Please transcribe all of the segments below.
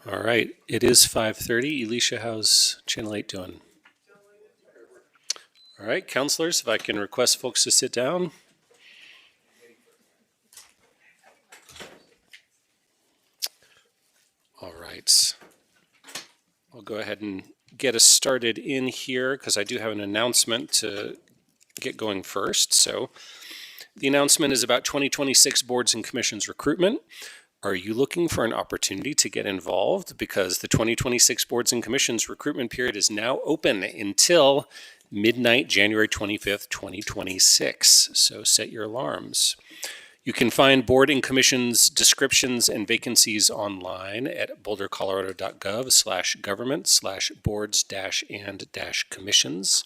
All right, it is 5:30. Elisha, how's Channel 8 doing? All right, counselors, if I can request folks to sit down. All right. I'll go ahead and get us started in here because I do have an announcement to get going first. So the announcement is about 2026 boards and commissions recruitment. Are you looking for an opportunity to get involved? Because the 2026 boards and commissions recruitment period is now open until midnight, January 25th, 2026. So set your alarms. You can find board and commissions descriptions and vacancies online at bouldercolorado.gov/government/boards-and-commissions.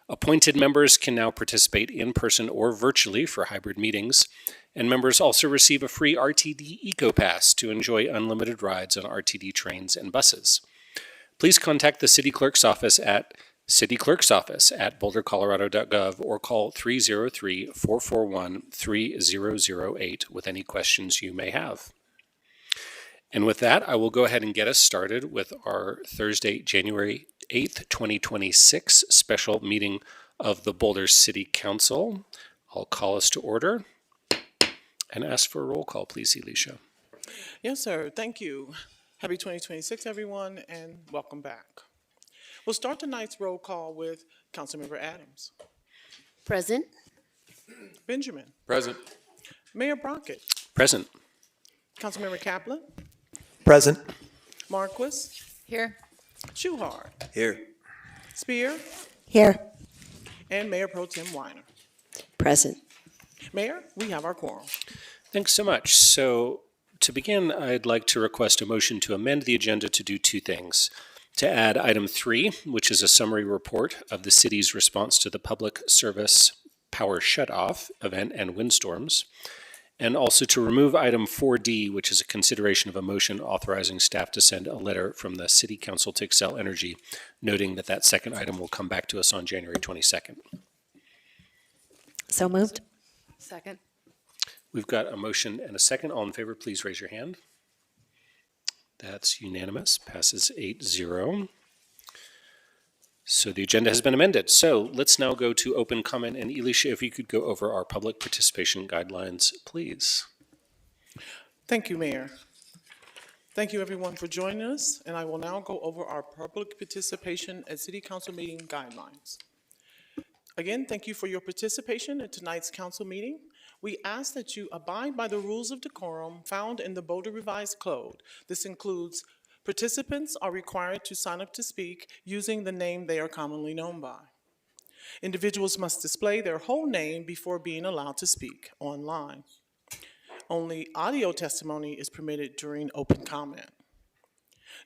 Appointed members can now participate in person or virtually for hybrid meetings, and members also receive a free RTD EcoPass to enjoy unlimited rides on RTD trains and buses. Please contact the City Clerk's office at bouldercolorado.gov or call 303-441-3008 with any questions you may have. And with that, I will go ahead and get us started with our Thursday, January 8th, 2026 special meeting of the Boulder City Council. I'll call us to order and ask for a roll call, please, Elisha. Yes, sir. Thank you. Happy 2026, everyone, and welcome back. We'll start tonight's roll call with Councilmember Adams. Present. Benjamin. Present. Mayor Brockett. Present. Councilmember Kaplan. Present. Marquis. Here. Shuhar. Here. Spear. Here. And Mayor Pro Tem Weiner. Present. Mayor, we have our quorum. Thanks so much. So to begin, I'd like to request a motion to amend the agenda to do two things. To add item 3, which is a summary report of the city's response to the public service power shutoff event and windstorms, and also to remove item 4D, which is a consideration of a motion authorizing staff to send a letter from the City Council to Xcel Energy, noting that that second item will come back to us on January 22nd. So moved. Second. We've got a motion and a second. All in favor, please raise your hand. That's unanimous, passes 8-0. So the agenda has been amended. So let's now go to open comment. And Elisha, if you could go over our public participation guidelines, please. Thank you, Mayor. Thank you, everyone, for joining us, and I will now go over our public participation at City Council meeting guidelines. Again, thank you for your participation at tonight's council meeting. We ask that you abide by the rules of decorum found in the Boulder Revised Code. This includes participants are required to sign up to speak using the name they are commonly known by. Individuals must display their whole name before being allowed to speak online. Only audio testimony is permitted during open comment.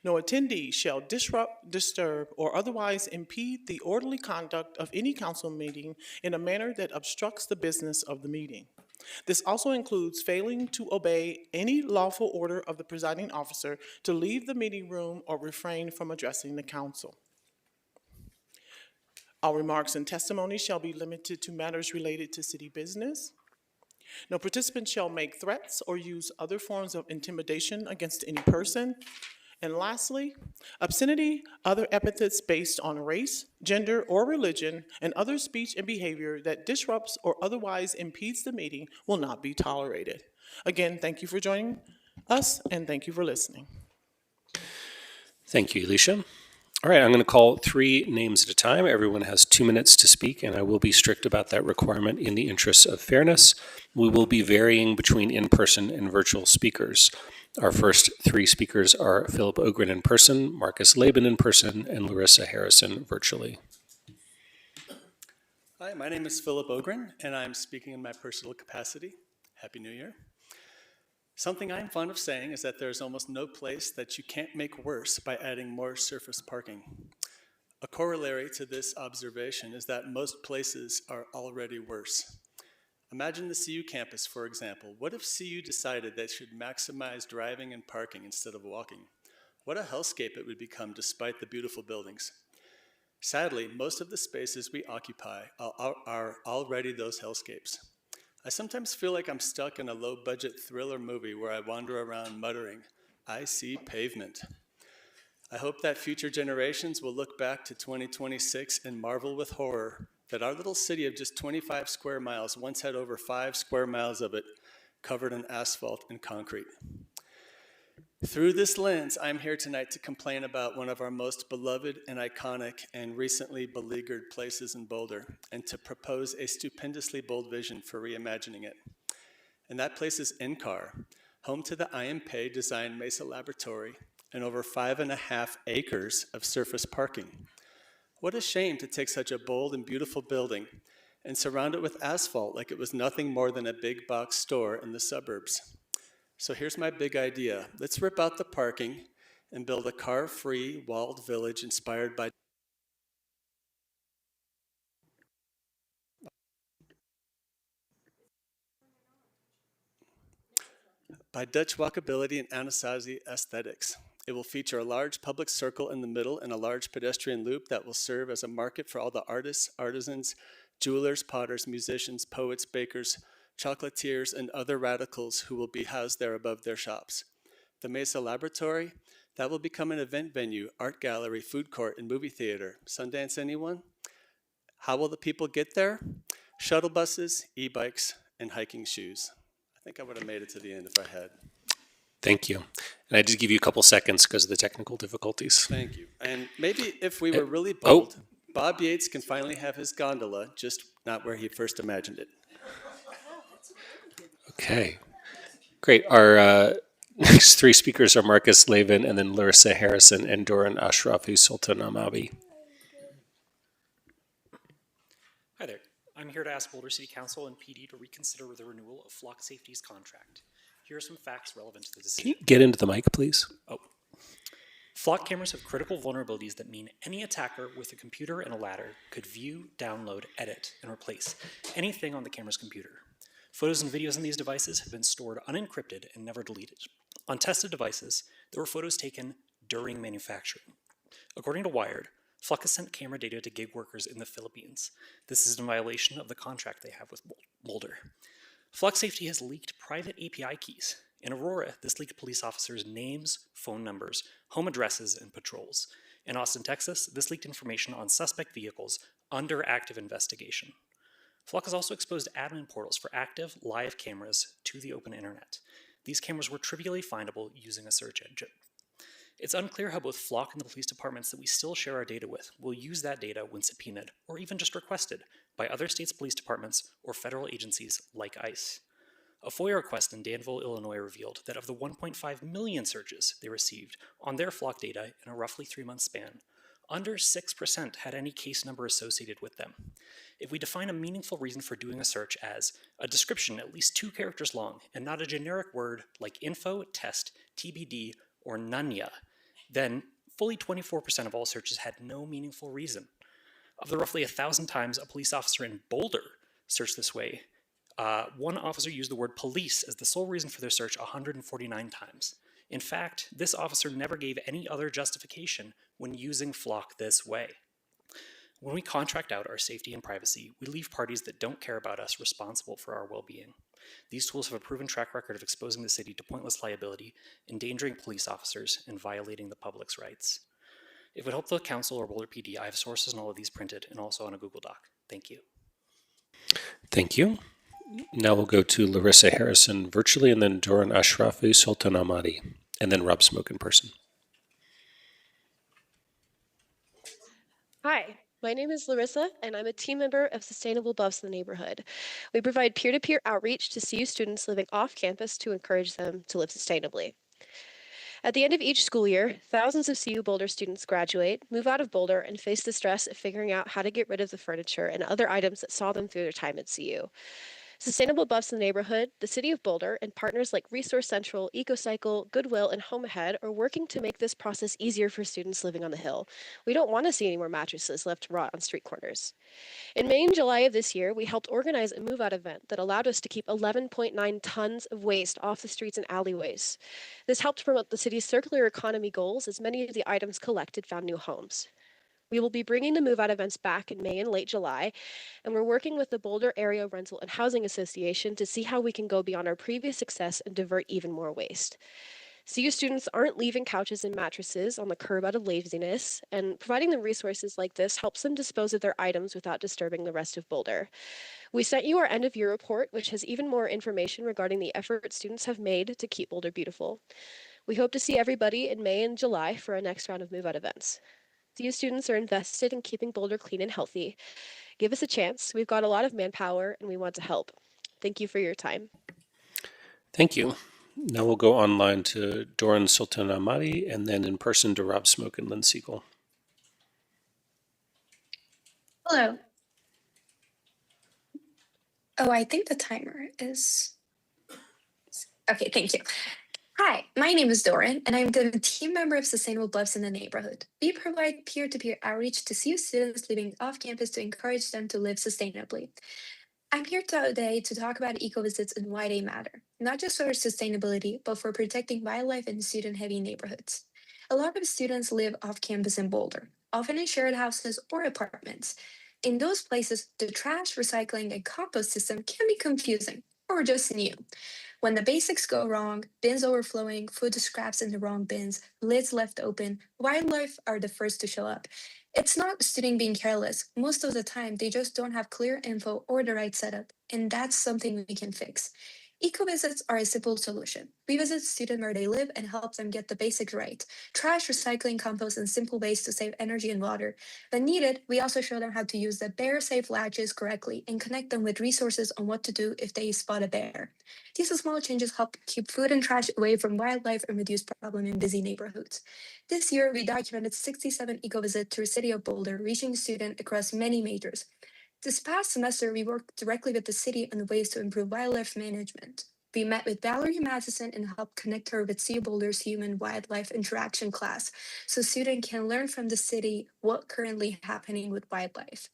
No attendee shall disrupt, disturb, or otherwise impede the orderly conduct of any council meeting in a manner that obstructs the business of the meeting. This also includes failing to obey any lawful order of the presiding officer to leave the meeting room or refrain from addressing the council. All remarks and testimony shall be limited to matters related to city business. No participant shall make threats or use other forms of intimidation against any person. And lastly, obscenity, other epithets based on race, gender, or religion, and other speech and behavior that disrupts or otherwise impedes the meeting will not be tolerated. Again, thank you for joining us, and thank you for listening. Thank you, Elisha. All right, I'm going to call 3 names at a time. Everyone has 2 minutes to speak, and I will be strict about that requirement in the interests of fairness. We will be varying between in-person and virtual speakers. Our first 3 speakers are Philip Ogren in person, Marcus Laban in person, and Larissa Harrison virtually. Hi, my name is Philip Ogren, and I'm speaking in my personal capacity. Happy New Year. Something I'm fond of saying is that there's almost no place that you can't make worse by adding more surface parking. A corollary to this observation is that most places are already worse. Imagine the CU campus, for example. What if CU decided they should maximize driving and parking instead of walking? What a hellscape it would become despite the beautiful buildings. Sadly, most of the spaces we occupy are already those hellscapes. I sometimes feel like I'm stuck in a low-budget thriller movie where I wander around muttering, I see pavement. I hope that future generations will look back to 2026 and marvel with horror that our little city of just 25 square miles once had over 5 square miles of it covered in asphalt and concrete. Through this lens, I'm here tonight to complain about one of our most beloved and iconic and recently beleaguered places in Boulder, and to propose a stupendously bold vision for reimagining it. And that place is NCAR, home to the I Am Pei Design Mesa Laboratory and over 5.5 acres of surface parking. What a shame to take such a bold and beautiful building and surround it with asphalt like it was nothing more than a big box store in the suburbs. So here's my big idea. Let's rip out the parking and build a car-free walled village inspired by Dutch walkability and Anasazi aesthetics. It will feature a large public circle in the middle and a large pedestrian loop that will serve as a market for all the artists, artisans, jewelers, potters, musicians, poets, bakers, chocolatiers, and other radicals who will be housed there above their shops. The Mesa Laboratory, that will become an event venue, art gallery, food court, and movie theater. Sundance, anyone? How will the people get there? Shuttle buses, e-bikes, and hiking shoes. I think I would have made it to the end if I had. Thank you. And I did give you a couple seconds because of the technical difficulties. Thank you. And maybe if we were really bold, Bob Yates can finally have his gondola, just not where he first imagined it. Okay, great. Our next three speakers are Marcus Lavin and then Larissa Harrison and Doran Ashrafi Sultanamabi. Hi there. I'm here to ask Boulder City Council and PD to reconsider the renewal of Flock Safety's contract. Here are some facts relevant to the Can decision. you get into the mic, please? Flock cameras have critical vulnerabilities that mean any attacker with a computer and a ladder could view, download, edit, and replace anything on the camera's computer. Photos and videos on these devices have been stored unencrypted and never deleted. On tested devices, there were photos taken during manufacturing. According to Wired, Flock has sent camera data to gig workers in the Philippines. This is in violation of the contract they have with Boulder. Flock Safety has leaked private API keys. In Aurora, this leaked police officers' names, phone numbers, home addresses, and patrols. In Austin, Texas, this leaked information on suspect vehicles under active investigation. Flock has also exposed admin portals for active, live cameras to the open internet. These cameras were trivially findable using a search engine. It's unclear how both Flock and the police departments that we still share our data with will use that data when subpoenaed, or even just requested, by other states' police departments or federal agencies like ICE. A FOIA request in Danville, Illinois revealed that of the 1.5 million searches they received on their Flock data in a roughly 3-month span, under 6% had any case number associated with them. If we define a meaningful reason for doing a search as a description at least 2 characters long and not a generic word like info, test, TBD, or nunya, then fully 24% of all searches had no meaningful reason. Of the roughly 1,000 times a police officer in Boulder searched this way, one officer used the word police as the sole reason for their search 149 times. In fact, this officer never gave any other justification when using Flock this way. When we contract out our safety and privacy, we leave parties that don't care about us responsible for our well-being. These tools have a proven track record of exposing the city to pointless liability, endangering police officers, and violating the public's rights. If it would help the council or Boulder PD, I have sources on all of these printed and also on a Google Doc. Thank you. Thank you. Now we'll go to Larissa Harrison virtually and then Doran Ashrafi Sultanamadi and then Rob Smoke in person. Hi, my name is Larissa, and I'm a team member of Sustainable Buffs in the neighborhood. We provide peer-to-peer outreach to CU students living off campus to encourage them to live sustainably. At the end of each school year, thousands of CU Boulder students graduate, move out of Boulder, and face the stress of figuring out how to get rid of the furniture and other items that saw them through their time at CU. Sustainable Buffs in the neighborhood, the City of Boulder, and partners like Resource Central, EcoCycle, Goodwill, and Home Ahead are working to make this process easier for students living on the Hill. We don't want to see any more mattresses left to rot on street corners. In May and July of this year, we helped organize a move-out event that allowed us to keep 11.9 tons of waste off the streets and alleyways. This helped promote the city's circular economy goals as many of the items collected found new homes. We will be bringing the move-out events back in May and late July, and we're working with the Boulder Area Rental and Housing Association to see how we can go beyond our previous success and divert even more waste. CU students aren't leaving couches and mattresses on the curb out of laziness, and providing them resources like this helps them dispose of their items without disturbing the rest of Boulder. We sent you our end of year report, which has even more information regarding the effort students have made to keep Boulder beautiful. We hope to see everybody in May and July for our next round of move out events. CU students are invested in keeping Boulder clean and healthy. Give us a chance. We've got a lot of manpower and we want to help. Thank you for your time. Thank you. Now we'll go online to Doran Sultanamadi and then in person to Rob Smoke and Lynn Siegel. Hello. Oh, I think the timer is. Okay, thank you. Hi, my name is Doran, and I'm the team member of Sustainable Bluffs in the neighborhood. We provide peer-to-peer outreach to CU students living off campus to encourage them to live sustainably. I'm here today to talk about eco-visits and why they matter, not just for sustainability, but for protecting wildlife in student-heavy neighborhoods. A lot of students live off campus in Boulder, often in shared houses or apartments. In those places, the trash, recycling, and compost system can be confusing or just new. When the basics go wrong, bins overflowing, food scraps in the wrong bins, lids left open, wildlife are the first to show up. It's not student being careless. Most of the time, they just don't have clear info or the right setup, and that's something we can fix. Eco visits are a simple solution. We visit students where they live and help them get the basics right. Trash, recycling, compost, and simple ways to save energy and water. When needed, we also show them how to use the bear safe latches correctly and connect them with resources on what to do if they spot a bear. These small changes help keep food and trash away from wildlife and reduce problem in busy neighborhoods. This year, we documented 67 eco-visits to the city of Boulder, reaching students across many majors. This past semester, we worked directly with the city on ways to improve wildlife management. We met with Valerie Matheson and helped connect her with CU Boulder's human-wildlife interaction class, so students can learn from the city what's currently happening with wildlife.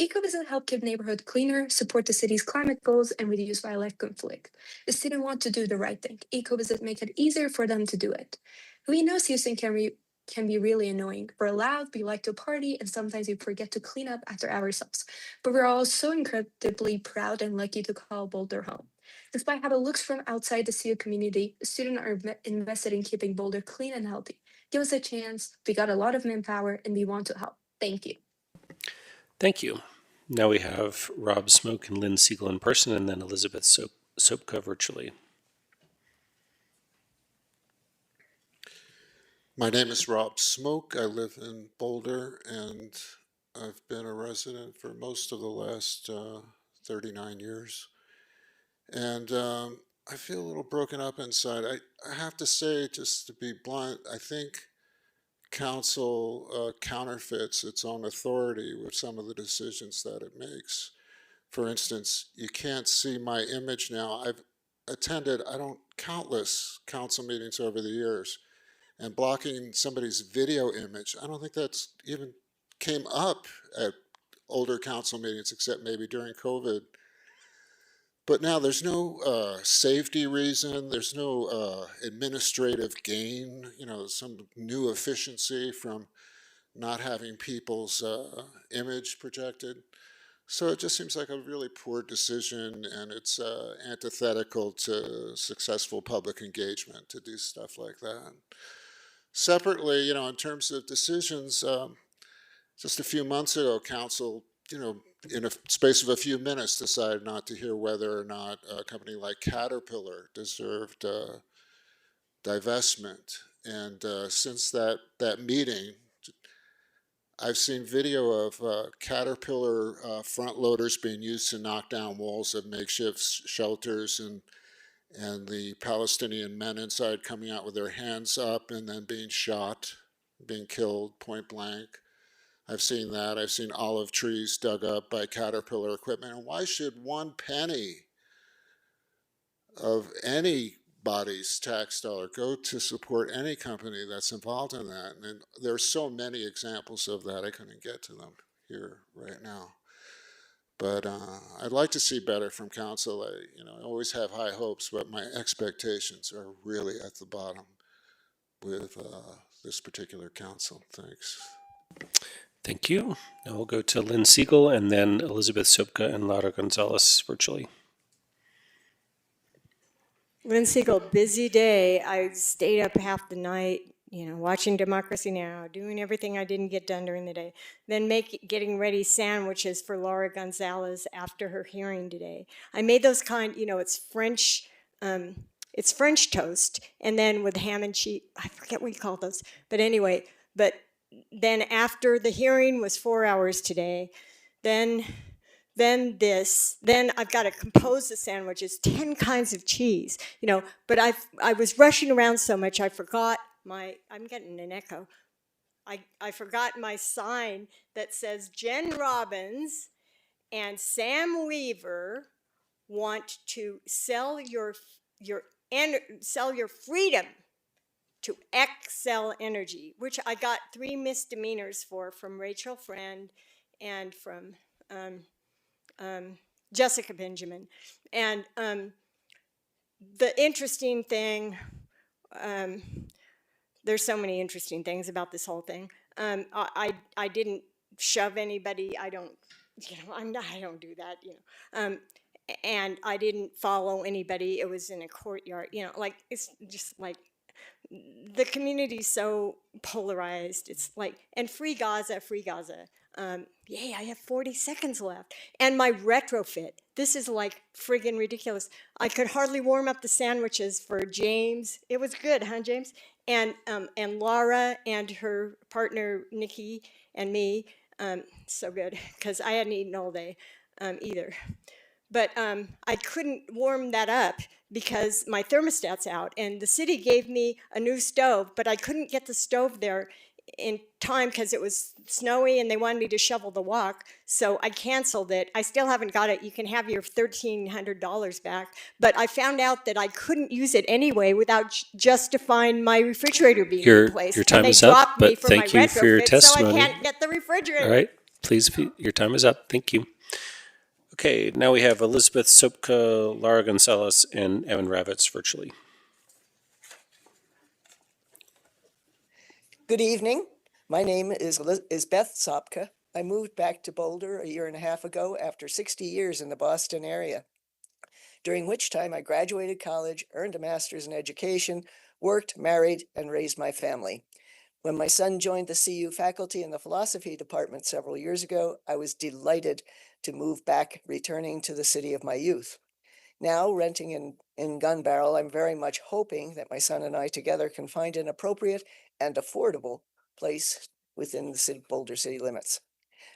EcoVisit help keep neighborhood cleaner, support the city's climate goals, and reduce wildlife conflict. The students want to do the right thing. EcoVisit make it easier for them to do it. We know Houston can be really annoying. We're loud, we like to party, and sometimes we forget to clean up after ourselves. But we're all so incredibly proud and lucky to call Boulder home. Despite how it looks from outside the CU community, students are invested in keeping Boulder clean and healthy. Give us a chance. We got a lot of manpower, and we want to help. Thank you. Thank you. Now we have Rob Smoke and Lynn Siegel in person and then Elizabeth Sopka virtually. My name is Rob Smoke. I live in Boulder, and I've been a resident for most of the last 39 years. And I feel a little broken up inside. I have to say, just to be blunt, I think council counterfeits its own authority with some of the decisions that it makes. For instance, you can't see my image now. I've attended, countless council meetings over the years. And blocking somebody's video image, I don't think that's even came up at older council meetings, except maybe during COVID. But now there's no safety reason, there's no administrative gain, some new efficiency from not having people's image projected. So it just seems like a really poor decision, and it's antithetical to successful public engagement to do stuff like that. Separately, in terms of decisions, just a few months ago, council, in a space of a few minutes, decided not to hear whether or not a company like Caterpillar deserved divestment. And since that meeting, I've seen video of Caterpillar front loaders being used to knock down walls of makeshift shelters, and the Palestinian men inside coming out with their hands up and then being shot, being killed point blank. I've seen that. I've seen olive trees dug up by Caterpillar equipment. And why should 1 penny of anybody's tax dollar go to support any company that's involved in that? And there are so many examples of that. I couldn't get to them here right now. But I'd like to see better from council. I always have high hopes, but my expectations are really at the bottom with this particular council. Thanks. Thank you. Now we'll go to Lynn Siegel and then Elizabeth Sopka and Laura Gonzalez virtually. Lynn Siegel, busy day. I stayed up half the night, watching Democracy Now!, doing everything I didn't get done during the day. Then getting ready sandwiches for Laura Gonzalez after her hearing today. I made those it's French toast, and then with ham and cheese. I forget what you call those, but anyway. But then after the hearing was 4 hours today. Then then I've got to compose the sandwiches, 10 kinds of cheese, but I was rushing around so much I forgot I'm getting an echo. I forgot my sign that says Jen Robbins and Sam Weaver want to sell sell your freedom to Excel Energy, which I got 3 misdemeanors from Rachel Friend and from Jessica Benjamin. And the interesting thing, there's so many interesting things about this whole thing. I didn't shove anybody. I don't do that. And I didn't follow anybody. It was in a courtyard. It's just like the community's so polarized. It's like, and free Gaza, free Gaza. Yay, I have 40 seconds left. And my retrofit. This is like friggin' ridiculous. I could hardly warm up the sandwiches for James. It was good, huh, James? And Laura and her partner, Nikki, and me. So good, because I hadn't eaten all day either. But I couldn't warm that up because my thermostat's out. And the city gave me a new stove, but I couldn't get the stove there in time because it was snowy and they wanted me to shovel the walk. So I canceled it. I still haven't got it. You can have your $1,300 back. But I found out that I couldn't use it anyway without justifying my refrigerator being replaced. Your time and is they up, dropped me but for my thank you for your retrofit, so I testimony. can't get the refrigerator. All right, please, your time is up. Thank you. Okay, now we have Elizabeth Sopka, Laura Gonzalez, and Evan Ravitz virtually. Good evening. My name is Beth Sopka. I moved back to Boulder a year and a half ago after 60 years in the Boston area, during which time I graduated college, earned a master's in education, worked, married, and raised my family. When my son joined the CU faculty in the philosophy department several years ago, I was delighted to move back, returning to the city of my youth. Now, renting in Gun Barrel, I'm very much hoping that my son and I together can find an appropriate and affordable place within the Boulder city limits.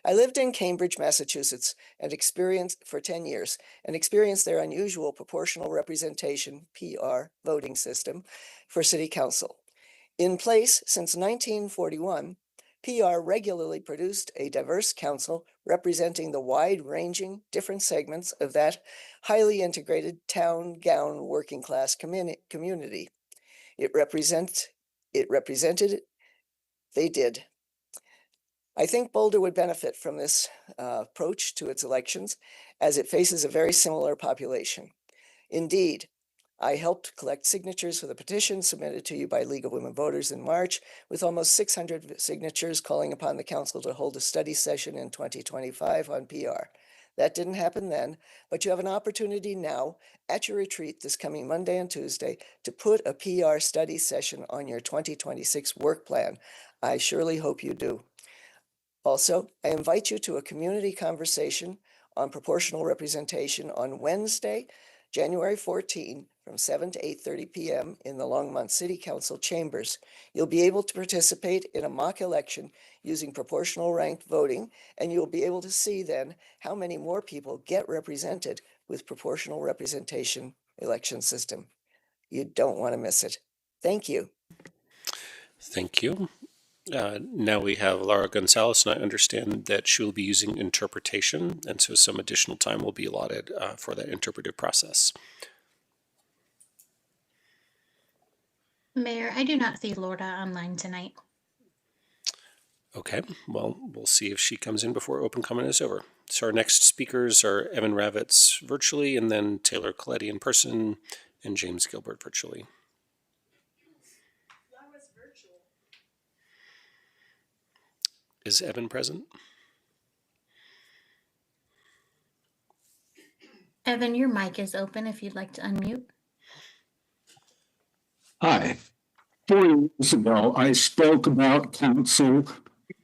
I lived in Cambridge, Massachusetts, and experienced for 10 years and experienced their unusual proportional representation, PR, voting system for city council. In place since 1941, PR regularly produced a diverse council representing the wide-ranging different segments of that highly integrated town-gown working class community. They did. I think Boulder would benefit from this approach to its elections, as it faces a very similar population. Indeed, I helped collect signatures for the petition submitted to you by League of Women Voters in March, with almost 600 signatures calling upon the council to hold a study session in 2025 on PR. That didn't happen then, but you have an opportunity now at your retreat this coming Monday and Tuesday to put a PR study session on your 2026 work plan. I surely hope you do. Also, I invite you to a community conversation on proportional representation on Wednesday, January 14, from 7 to 8:30 p.m. in the Longmont City Council chambers. You'll be able to participate in a mock election using proportional ranked voting, and you'll be able to see then how many more people get represented with proportional representation election system. You don't want to miss it. Thank you. Thank you. Now we have Laura Gonzalez, and I understand that she will be using interpretation, and so some additional time will be allotted for that interpretive process. Mayor, I do not see Laura online tonight. Okay, well, we'll see if she comes in before open comment is over. So our next speakers are Evan Ravitz virtually, and then Taylor Coletti in person, and James Gilbert virtually. Is Evan present? Evan, your mic is open if you'd like to unmute. Hi. 4 years ago, I spoke about council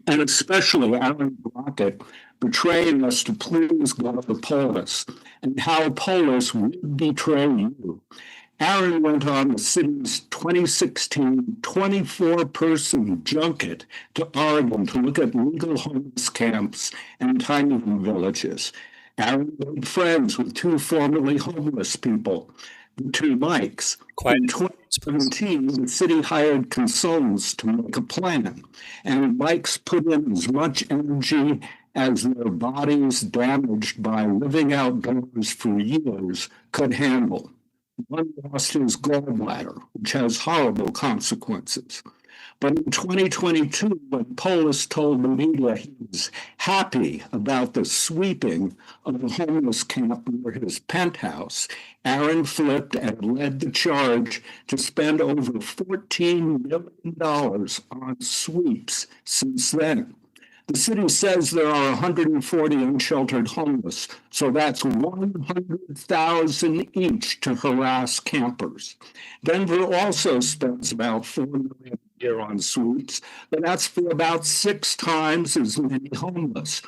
and especially Aaron Brockett betraying us to please go to Polis and how Polis would betray you. Aaron went on the city's 2016 24-person junket to Oregon to look at legal homeless camps and tiny villages. Aaron made friends with 2 formerly homeless people, the 2 Mikes. Quiet, In please. 2017, the city hired consultants to make a plan, and Mikes put in as much energy as their bodies damaged by living outdoors for years could handle. One lost his gallbladder, which has horrible consequences. But in 2022, when Polis told the media he was happy about the sweeping of the homeless camp near his penthouse, Aaron flipped and led the charge to spend over $14 million on sweeps since then. The city says there are 140 unsheltered homeless, so that's 100,000 each to harass campers. Denver also spends about $4 million a year on sweeps, but that's for about 6 times as many homeless.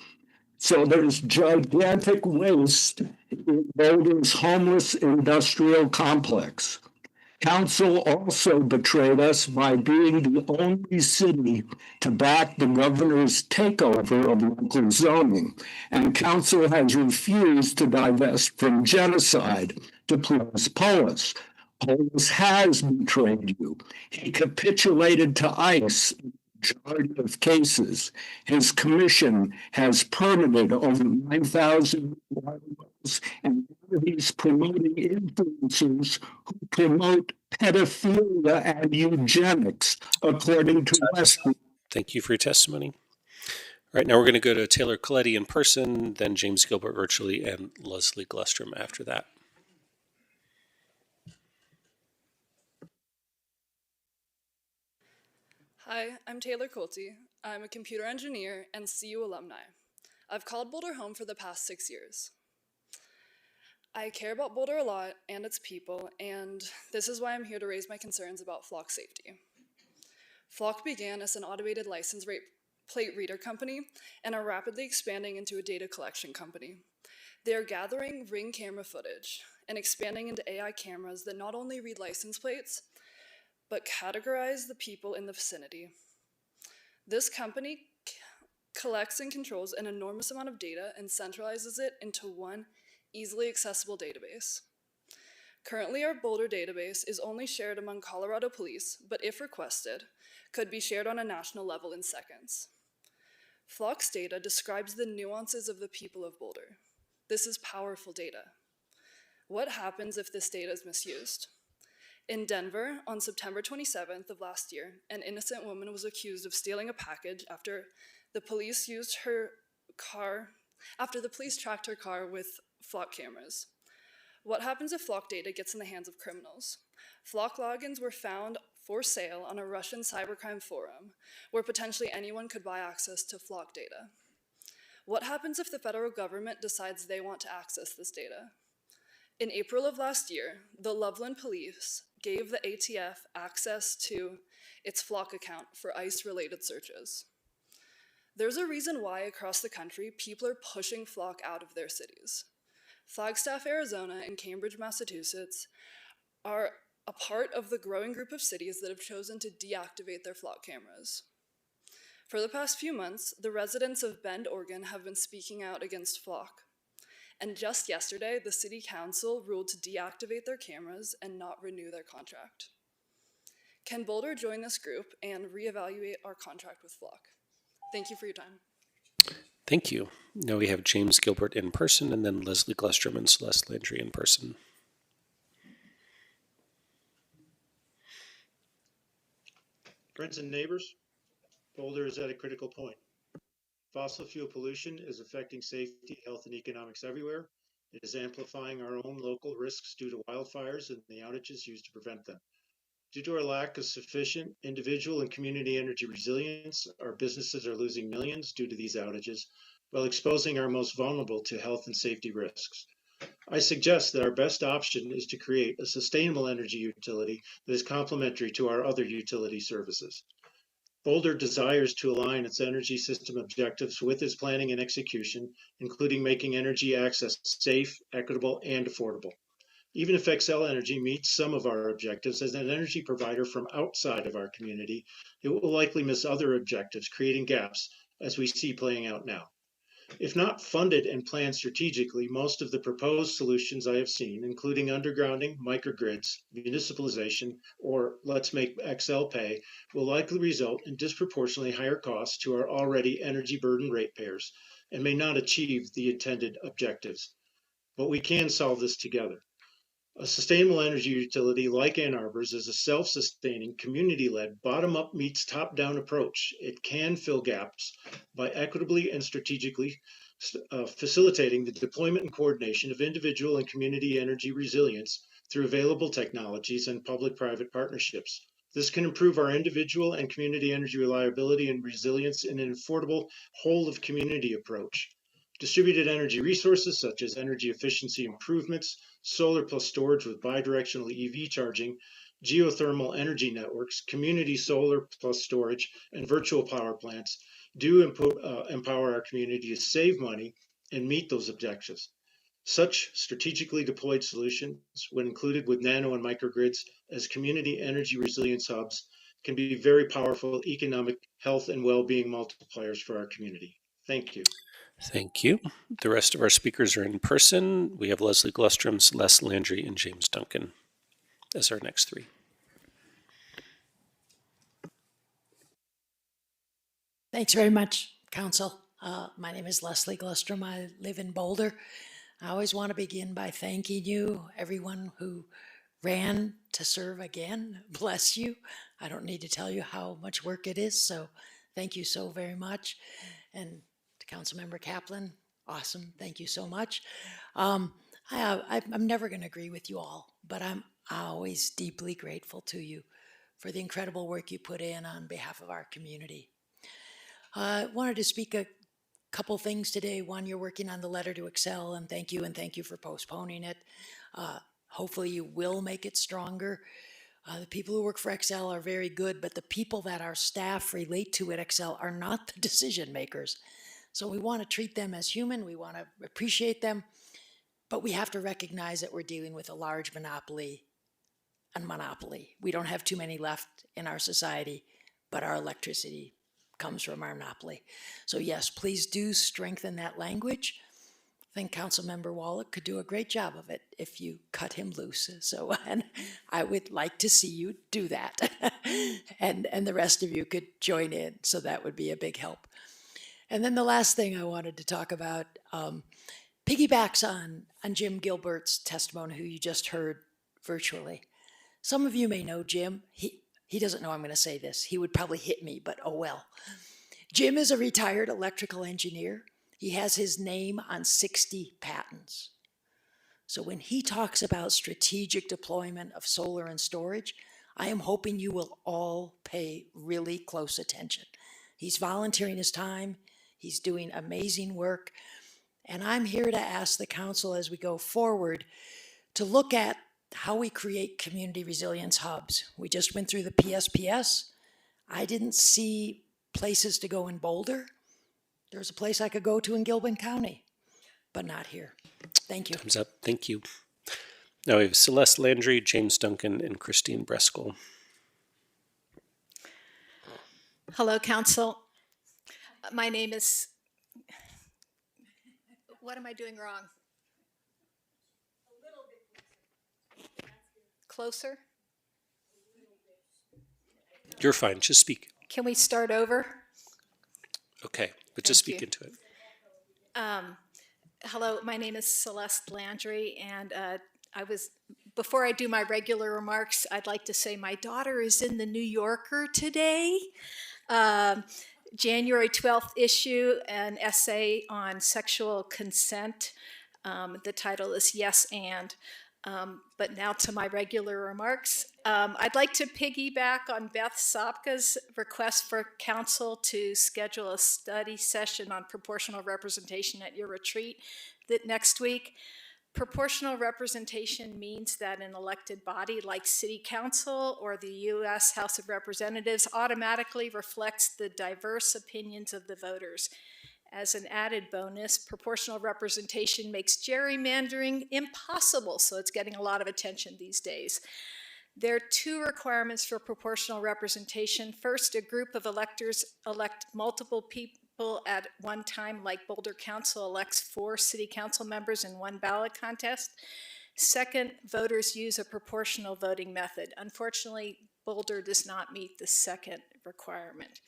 So there's gigantic waste in Boulder's homeless industrial complex. Council also betrayed us by being the only city to back the governor's takeover of local zoning, and council has refused to divest from genocide to please Polis. Polis has betrayed you. He capitulated to ICE in the majority of cases. His commission has permitted over 9,000 wells, and he's promoting influencers who promote pedophilia and eugenics, according to Western. Thank you for your testimony. All right, now we're going to go to Taylor Coletti in person, then James Gilbert virtually, and Leslie Glustrom after that. Hi, I'm Taylor Coletti. I'm a computer engineer and CU alumni. I've called Boulder home for the past 6 years. I care about Boulder a lot and its people, and this is why I'm here to raise my concerns about flock safety. Flock began as an automated license plate reader company and are rapidly expanding into a data collection company. They are gathering Ring camera footage and expanding into AI cameras that not only read license plates, but categorize the people in the vicinity. This company collects and controls an enormous amount of data and centralizes it into one easily accessible database. Currently, our Boulder database is only shared among Colorado police, but if requested, could be shared on a national level in seconds. Flock's data describes the nuances of the people of Boulder. This is powerful data. What happens if this data is misused? In Denver, on September 27th of last year, an innocent woman was accused of stealing a package after the police tracked her car with Flock cameras. What happens if Flock data gets in the hands of criminals? Flock logins were found for sale on a Russian cybercrime forum, where potentially anyone could buy access to Flock data. What happens if the federal government decides they want to access this data? In April of last year, the Loveland police gave the ATF access to its Flock account for ICE-related searches. There's a reason why across the country, people are pushing Flock out of their cities. Flagstaff, Arizona, and Cambridge, Massachusetts are a part of the growing group of cities that have chosen to deactivate their Flock cameras. For the past few months, the residents of Bend, Oregon have been speaking out against Flock. And just yesterday, the city council ruled to deactivate their cameras and not renew their contract. Can Boulder join this group and reevaluate our contract with Flock? Thank you for your time. Thank you. Now we have James Gilbert in person, and then Leslie Glustrom and Celeste Landry in person. Friends and neighbors, Boulder is at a critical point. Fossil fuel pollution is affecting safety, health, and economics everywhere. It is amplifying our own local risks due to wildfires and the outages used to prevent them. Due to our lack of sufficient individual and community energy resilience, our businesses are losing millions due to these outages, while exposing our most vulnerable to health and safety risks. I suggest that our best option is to create a sustainable energy utility that is complementary to our other utility services. Boulder desires to align its energy system objectives with its planning and execution, including making energy access safe, equitable, and affordable. Even if Xcel Energy meets some of our objectives as an energy provider from outside of our community, it will likely miss other objectives, creating gaps as we see playing out now. If not funded and planned strategically, most of the proposed solutions I have seen, including undergrounding, microgrids, municipalization, or let's make Xcel pay, will likely result in disproportionately higher costs to our already energy burdened ratepayers and may not achieve the intended objectives. But we can solve this together. A sustainable energy utility like Ann Arbor's is a self-sustaining, community-led, bottom-up meets top-down approach. It can fill gaps by equitably and strategically facilitating the deployment and coordination of individual and community energy resilience through available technologies and public-private partnerships. This can improve our individual and community energy reliability and resilience in an affordable, whole-of-community approach. Distributed energy resources such as energy efficiency improvements, solar plus storage with bidirectional EV charging, geothermal energy networks, community solar plus storage, and virtual power plants do empower our community to save money and meet those objectives. Such strategically deployed solutions, when included with nano and microgrids as community energy resilience hubs, can be very powerful economic, health, and well-being multipliers for our community. Thank you. Thank you. The rest of our speakers are in person. We have Leslie Glustrom, Celeste Landry, and James Duncan as our next three. Thanks very much, Council. My name is Leslie Glustrom. I live in Boulder. I always want to begin by thanking you, everyone who ran to serve again. Bless you. I don't need to tell you how much work it is, so thank you so very much. And to Councilmember Kaplan, awesome. Thank you so much. I'm never going to agree with you all, but I'm always deeply grateful to you for the incredible work you put in on behalf of our community. I wanted to speak a couple things today. One, you're working on the letter to Xcel, and thank you for postponing it. Hopefully you will make it stronger. The people who work for Xcel are very good, but the people that our staff relate to at Xcel are not the decision makers. So we want to treat them as human, we want to appreciate them, but we have to recognize that we're dealing with a large monopoly. We don't have too many left in our society, but our electricity comes from our monopoly. So yes, please do strengthen that language. I think Councilmember Wallach could do a great job of it if you cut him loose. So, and I would like to see you do that. and the rest of you could join in, so that would be a big help. And then the last thing I wanted to talk about piggybacks on Jim Gilbert's testimony, who you just heard virtually. Some of you may know Jim. He doesn't know I'm going to say this. He would probably hit me, but oh well. Jim is a retired electrical engineer. He has his name on 60 patents. So when he talks about strategic deployment of solar and storage, I am hoping you will all pay really close attention. He's volunteering his time. He's doing amazing work. And I'm here to ask the council as we go forward to look at how we create community resilience hubs. We just went through the PSPS. I didn't see places to go in Boulder. There's a place I could go to in Gilbin County, but not here. Thank you. Time's up. Thank you. Now we have Celeste Landry, James Duncan, and Christine Breskel. Hello, Council. My name is... What am I doing wrong? Closer? You're fine. Just speak. Can we start over? Okay, but just speak into it. Hello, my name is Celeste Landry, and before I do my regular remarks, I'd like to say my daughter is in the New Yorker today. January 12th issue, an essay on sexual consent. The title is Yes and. But now to my regular remarks. I'd like to piggyback on Beth Sopka's request for council to schedule a study session on proportional representation at your retreat next week. Proportional representation means that an elected body like City Council or the U.S. House of Representatives automatically reflects the diverse opinions of the voters. As an added bonus, proportional representation makes gerrymandering impossible, so it's getting a lot of attention these days. There are two requirements for proportional representation. First, a group of electors elect multiple people at one time, like Boulder Council elects 4 city council members in one ballot contest. Second, voters use a proportional voting method. Unfortunately, Boulder does not meet the second requirement.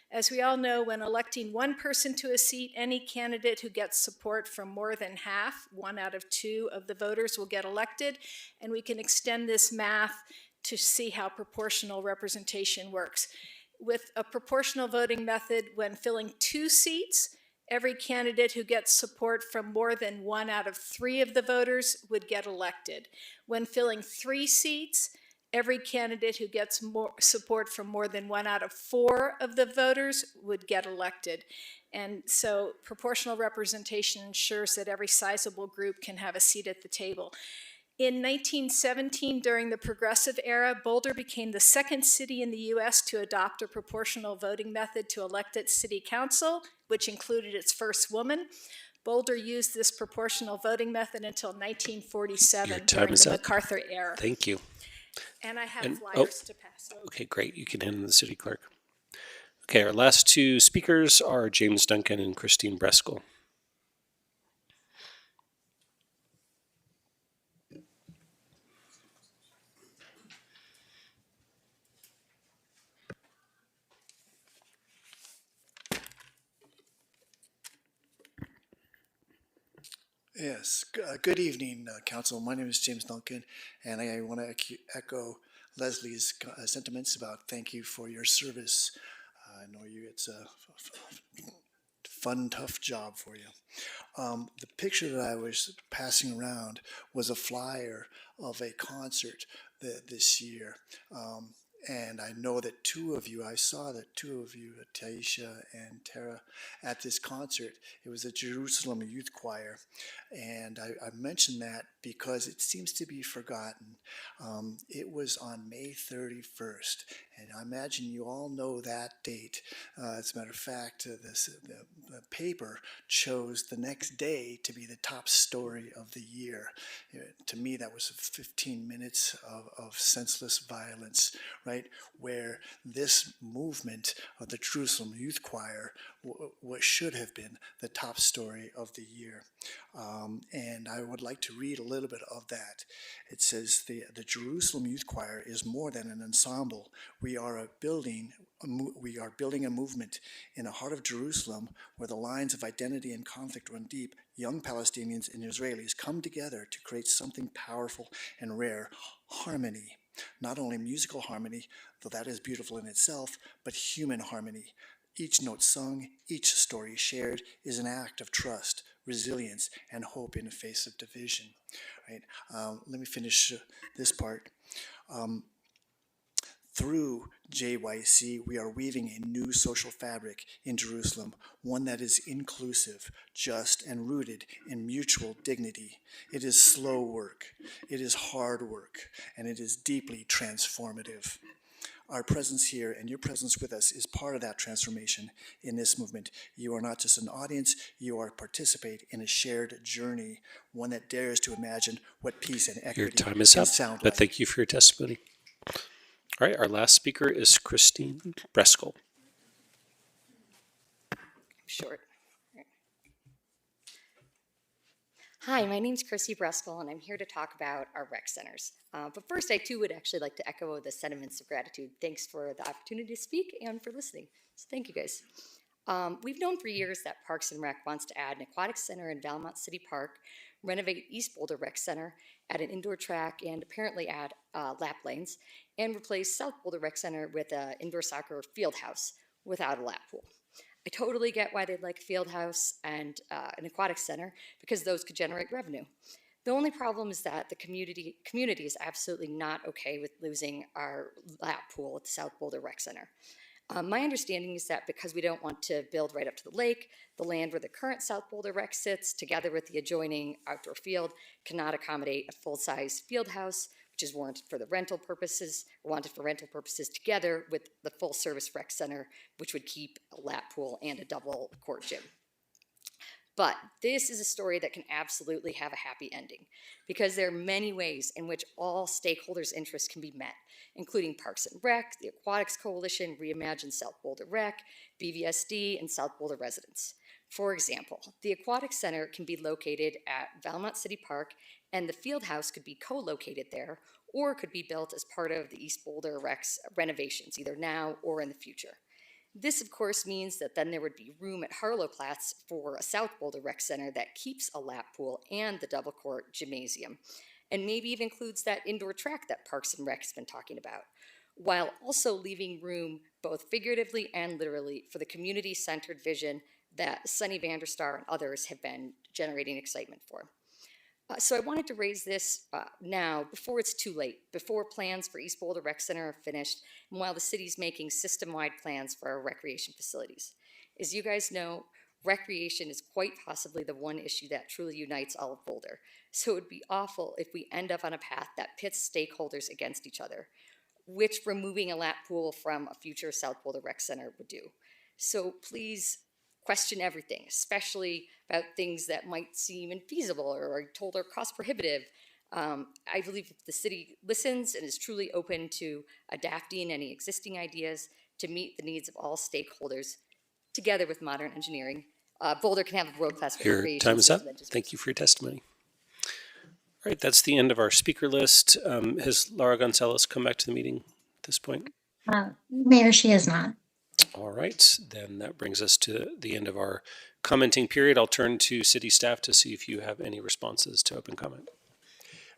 As we all know, when electing one person to a seat, any candidate who gets support from more than half, 1 out of 2 of the voters, will get elected, and we can extend this math to see how proportional representation works. With a proportional voting method, when filling 2 seats, every candidate who gets support from more than 1 out of 3 of the voters would get elected. When filling 3 seats, every candidate who gets more support from more than 1 out of 4 of the voters would get elected. And so proportional representation ensures that every sizable group can have a seat at the table. In 1917, during the Progressive Era, Boulder became the 2nd city in the U.S. to adopt a proportional voting method to elect its city council, which included its first woman. Boulder used this proportional voting method until 1947 during the MacArthur era. Thank you. And I have flyers to pass. Okay, great. You can hand them to the city clerk. Okay, our last 2 speakers are James Duncan and Christine Breskel. Yes, good evening, Council. My name is James Duncan, and I want to echo Leslie's sentiments about thank you for your service. I know it's a fun, tough job for you. The picture that I was passing around was a flyer of a concert this year. And I know that I saw that 2 of you, Taisha and Tara, at this concert. It was a Jerusalem Youth Choir. And I mentioned that because it seems to be forgotten. It was on May 31st. And I imagine you all know that date. As a matter of fact, the paper chose the next day to be the top story of the year. To me, that was 15 minutes of senseless violence, right? Where this movement of the Jerusalem Youth Choir what should have been the top story of the year. And I would like to read a little bit of that. It says, the Jerusalem Youth Choir is more than an ensemble. We are building a movement in the heart of Jerusalem where the lines of identity and conflict run deep. Young Palestinians and Israelis come together to create something powerful and rare, harmony. Not only musical harmony, though that is beautiful in itself, but human harmony. Each note sung, each story shared is an act of trust, resilience, and hope in the face of division. Right? Let me finish this part. Through JYC, we are weaving a new social fabric in Jerusalem, one that is inclusive, just, and rooted in mutual dignity. It is slow work, it is hard work, and it is deeply transformative. Our presence here and your presence with us is part of that transformation in this movement. You are not just an audience, you are participate in a shared journey, one that dares to imagine what peace and equity Your time is up, sound but like. thank you for your testimony. All right, our last speaker is Christine Breskel. Short. Hi, my name is Chrissy Breskel, and I'm here to talk about our rec centers. But first, I too would actually like to echo the sentiments of gratitude. Thanks for the opportunity to speak and for listening. So thank you, guys. We've known for years that Parks and Rec wants to add an aquatic center in Valmont City Park, renovate East Boulder Rec Center, add an indoor track, and apparently add lap lanes, and replace South Boulder Rec Center with an indoor soccer field house without a lap pool. I totally get why they'd like a field house and an aquatic center, because those could generate revenue. The only problem is that the community is absolutely not okay with losing our lap pool at the South Boulder Rec Center. My understanding is that because we don't want to build right up to the lake, the land where the current South Boulder Rec sits, together with the adjoining outdoor field, cannot accommodate a full-size field house, which is wanted for rental purposes, together with the full-service rec center, which would keep a lap pool and a double court gym. But this is a story that can absolutely have a happy ending because there are many ways in which all stakeholders' interests can be met, including Parks and Rec, the Aquatics Coalition, Reimagine South Boulder Rec, BVSD, and South Boulder residents. For example, the Aquatic Center can be located at Valmont City Park, and the field house could be co-located there, or could be built as part of the East Boulder Rec's renovations, either now or in the future. This, of course, means that then there would be room at Harlowplatz for a South Boulder Rec Center that keeps a lap pool and the double court gymnasium, and maybe even includes that indoor track that Parks and Rec has been talking about, while also leaving room, both figuratively and literally, for the community-centered vision that Sunny Vanderstar and others have been generating excitement for. So I wanted to raise this now, before it's too late, before plans for East Boulder Rec Center are finished, and while the city's making system-wide plans for our recreation facilities. As you guys know, recreation is quite possibly the one issue that truly unites all of Boulder. So it would be awful if we end up on a path that pits stakeholders against each other, which removing a lap pool from a future South Boulder Rec Center would do. So please question everything, especially about things that might seem infeasible or are told are cost prohibitive. I believe if the city listens and is truly open to adapting any existing ideas to meet the needs of all stakeholders, together with modern engineering, Boulder can have a world-class Your recreation time is up. system that just Thank you for your testimony. All right, that's the end of our speaker list. Has Laura Gonzalez come back to the meeting at this point? Mayor, she is not. All right, then that brings us to the end of our commenting period. I'll turn to city staff to see if you have any responses to open comment.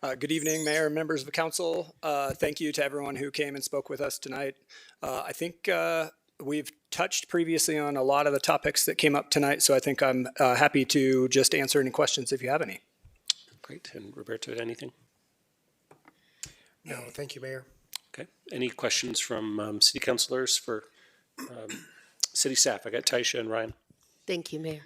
Good evening, Mayor and members of the council. Thank you to everyone who came and spoke with us tonight. I think we've touched previously on a lot of the topics that came up tonight, so I think I'm happy to just answer any questions if you have any. Great, and Roberto, anything? No, thank you, Mayor. Okay, any questions from city councilors for city staff? I got Taisha and Ryan. Thank you, Mayor.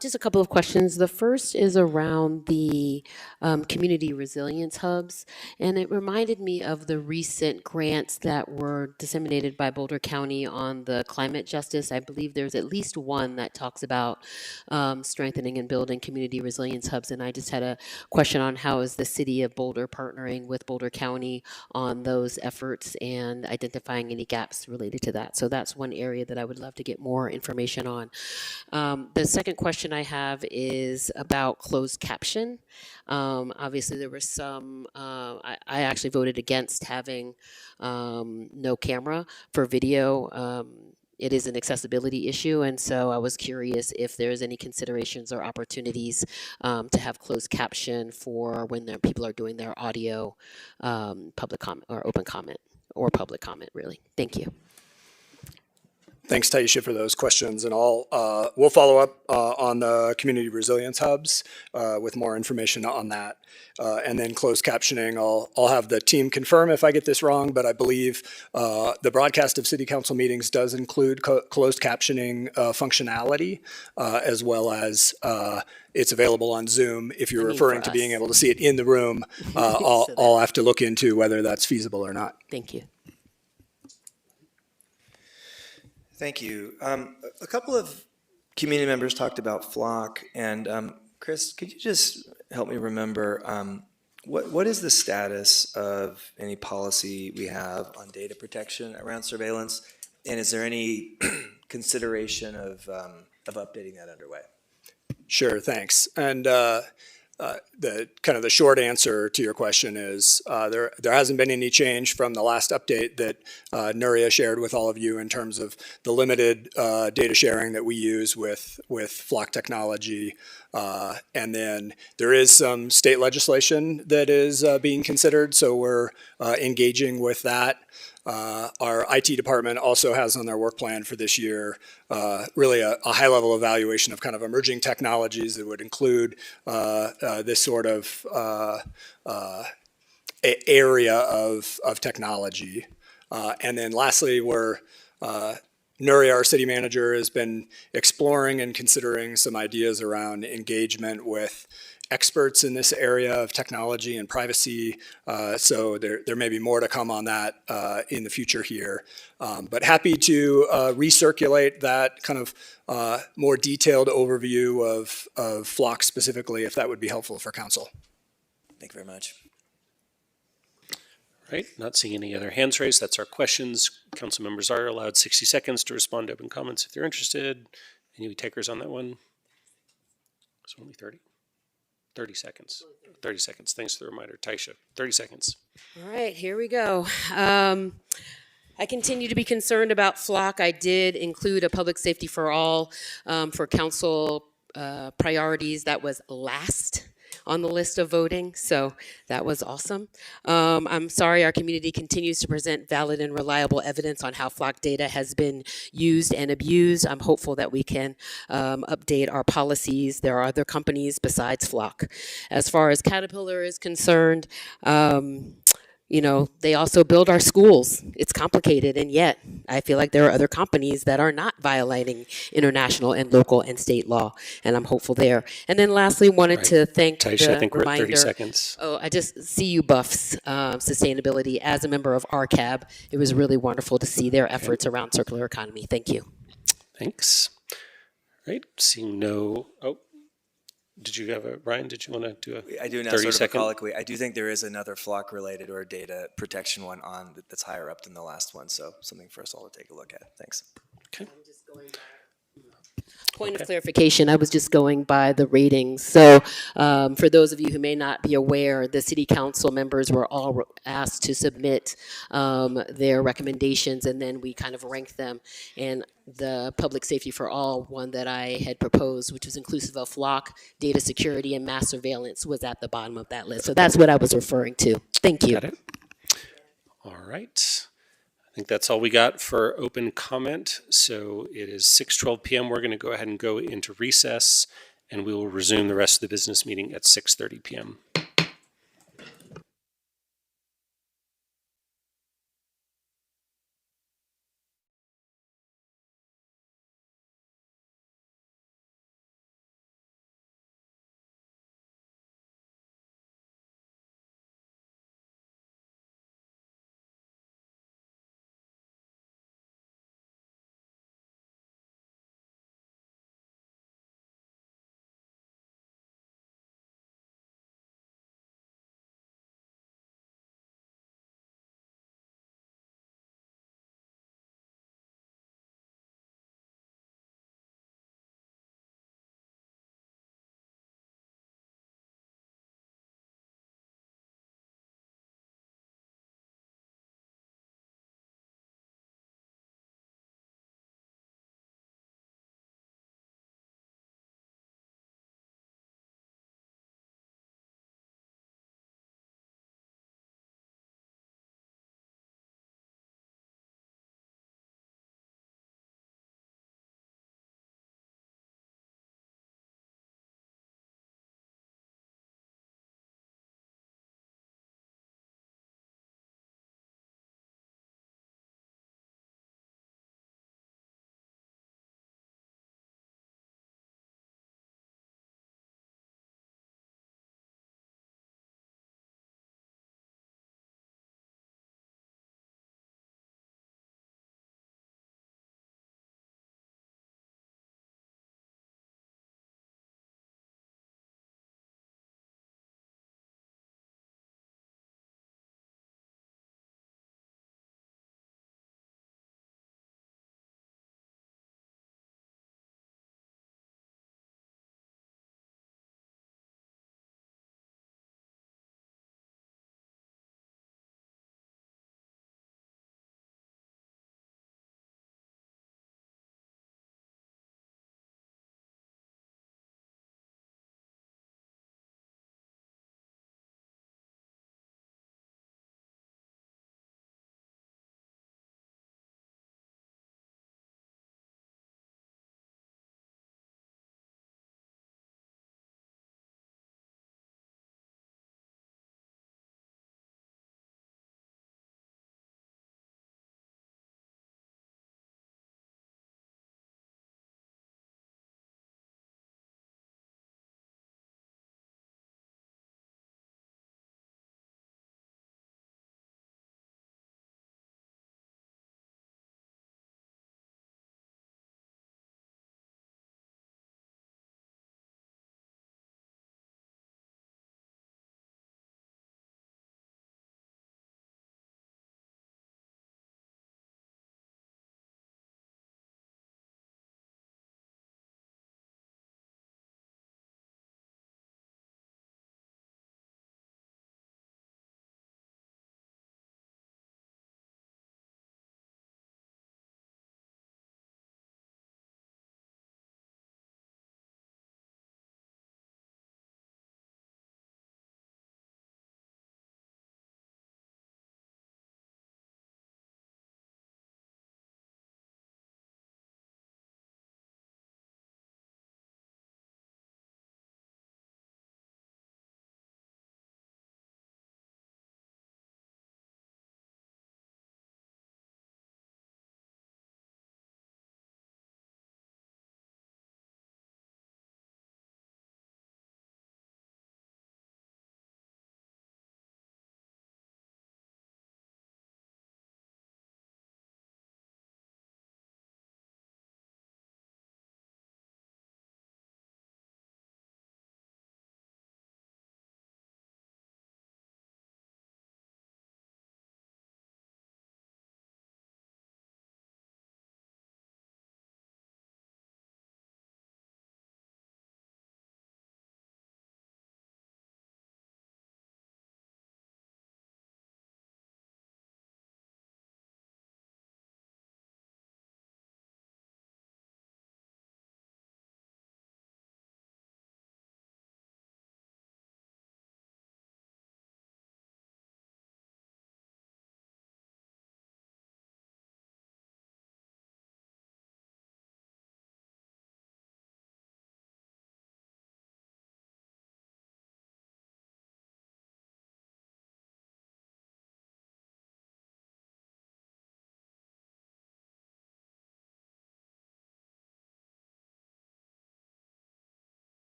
Just a couple of questions. The first is around the community resilience hubs, and it reminded me of the recent grants that were disseminated by Boulder County on the climate justice. I believe there's at least one that talks about strengthening and building community resilience hubs, and I just had a question on how is the city of Boulder partnering with Boulder County on those efforts and identifying any gaps related to that. So that's one area that I would love to get more information on. The second question I have is about closed caption. Obviously, there was some, I actually voted against having no camera for video. It is an accessibility issue, and so I was curious if there's any considerations or opportunities to have closed caption for when people are doing their audio public comment or open comment or public comment, really. Thank you. Thanks, Taisha, for those questions, and we'll follow up on the community resilience hubs with more information on that. And then closed captioning, I'll have the team confirm if I get this wrong, but I believe the broadcast of city council meetings does include closed captioning functionality, as well as it's available on Zoom. If you're referring to being able to see it in the room, I'll have to look into whether that's feasible or not. Thank you. Thank you. A couple of community members talked about Flock, and Chris, could you just help me remember what is the status of any policy we have on data protection around surveillance, and is there any consideration of updating that underway? Sure, thanks. And the short answer to your question is there hasn't been any change from the last update that Nuria shared with all of you in terms of the limited data sharing that we use with Flock technology. And then there is some state legislation that is being considered, so we're engaging with that. Our IT department also has on their work plan for this year really a high-level evaluation of kind of emerging technologies that would include this sort of area of technology. And then lastly, we're Nuri, our city manager, has been exploring and considering some ideas around engagement with experts in this area of technology and privacy. So there may be more to come on that in the future here. But happy to recirculate that kind of more detailed overview of Flock specifically, if that would be helpful for council. Thank you very much. Right, not seeing any other hands raised. That's our questions. Council members are allowed 60 seconds to respond to open comments if they're interested. Any takers on that one? It's only 30. 30 seconds. 30 seconds. Thanks for the reminder, Taisha. 30 seconds. All right, here we go. I continue to be concerned about Flock. I did include a public safety for all for council priorities. That was last on the list of voting, so that was awesome. I'm sorry our community continues to present valid and reliable evidence on how Flock data has been used and abused. I'm hopeful that we can update our policies. There are other companies besides Flock. As far as Caterpillar is concerned, you know, they also build our schools. It's complicated, and yet I feel like there are other companies that are not violating international and local and state law, and I'm hopeful there. And then lastly, wanted to thank Taisha, the I think we're at 30 reminder. seconds. Oh, I just see you buffs sustainability as a member of RCAB. It was really wonderful to see their efforts around circular economy. Thank you. Thanks. Right, seeing no, oh, did you have a, Ryan, did you want to do a I do now 30 sort of a second? colloquy. I do think there is another flock related or data protection one on that's higher up than the last one. So something for us all to take a look at. Thanks. Okay. Point of clarification, I was just going by the ratings. So for those of you who may not be aware, the city council members were all asked to submit their recommendations, and then we kind of ranked them. And the public safety for all one that I had proposed, which was inclusive of Flock, data security, and mass surveillance, was at the bottom of that list. So that's what I was referring to. Thank you. Got it. All right. I think that's all we got for open comment. So it is 6:12 p.m. We're going to go ahead and go into recess, and we will resume the rest of the business meeting at 6:30 p.m.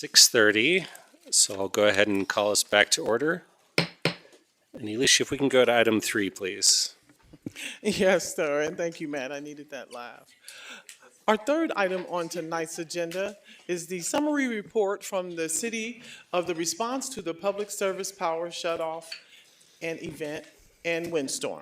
6:30, so I'll go ahead and call us back to order. And Alicia, if we can go to item 3, please. Yes, sir, and thank you, Matt. I needed that laugh. Our third item on tonight's agenda is the summary report from the city of the response to the public service power shutoff and event and windstorm.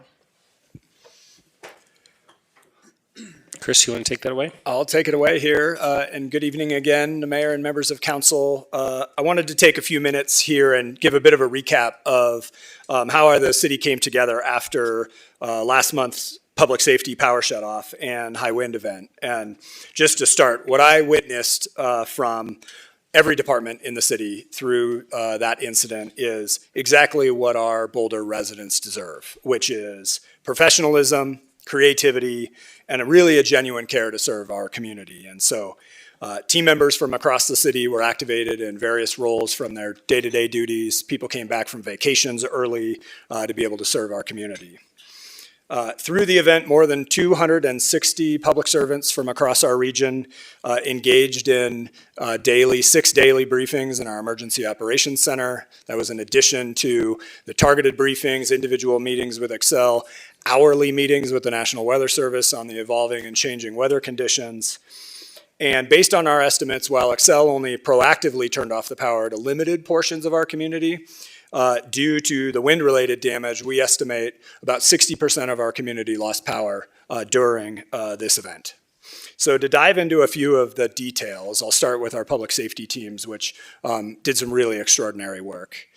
Chris, you want to take that away? I'll take it away here. And good evening again, the mayor and members of council. I wanted to take a few minutes here and give a bit of a recap of how the city came together after last month's public safety power shutoff and high wind event. And just to start, what I witnessed from every department in the city through that incident is exactly what our Boulder residents deserve, which is professionalism, creativity, and really a genuine care to serve our community. And so team members from across the city were activated in various roles from their day-to-day duties. People came back from vacations early to be able to serve our community. Through the event, more than 260 public servants from across our region engaged in 6 daily briefings in our Emergency Operations Center. That was in addition to the targeted briefings, individual meetings with Excel, hourly meetings with the National Weather Service on the evolving and changing weather conditions. And based on our estimates, while Excel only proactively turned off the power to limited portions of our community, due to the wind-related damage, we estimate about 60% of our community lost power during this event. So to dive into a few of the details, I'll start with our public safety teams, which did some really extraordinary work.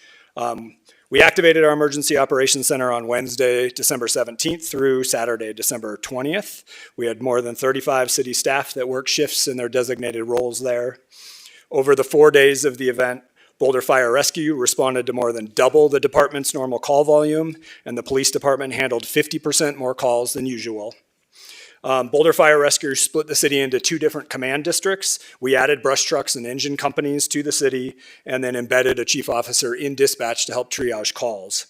We activated our Emergency Operations Center on Wednesday, December 17th through Saturday, December 20th. We had more than 35 city staff that worked shifts in their designated roles there. Over the 4 days of the event, Boulder Fire Rescue responded to more than double the department's normal call volume, and the police department handled 50% more calls than usual. Boulder Fire Rescue split the city into 2 different command districts. We added brush trucks and engine companies to the city and then embedded a chief officer in dispatch to help triage calls.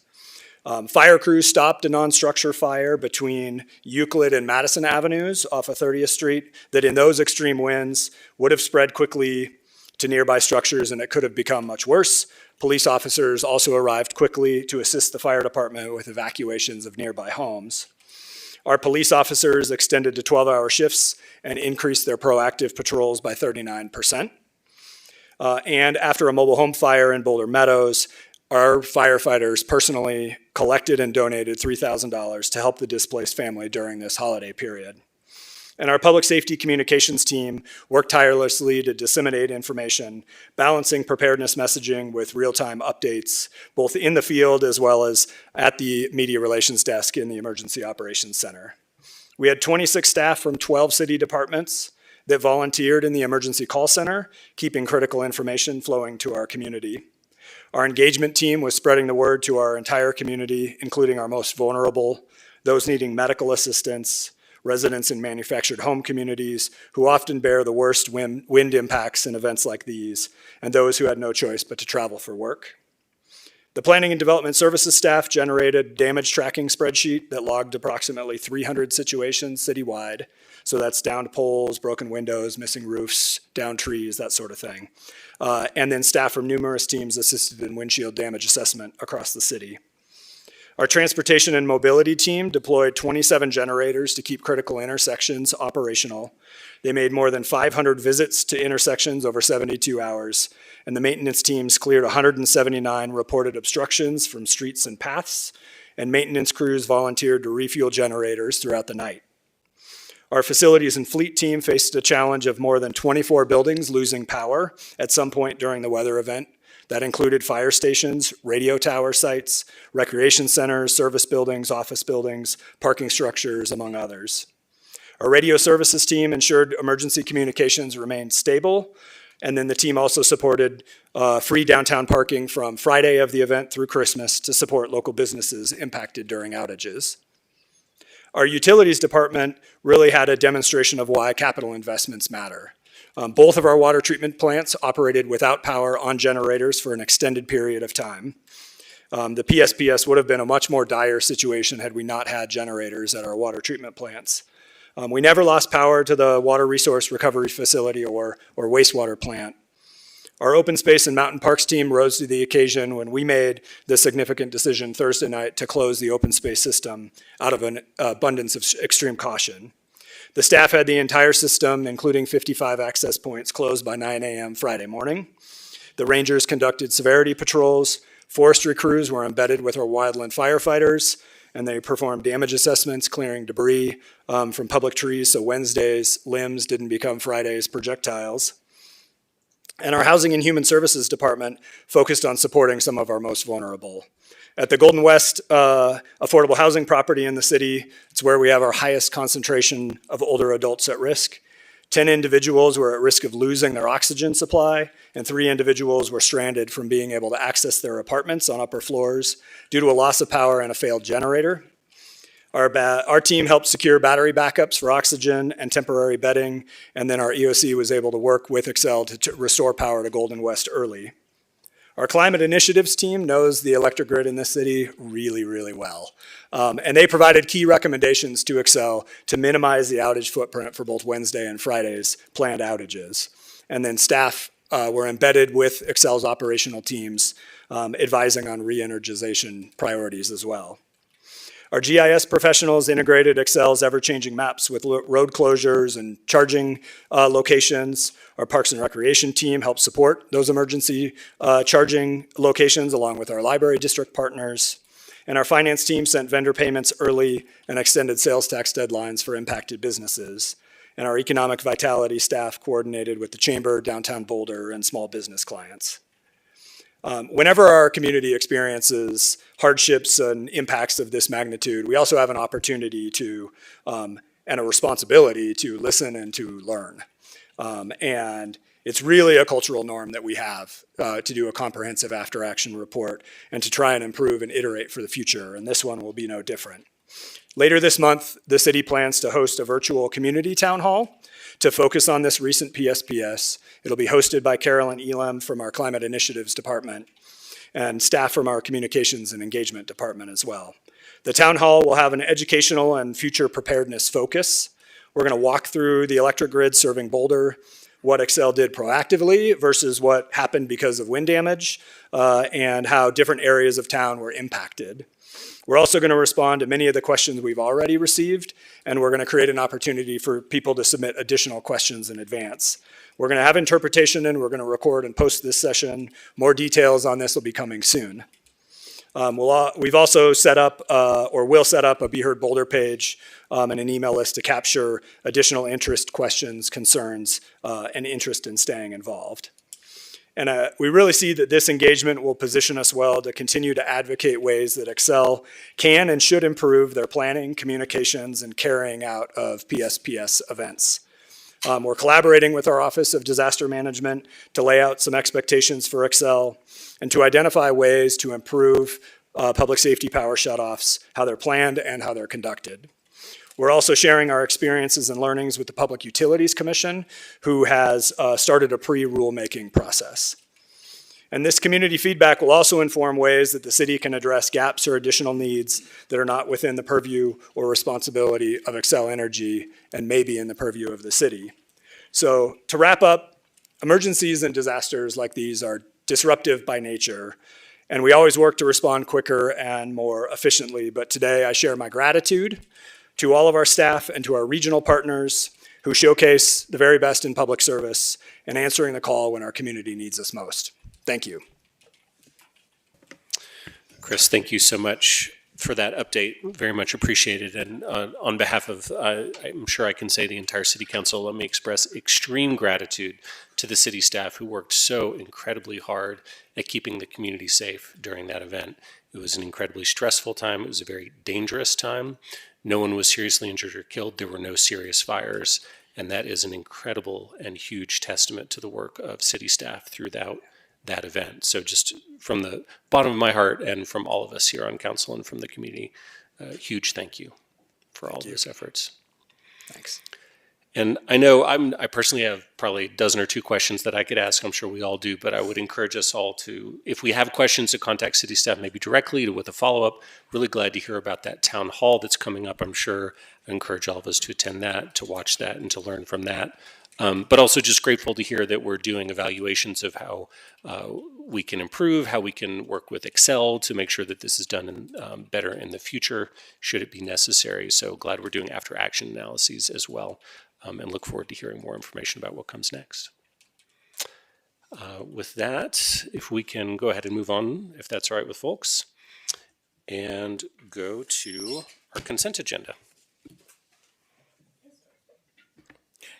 Fire crews stopped a non-structure fire between Euclid and Madison Avenues off of 30th Street that in those extreme winds would have spread quickly to nearby structures and it could have become much worse. Police officers also arrived quickly to assist the fire department with evacuations of nearby homes. Our police officers extended to 12-hour shifts and increased their proactive patrols by 39%. And after a mobile home fire in Boulder Meadows, our firefighters personally collected and donated $3,000 to help the displaced family during this holiday period. And our public safety communications team worked tirelessly to disseminate information, balancing preparedness messaging with real-time updates, both in the field as well as at the media relations desk in the Emergency Operations Center. We had 26 staff from 12 city departments that volunteered in the emergency call center, keeping critical information flowing to our community. Our engagement team was spreading the word to our entire community, including our most vulnerable, those needing medical assistance, residents in manufactured home communities who often bear the worst wind impacts in events like these, and those who had no choice but to travel for work. The Planning and Development Services staff generated a damage tracking spreadsheet that logged approximately 300 situations citywide. So that's downed poles, broken windows, missing roofs, downed trees, that sort of thing. And then staff from numerous teams assisted in windshield damage assessment across the city. Our transportation and mobility team deployed 27 generators to keep critical intersections operational. They made more than 500 visits to intersections over 72 hours, and the maintenance teams cleared 179 reported obstructions from streets and paths, and maintenance crews volunteered to refuel generators throughout the night. Our facilities and fleet team faced a challenge of more than 24 buildings losing power at some point during the weather event. That included fire stations, radio tower sites, recreation centers, service buildings, office buildings, parking structures, among others. Our radio services team ensured emergency communications remained stable, and then the team also supported free downtown parking from Friday of the event through Christmas to support local businesses impacted during outages. Our utilities department really had a demonstration of why capital investments matter. Both of our water treatment plants operated without power on generators for an extended period of time. The PSPS would have been a much more dire situation had we not had generators at our water treatment plants. We never lost power to the water resource recovery facility or wastewater plant. Our open space and mountain parks team rose to the occasion when we made the significant decision Thursday night to close the open space system out of an abundance of extreme caution. The staff had the entire system, including 55 access points, closed by 9 a.m. Friday morning. The rangers conducted severity patrols. Forestry crews were embedded with our wildland firefighters, and they performed damage assessments, clearing debris from public trees so Wednesday's limbs didn't become Friday's projectiles. And our Housing and Human Services Department focused on supporting some of our most vulnerable. At the Golden West affordable housing property in the city, it's where we have our highest concentration of older adults at risk. 10 individuals were at risk of losing their oxygen supply, and 3 individuals were stranded from being able to access their apartments on upper floors due to a loss of power and a failed generator. Our team helped secure battery backups for oxygen and temporary bedding, and then our EOC was able to work with Excel to restore power to Golden West early. Our climate initiatives team knows the electric grid in this city really, really well. And they provided key recommendations to Excel to minimize the outage footprint for both Wednesday and Friday's planned outages. And then staff were embedded with Excel's operational teams, advising on re-energization priorities as well. Our GIS professionals integrated Excel's ever-changing maps with road closures and charging locations. Our Parks and Recreation team helped support those emergency charging locations along with our library district partners. And our finance team sent vendor payments early and extended sales tax deadlines for impacted businesses. And our economic vitality staff coordinated with the Chamber, Downtown Boulder, and small business clients. Whenever our community experiences hardships and impacts of this magnitude, we also have an opportunity to, and a responsibility to listen and to learn. And it's really a cultural norm that we have to do a comprehensive after-action report and to try and improve and iterate for the future, and this one will be no different. Later this month, the city plans to host a virtual community town hall to focus on this recent PSPS. It'll be hosted by Carolyn Elam from our Climate Initiatives Department and staff from our Communications and Engagement Department as well. The town hall will have an educational and future preparedness focus. We're going to walk through the electric grid serving Boulder, what Excel did proactively versus what happened because of wind damage, and how different areas of town were impacted. We're also going to respond to many of the questions we've already received, and we're going to create an opportunity for people to submit additional questions in advance. We're going to have interpretation, and we're going to record and post this session. More details on this will be coming soon. We've also set up, or will set up, a Be Heard Boulder page and an email list to capture additional interest, questions, concerns, and interest in staying involved. And we really see that this engagement will position us well to continue to advocate ways that Excel can and should improve their planning, communications, and carrying out of PSPS events. We're collaborating with our Office of Disaster Management to lay out some expectations for Excel and to identify ways to improve public safety power shutoffs, how they're planned and how they're conducted. We're also sharing our experiences and learnings with the Public Utilities Commission, who has started a pre-rulemaking process. And this community feedback will also inform ways that the city can address gaps or additional needs that are not within the purview or responsibility of Excel Energy and maybe in the purview of the city. So to wrap up, emergencies and disasters like these are disruptive by nature, and we always work to respond quicker and more efficiently. But today I share my gratitude to all of our staff and to our regional partners who showcase the very best in public service and answering the call when our community needs us most. Thank you. Chris, thank you so much for that update. Very much appreciated. And on behalf of, I'm sure I can say the entire City Council, let me express extreme gratitude to the city staff who worked so incredibly hard at keeping the community safe during that event. It was an incredibly stressful time. It was a very dangerous time. No one was seriously injured or killed. There were no serious fires. And that is an incredible and huge testament to the work of city staff throughout that event. So just from the bottom of my heart and from all of us here on council and from the community, huge thank you for all those efforts. Thanks. And I know I personally have probably a dozen or two questions that I could ask. I'm sure we all do, but I would encourage us all to, if we have questions, to contact city staff maybe directly with a follow-up. Really glad to hear about that town hall that's coming up. I'm sure I encourage all of us to attend that, to watch that, and to learn from that. But also just grateful to hear that we're doing evaluations of how we can improve, how we can work with Excel to make sure that this is done better in the future, should it be necessary. So glad we're doing after action analyses as well, and look forward to hearing more information about what comes next. With that, if we can go ahead and move on, if that's all right with folks, and go to our consent agenda.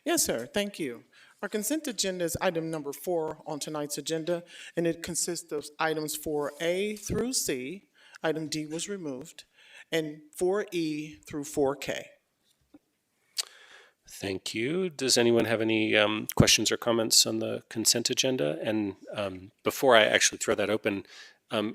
Yes, sir. Thank you. Our consent agenda is item number 4 on tonight's agenda, and it consists of items 4A through C. Item D was removed, and 4E through 4K. Thank you. Does anyone have any questions or comments on the consent agenda? And before I actually throw that open,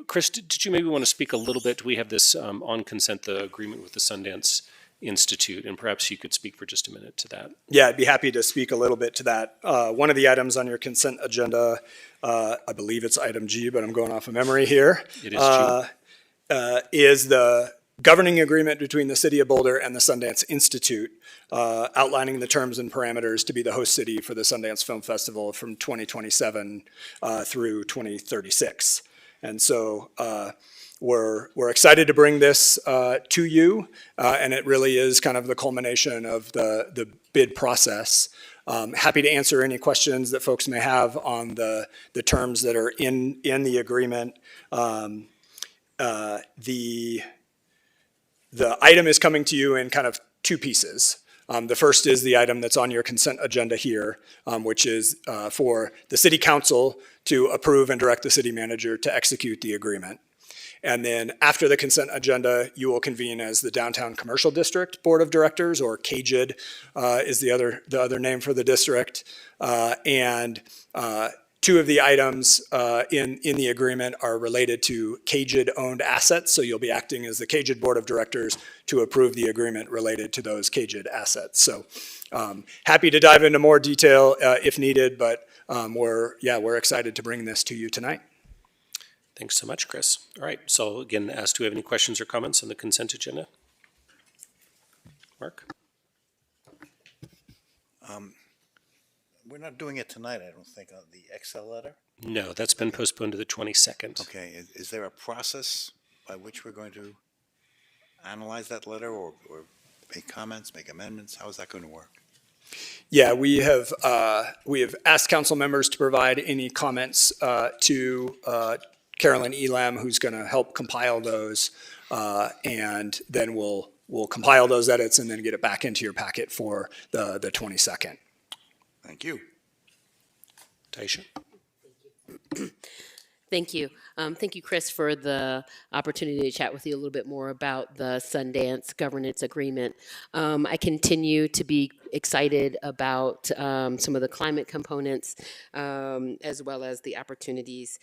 Chris, did you maybe want to speak a little bit? We have this on consent, the agreement with the Sundance Institute, and perhaps you could speak for just a minute to that. Yeah, I'd be happy to speak a little bit to that. One of the items on your consent agenda, I believe it's item G, but I'm going off of memory here. It is G. Is the governing agreement between the City of Boulder and the Sundance Institute, outlining the terms and parameters to be the host city for the Sundance Film Festival from 2027 through 2036. And so we're excited to bring this to you, and it really is kind of the culmination of the bid process. Happy to answer any questions that folks may have on the terms that are in the agreement. The item is coming to you in kind of two pieces. The first is the item that's on your consent agenda here, which is for the City Council to approve and direct the city manager to execute the agreement. And then after the consent agenda, you will convene as the Downtown Commercial District Board of Directors, or CAGID is the other name for the district. Two of the items in the agreement are related to CAGID-owned assets, so you'll be acting as the CAGID Board of Directors to approve the agreement related to those CAGID assets. So happy to dive into more detail if needed, but we're excited to bring this to you tonight. Thanks so much, Chris. All right, so I'll again ask, do we have any questions or comments on the consent agenda? Mark? We're not doing it tonight, I don't think, on the Excel letter? No, that's been postponed to the 22nd. Okay, is there a process by which we're going to analyze that letter or make comments, make amendments? How is that going to work? Yeah, we have asked council members to provide any comments to Carolyn Elam, who's going to help compile those, and then we'll compile those edits and then get it back into your packet for the 22nd. Thank you. Taisha? Thank you. Thank you, Chris, for the opportunity to chat with you a little bit more about the Sundance Governance Agreement. I continue to be excited about some of the climate components, as well as the opportunities.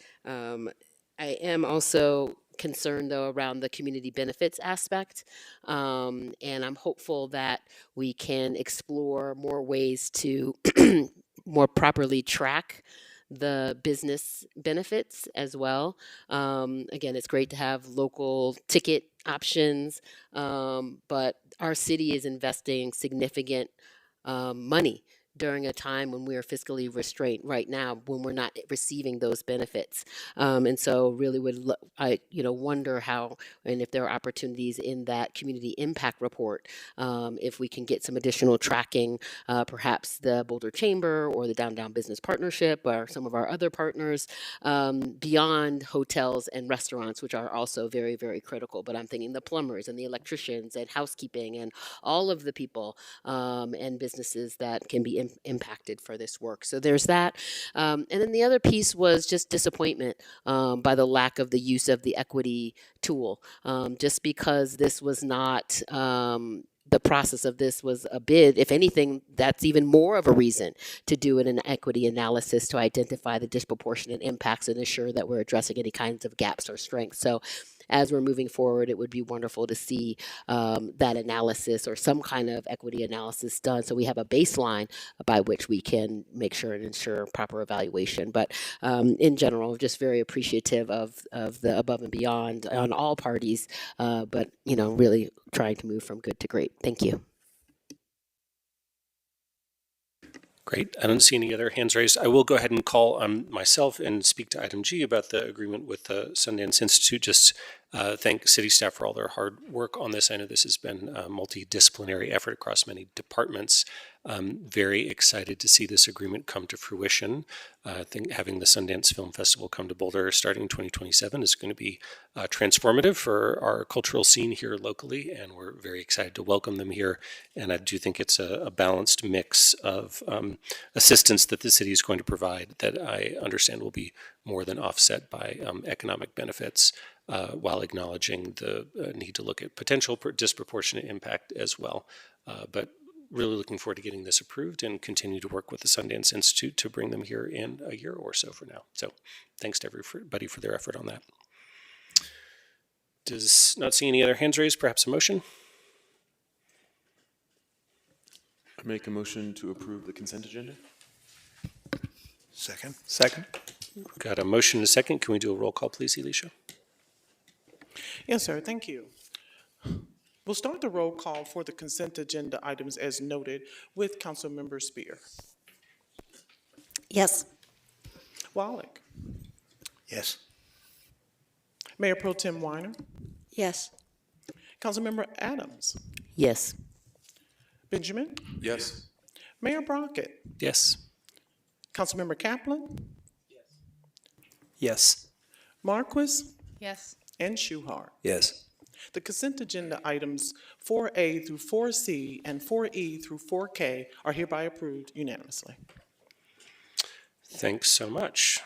I am also concerned, though, around the community benefits aspect, and I'm hopeful that we can explore more ways to more properly track the business benefits as well. Again, it's great to have local ticket options, but our city is investing significant money during a time when we are fiscally restrained right now, when we're not receiving those benefits. And so really I wonder how, and if there are opportunities in that community impact report, if we can get some additional tracking, perhaps the Boulder Chamber or the Downtown Business Partnership or some of our other partners, beyond hotels and restaurants, which are also very, very critical. But I'm thinking the plumbers and the electricians and housekeeping and all of the people and businesses that can be impacted for this work. So there's that. And then the other piece was just disappointment by the lack of the use of the equity tool. Just because this was not the process of this was a bid, if anything, that's even more of a reason to do an equity analysis to identify the disproportionate impacts and ensure that we're addressing any kinds of gaps or strengths. So as we're moving forward, it would be wonderful to see that analysis or some kind of equity analysis done so we have a baseline by which we can make sure and ensure proper evaluation. But in general, just very appreciative of the above and beyond on all parties, but really trying to move from good to great. Thank you. Great. I don't see any other hands raised. I will go ahead and call myself and speak to item G about the agreement with the Sundance Institute. Just thank city staff for all their hard work on this. I know this has been a multidisciplinary effort across many departments. Very excited to see this agreement come to fruition. I think having the Sundance Film Festival come to Boulder starting in 2027 is going to be transformative for our cultural scene here locally, and we're very excited to welcome them here. And I do think it's a balanced mix of assistance that the city is going to provide that I understand will be more than offset by economic benefits, while acknowledging the need to look at potential disproportionate impact as well. But really looking forward to getting this approved and continue to work with the Sundance Institute to bring them here in a year or so from now. So thanks to everybody for their effort on that. Does not see any other hands raised, perhaps a motion? I make a motion to approve the consent agenda. Second. Second. Got a motion and a second. Can we do a roll call, please, Alicia? Yes, sir. Thank you. We'll start the roll call for the consent agenda items as noted with Councilmember Spear. Yes. Wallach. Yes. Mayor Pro Tem Weiner. Yes. Councilmember Adams. Yes. Benjamin. Yes. Mayor Brockett. Yes. Councilmember Kaplan. Yes. Marquis. Yes. And Shuhar. Yes. The consent agenda items 4A through 4C and 4E through 4K are hereby approved unanimously. Thanks so much.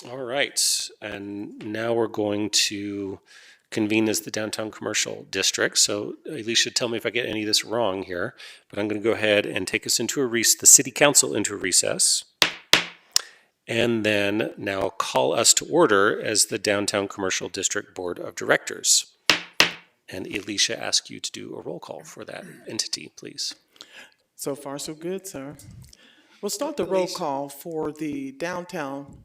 All right, and now we're going to convene as the Downtown Commercial District. So Alicia, tell me if I get any of this wrong here, but I'm going to go ahead and take us into the City Council into a recess, and then now call us to order as the Downtown Commercial District Board of Directors. And Alicia, ask you to do a roll call for that entity, please. So far, so good, sir. We'll start the roll call for the downtown.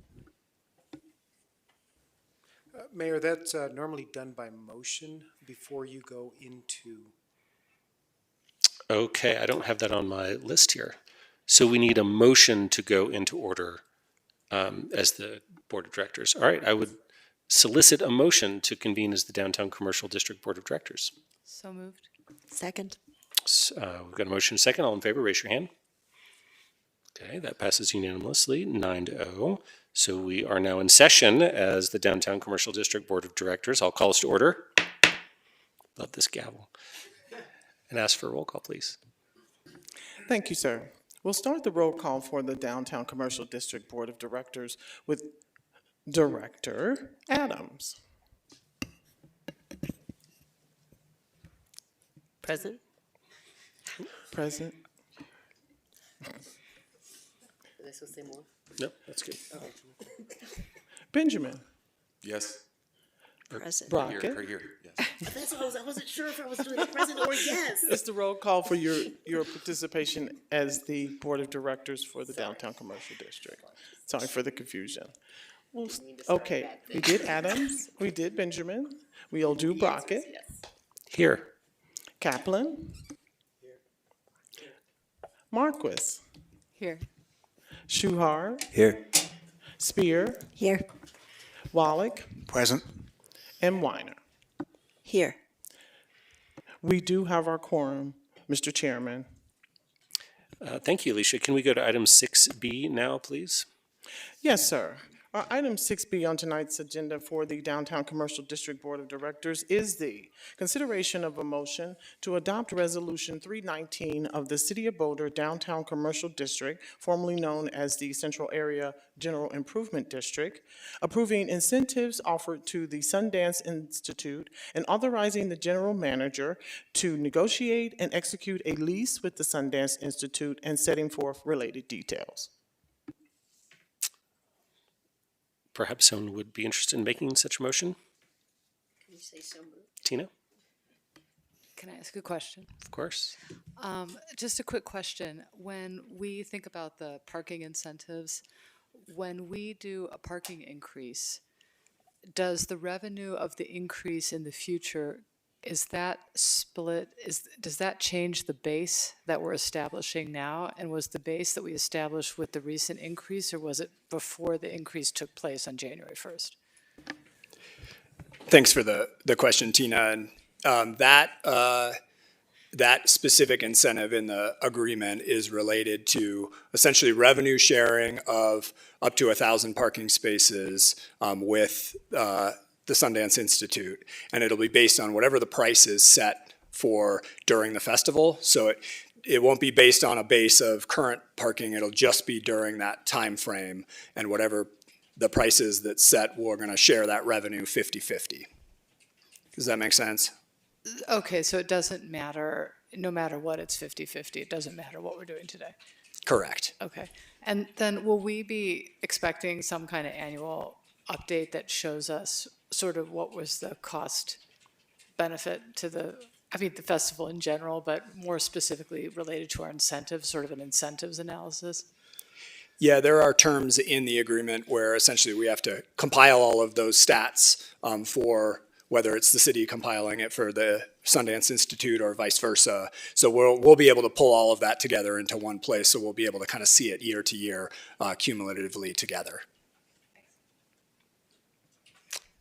Mayor, that's normally done by motion before you go into. Okay, I don't have that on my list here. So we need a motion to go into order as the Board of Directors. All right, I would solicit a motion to convene as the Downtown Commercial District Board of Directors. So moved. Second. We've got a motion second. All in favor, raise your hand. Okay, that passes unanimously, 9-0. So we are now in session as the Downtown Commercial District Board of Directors. I'll call us to order. Love this gavel. And ask for a roll call, please. Thank you, sir. We'll start the roll call for the Downtown Commercial District Board of Directors with Director Adams. Present. Present. Are they supposed to say more? Nope, that's good. Benjamin. Yes. Present. Brockett. Here, yes. That's what I wasn't sure if I was doing it present or yes. It's the roll call for your participation as the Board of Directors for the Downtown Commercial District. Sorry for the confusion. Well, okay, we did Adams, we did Benjamin, we'll do Brockett. Here. Kaplan. Marquis. Here. Shuhar. Here. Spear. Here. Wallach. Present. And Weiner. Here. We do have our quorum, Mr. Chairman. Thank you, Alicia. Can we go to item 6B now, please? Yes, sir. Our item 6B on tonight's agenda for the Downtown Commercial District Board of Directors is the consideration of a motion to adopt Resolution 319 of the City of Boulder Downtown Commercial District, formerly known as the Central Area General Improvement District, approving incentives offered to the Sundance Institute and authorizing the general manager to negotiate and execute a lease with the Sundance Institute and setting forth related details. Perhaps someone would be interested in making such a motion? Can you say so moved? Tina? Can I ask a question? Of course. Just a quick question. When we think about the parking incentives, when we do a parking increase, does the revenue of the increase in the future is that split, does that change the base that we're establishing now? And was the base that we established with the recent increase, or was it before the increase took place on January 1st? Thanks for the question, Tina. And that specific incentive in the agreement is related to essentially revenue sharing of up to 1,000 parking spaces with the Sundance Institute. And it'll be based on whatever the price is set for during the festival. So it won't be based on a base of current parking. It'll just be during that time frame. And whatever the price is that's set, we're going to share that revenue 50-50. Does that make sense? Okay, so it doesn't matter, no matter what, it's 50-50. It doesn't matter what we're doing today. Correct. Okay. And then will we be expecting some kind of annual update that shows us sort of what was the cost benefit to the festival in general, but more specifically related to our incentives, sort of an incentives analysis? Yeah, there are terms in the agreement where essentially we have to compile all of those stats for whether it's the city compiling it for the Sundance Institute or vice versa. So we'll be able to pull all of that together into one place, so we'll be able to kind of see it year to year cumulatively together.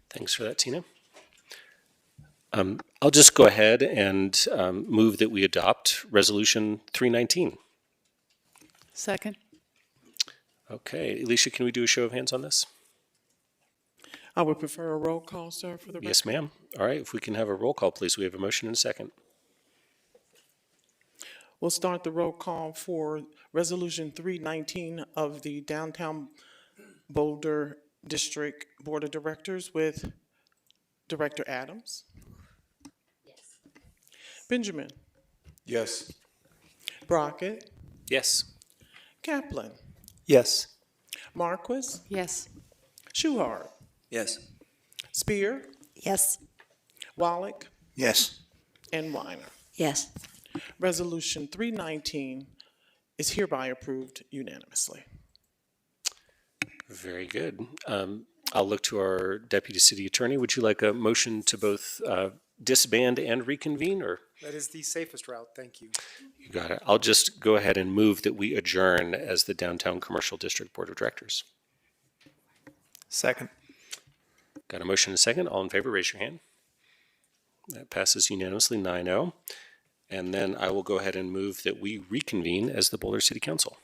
Thanks for that, Tina. I'll just go ahead and move that we adopt Resolution 319. Second. Okay, Alicia, can we do a show of hands on this? I would prefer a roll call, sir, for the record. Yes, ma'am. All right, if we can have a roll call, please. We have a motion and a second. We'll start the roll call for Resolution 319 of the Downtown Boulder District Board of Directors with Director Adams. Yes. Benjamin. Yes. Brockett. Yes. Kaplan. Yes. Marquis. Yes. Shuhart. Yes. Spear. Yes. Wallach. Yes. And Weiner. Yes. Resolution 319 is hereby approved unanimously. Very good. I'll look to our Deputy City Attorney. Would you like a motion to both disband and reconvene, or? That is the safest route. Thank you. You got it. I'll just go ahead and move that we adjourn as the Downtown Commercial District Board of Directors. Second. Got a motion and a second. All in favor, raise your hand. That passes unanimously, 9-0. And then I will go ahead and move that we reconvene as the Boulder City Council.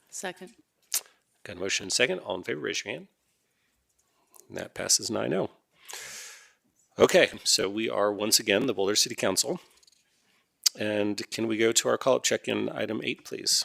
Second. Got a motion and a second. All in favor, raise your hand. And that passes 9-0. Okay, so we are once again the Boulder City Council. And can we go to our call-up check-in item 8, please?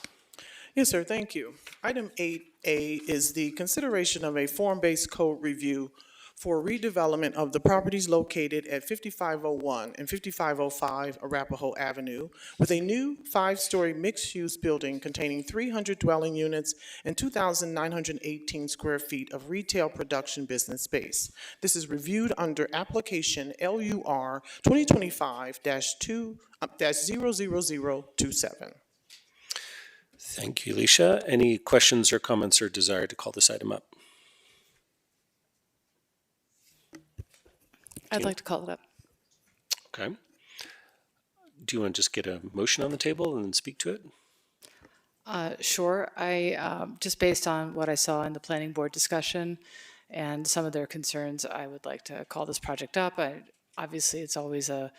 Yes, sir. Thank you. Item 8A is the consideration of a form-based code review for redevelopment of the properties located at 5501 and 5505 Arapahoe Avenue with a new 5-story mixed-use building containing 300 dwelling units and 2,918 square feet of retail production business space. This is reviewed under application LUR 2025-00027. Thank you, Alicia. Any questions or comments or desire to call this item up? I'd like to call it up. Okay. Do you want to just get a motion on the table and then speak to it? Sure. I just based on what I saw in the planning board discussion and some of their concerns, I would like to call this project up. Obviously, it's always a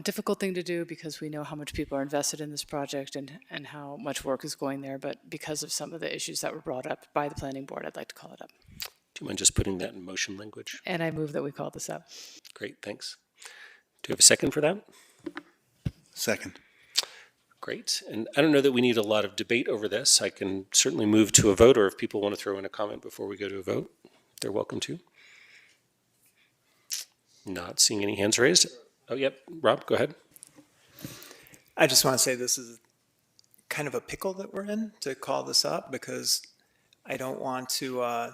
difficult thing to do because we know how much people are invested in this project and how much work is going there. But because of some of the issues that were brought up by the planning board, I'd like to call it up. Do you mind just putting that in motion language? And I move that we call this up. Great, thanks. Do you have a second for that? Second. Great. And I don't know that we need a lot of debate over this. I can certainly move to a vote, or if people want to throw in a comment before we go to a vote, they're welcome to. Not seeing any hands raised. Oh, yep. Rob, go ahead. I just want to say this is kind of a pickle that we're in to call this up because I don't want to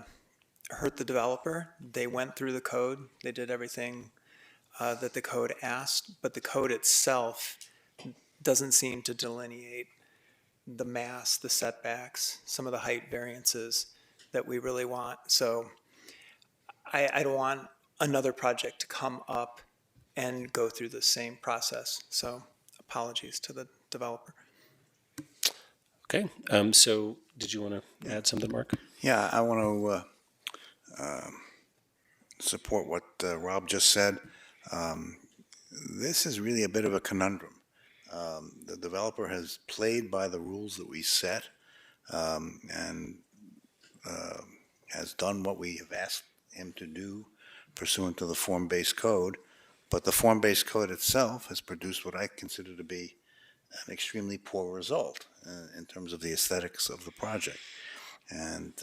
hurt the developer. They went through the code. They did everything that the code asked, but the code itself doesn't seem to delineate the mass, the setbacks, some of the height variances that we really want. So I don't want another project to come up and go through the same process. So apologies to the developer. Okay, so did you want to add something, Mark? Yeah, I want to support what Rob just said. This is really a bit of a conundrum. The developer has played by the rules that we set and has done what we have asked him to do pursuant to the form-based code, but the form-based code itself has produced what I consider to be an extremely poor result in terms of the aesthetics of the project. And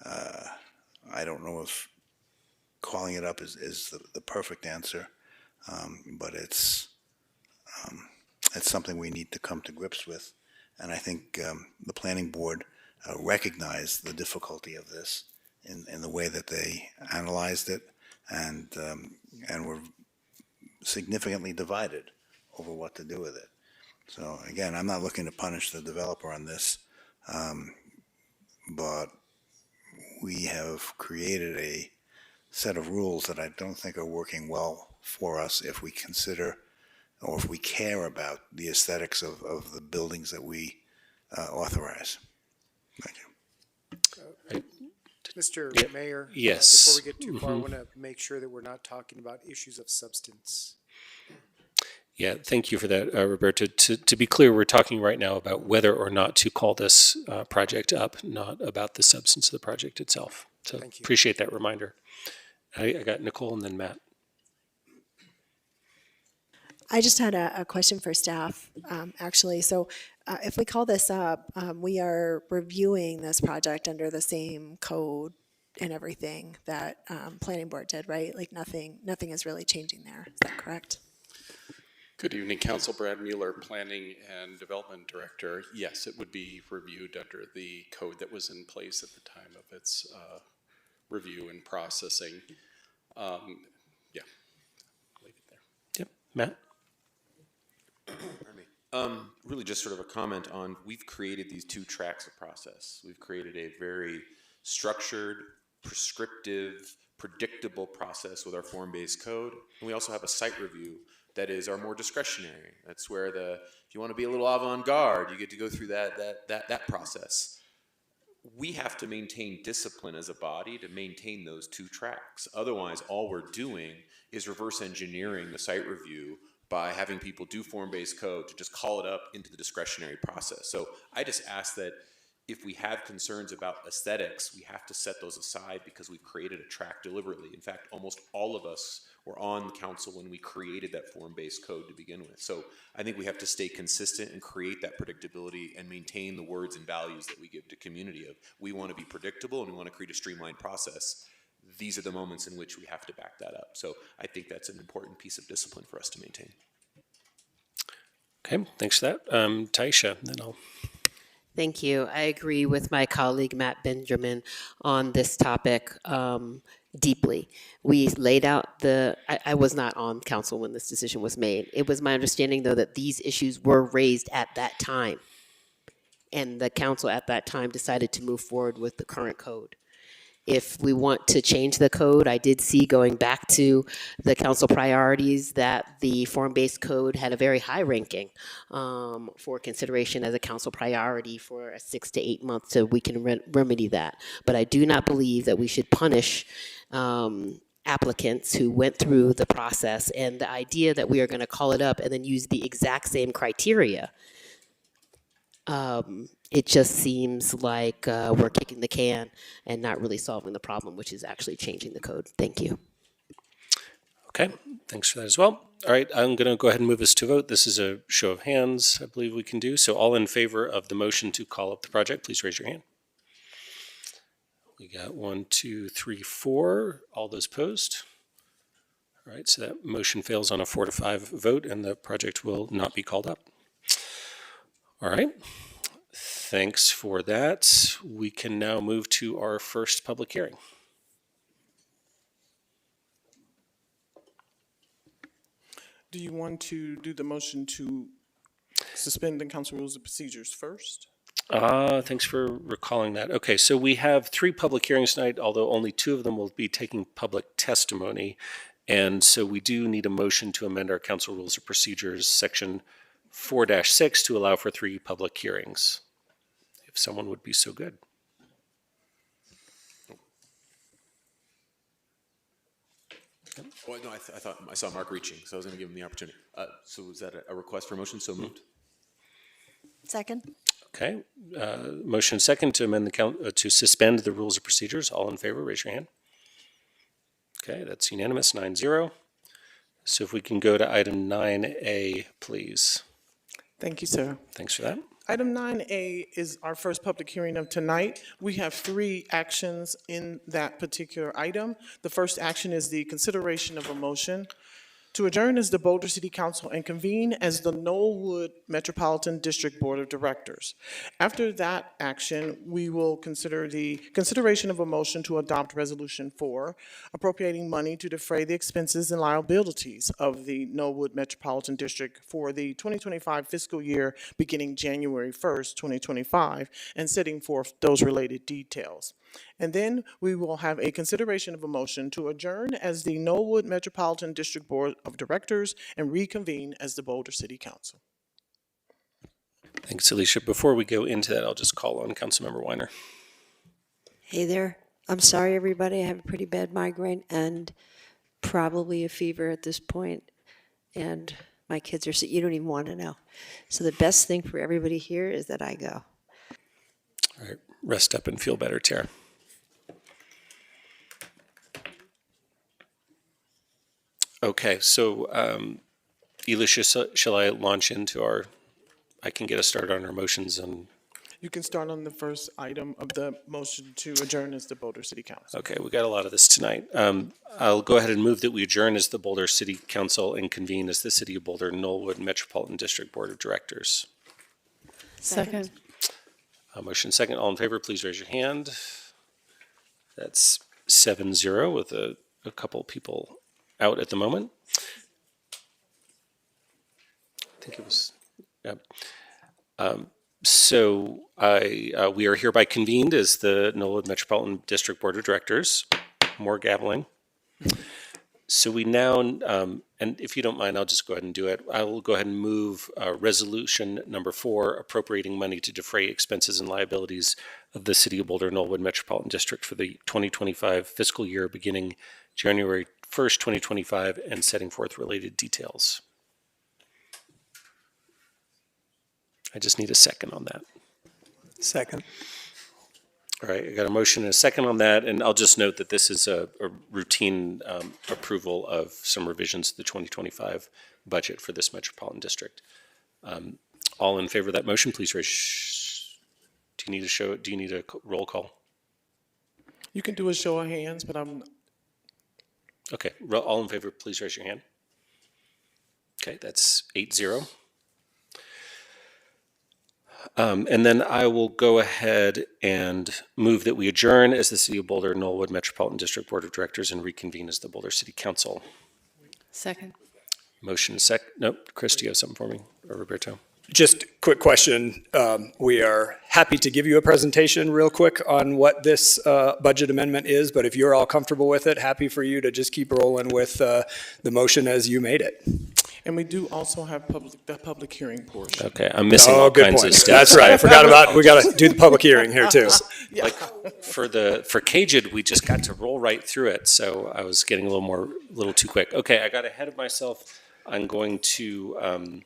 I don't know if calling it up is the perfect answer, but it's something we need to come to grips with. And I think the planning board recognized the difficulty of this in the way that they analyzed it, and were significantly divided over what to do with it. So again, I'm not looking to punish the developer on this, but we have created a set of rules that I don't think are working well for us if we consider or if we care about the aesthetics of the buildings that we authorize. Thank you. Mr. Mayor, Yes. before we get too far, I want to make sure that we're not talking about issues of substance. Yeah, thank you for that, Roberto. To be clear, we're talking right now about whether or not to call this project up, not about the substance of the project itself. So appreciate that reminder. I got Nicole and then Matt. I just had a question for staff, actually. So if we call this up, we are reviewing this project under the same code and everything that planning board did, right? Like nothing is really changing there. Is that correct? Good evening, Council. Brad Mueller, Planning and Development Director. Yes, it would be reviewed under the code that was in place at the time of its review and processing. Yeah, leave it there. Yep, Matt? Pardon me. Really just sort of a comment on, we've created these two tracks of process. We've created a very structured, prescriptive, predictable process with our form-based code. And we also have a site review that is our more discretionary. That's where if you want to be a little avant-garde, you get to go through that process. We have to maintain discipline as a body to maintain those two tracks. Otherwise, all we're doing is reverse engineering the site review by having people do form-based code to just call it up into the discretionary process. So I just ask that if we have concerns about aesthetics, we have to set those aside because we've created a track deliberately. In fact, almost all of us were on council when we created that form-based code to begin with. So I think we have to stay consistent and create that predictability and maintain the words and values that we give to community of, we want to be predictable and we want to create a streamlined process. These are the moments in which we have to back that up. So I think that's an important piece of discipline for us to maintain. Okay, thanks for that. Taisha, then I'll... Thank you. I agree with my colleague Matt Benjamin on this topic deeply. We laid out I was not on council when this decision was made. It was my understanding, though, that these issues were raised at that time. And the council at that time decided to move forward with the current code. If we want to change the code, I did see going back to the council priorities that the form-based code had a very high ranking for consideration as a council priority for a 6 to 8 months, so we can remedy that. But I do not believe that we should punish applicants who went through the process, and the idea that we are going to call it up and then use the exact same criteria. It just seems like we're kicking the can and not really solving the problem, which is actually changing the code. Thank you. Okay, thanks for that as well. All right, I'm going to go ahead and move us to vote. This is a show of hands, I believe we can do. So all in favor of the motion to call up the project, please raise your hand. We got 1, 2, 3, 4. All those opposed? All right, so that motion fails on a 4 to 5 vote, and the project will not be called up. All right, thanks for that. We can now move to our first public hearing. Do you want to do the motion to suspend the council rules of procedures first? Thanks for recalling that. Okay, so we have 3 public hearings tonight, although only 2 of them will be taking public testimony. And so we do need a motion to amend our council rules of procedures, section 4-6, to allow for 3 public hearings. If someone would be so good. Oh, no, I thought I saw Mark reaching, so I was going to give him the opportunity. So was that a request for motion? So moved. Second. Okay, motion second to amend the to suspend the rules of procedures. All in favor, raise your hand. Okay, that's unanimous, 9-0. So if we can go to item 9A, please. Thank you, sir. Thanks for that. Item 9A is our first public hearing of tonight. We have 3 actions in that particular item. The first action is the consideration of a motion to adjourn as the Boulder City Council and convene as the Knollwood Metropolitan District Board of Directors. After that action, we will consider the consideration of a motion to adopt Resolution 4, appropriating money to defray the expenses and liabilities of the Knollwood Metropolitan District for the 2025 fiscal year beginning January 1st, 2025, and setting forth those related details. And then we will have a consideration of a motion to adjourn as the Knollwood Metropolitan District Board of Directors and reconvene as the Boulder City Council. Thanks, Alicia. Before we go into that, I'll just call on Councilmember Weiner. Hey there. I'm sorry, everybody. I have a pretty bad migraine and probably a fever at this point. And my kids are sick. You don't even want to know. So the best thing for everybody here is that I go. All right, rest up and feel better, Tara. Okay, so Alicia, shall I launch into I can get us started on our motions and... You can start on the first item of the motion to adjourn as the Boulder City Council. Okay, we got a lot of this tonight. I'll go ahead and move that we adjourn as the Boulder City Council and convene as the City of Boulder Knollwood Metropolitan District Board of Directors. Second. Motion second. All in favor, please raise your hand. That's 7-0 with a couple people out at the moment. I think it was, yeah. So we are hereby convened as the Knollwood Metropolitan District Board of Directors. More gaveling. So we now, and if you don't mind, I'll just go ahead and do it. I will go ahead and move resolution number 4, appropriating money to defray expenses and liabilities of the City of Boulder Knollwood Metropolitan District for the 2025 fiscal year beginning January 1st, 2025, and setting forth related details. I just need a second on that. Second. All right, I got a motion and a second on that, and I'll just note that this is a routine approval of some revisions to the 2025 budget for this metropolitan district. All in favor of that motion, please raise. Do you need a roll call? You can do a show of hands, but I'm... Okay, all in favor, please raise your hand. Okay, that's 8-0. And then I will go ahead and move that we adjourn as the City of Boulder Knollwood Metropolitan District Board of Directors and reconvene as the Boulder City Council. Second. Motion second. Nope. Chris, do you have something for me? Or Roberto? Just quick question. We are happy to give you a presentation real quick on what this budget amendment is, but if you're all comfortable with it, happy for you to just keep rolling with the motion as you made it. And we do also have the public hearing portion. Okay, I'm missing all kinds of steps. That's right. I forgot about, we got to do the public hearing here too. Like for CAGED, we just got to roll right through it. So I was getting a little too quick. Okay, I got ahead of myself. I'm going to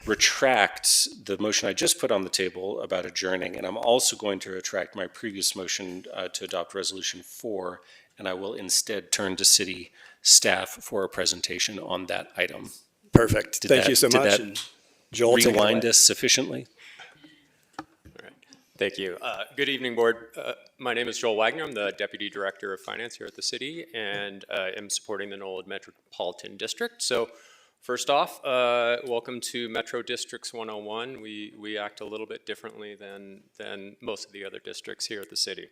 retract the motion I just put on the table about adjourning, and I'm also going to retract my previous motion to adopt Resolution 4, and I will instead turn to city staff for a presentation on that item. Perfect. Thank you so much. Did that Joel, rewind us sufficiently? All right. Thank you. Good evening, Board. My name is Joel Wagner. I'm the Deputy Director of Finance here at the city, and am supporting the Knollwood Metropolitan District. So first off, welcome to Metro Districts 101. We act a little bit differently than most of the other districts here at the city.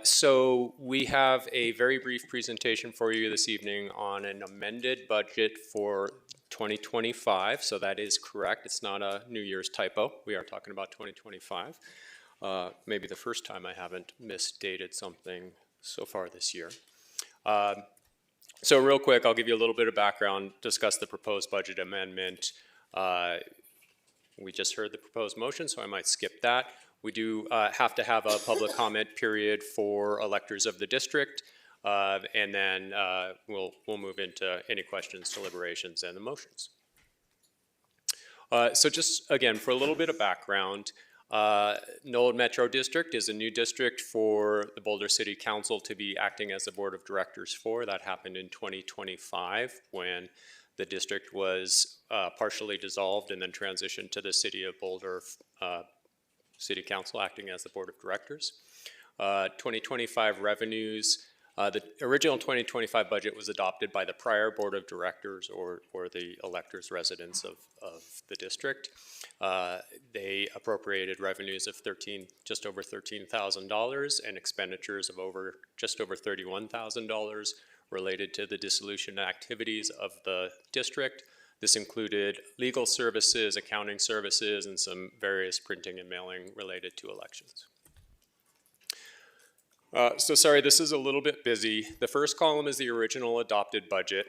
So we have a very brief presentation for you this evening on an amended budget for 2025. So that is correct. It's not a New Year's typo. We are talking about 2025. Maybe the first time I haven't misstated something so far this year. So real quick, I'll give you a little bit of background, discuss the proposed budget amendment. We just heard the proposed motion, so I might skip that. We do have to have a public comment period for electors of the district, and then we'll move into any questions, deliberations, and the motions. So just again, for a little bit of background, Knoll Metro District is a new district for the Boulder City Council to be acting as the board of directors for. That happened in 2025 when the district was partially dissolved and then transitioned to the City of Boulder City Council acting as the board of directors. 2025 revenues. The original 2025 budget was adopted by the prior board of directors or the electors residents of the district. They appropriated revenues of just over $13,000 and expenditures of just over $31,000 related to the dissolution activities of the district. This included legal services, accounting services, and some various printing and mailing related to elections. So sorry, this is a little bit busy. The first column is the original adopted budget,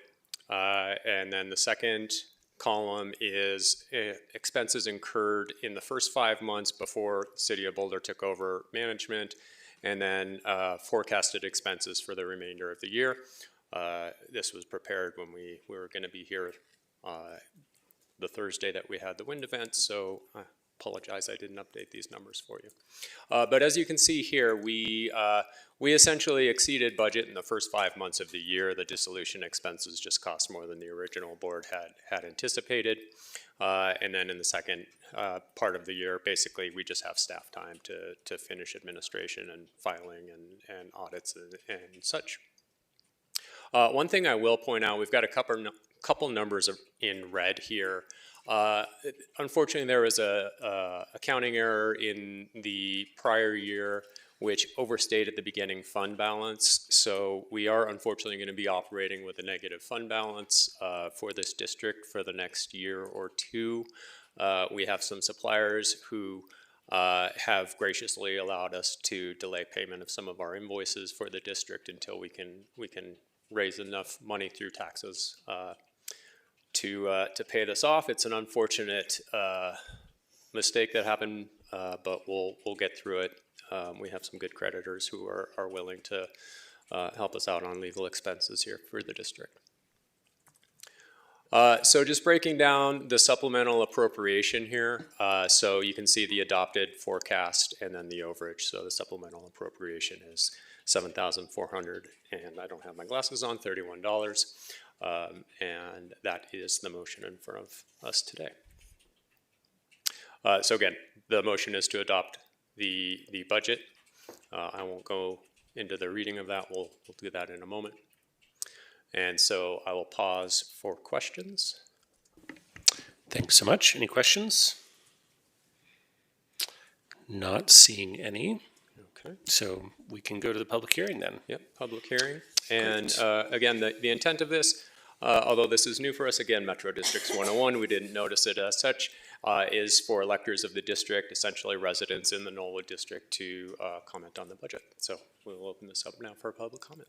and then the second column is expenses incurred in the first 5 months before the City of Boulder took over management, and then forecasted expenses for the remainder of the year. This was prepared when we were going to be here the Thursday that we had the wind event, so apologize I didn't update these numbers for you. But as you can see here, we essentially exceeded budget in the first 5 months of the year. The dissolution expenses just cost more than the original board had anticipated. And then in the second part of the year, basically we just have staff time to finish administration and filing and audits and such. One thing I will point out, we've got a couple numbers in red here. Unfortunately, there was a accounting error in the prior year which overstated the beginning fund balance. So we are unfortunately going to be operating with a negative fund balance for this district for the next year or two. We have some suppliers who have graciously allowed us to delay payment of some of our invoices for the district until we can raise enough money through taxes to pay this off. It's an unfortunate mistake that happened, but we'll get through it. We have some good creditors who are willing to help us out on legal expenses here for the district. So just breaking down the supplemental appropriation here. So you can see the adopted forecast and then the overage. So the supplemental appropriation is $7,400, and I don't have my glasses on, $31. And that is the motion in front of us today. So again, the motion is to adopt the budget. I won't go into the reading of that. We'll do that in a moment. And so I will pause for questions. Thanks so much. Any questions? Not seeing any. Okay. So we can go to the public hearing then. Yep, public hearing. And again, the intent of this, although this is new for us, again, Metro Districts 101, we didn't notice it as such, is for electors of the district, essentially residents in the Knollwood district, to comment on the budget. So we'll open this up now for public comment.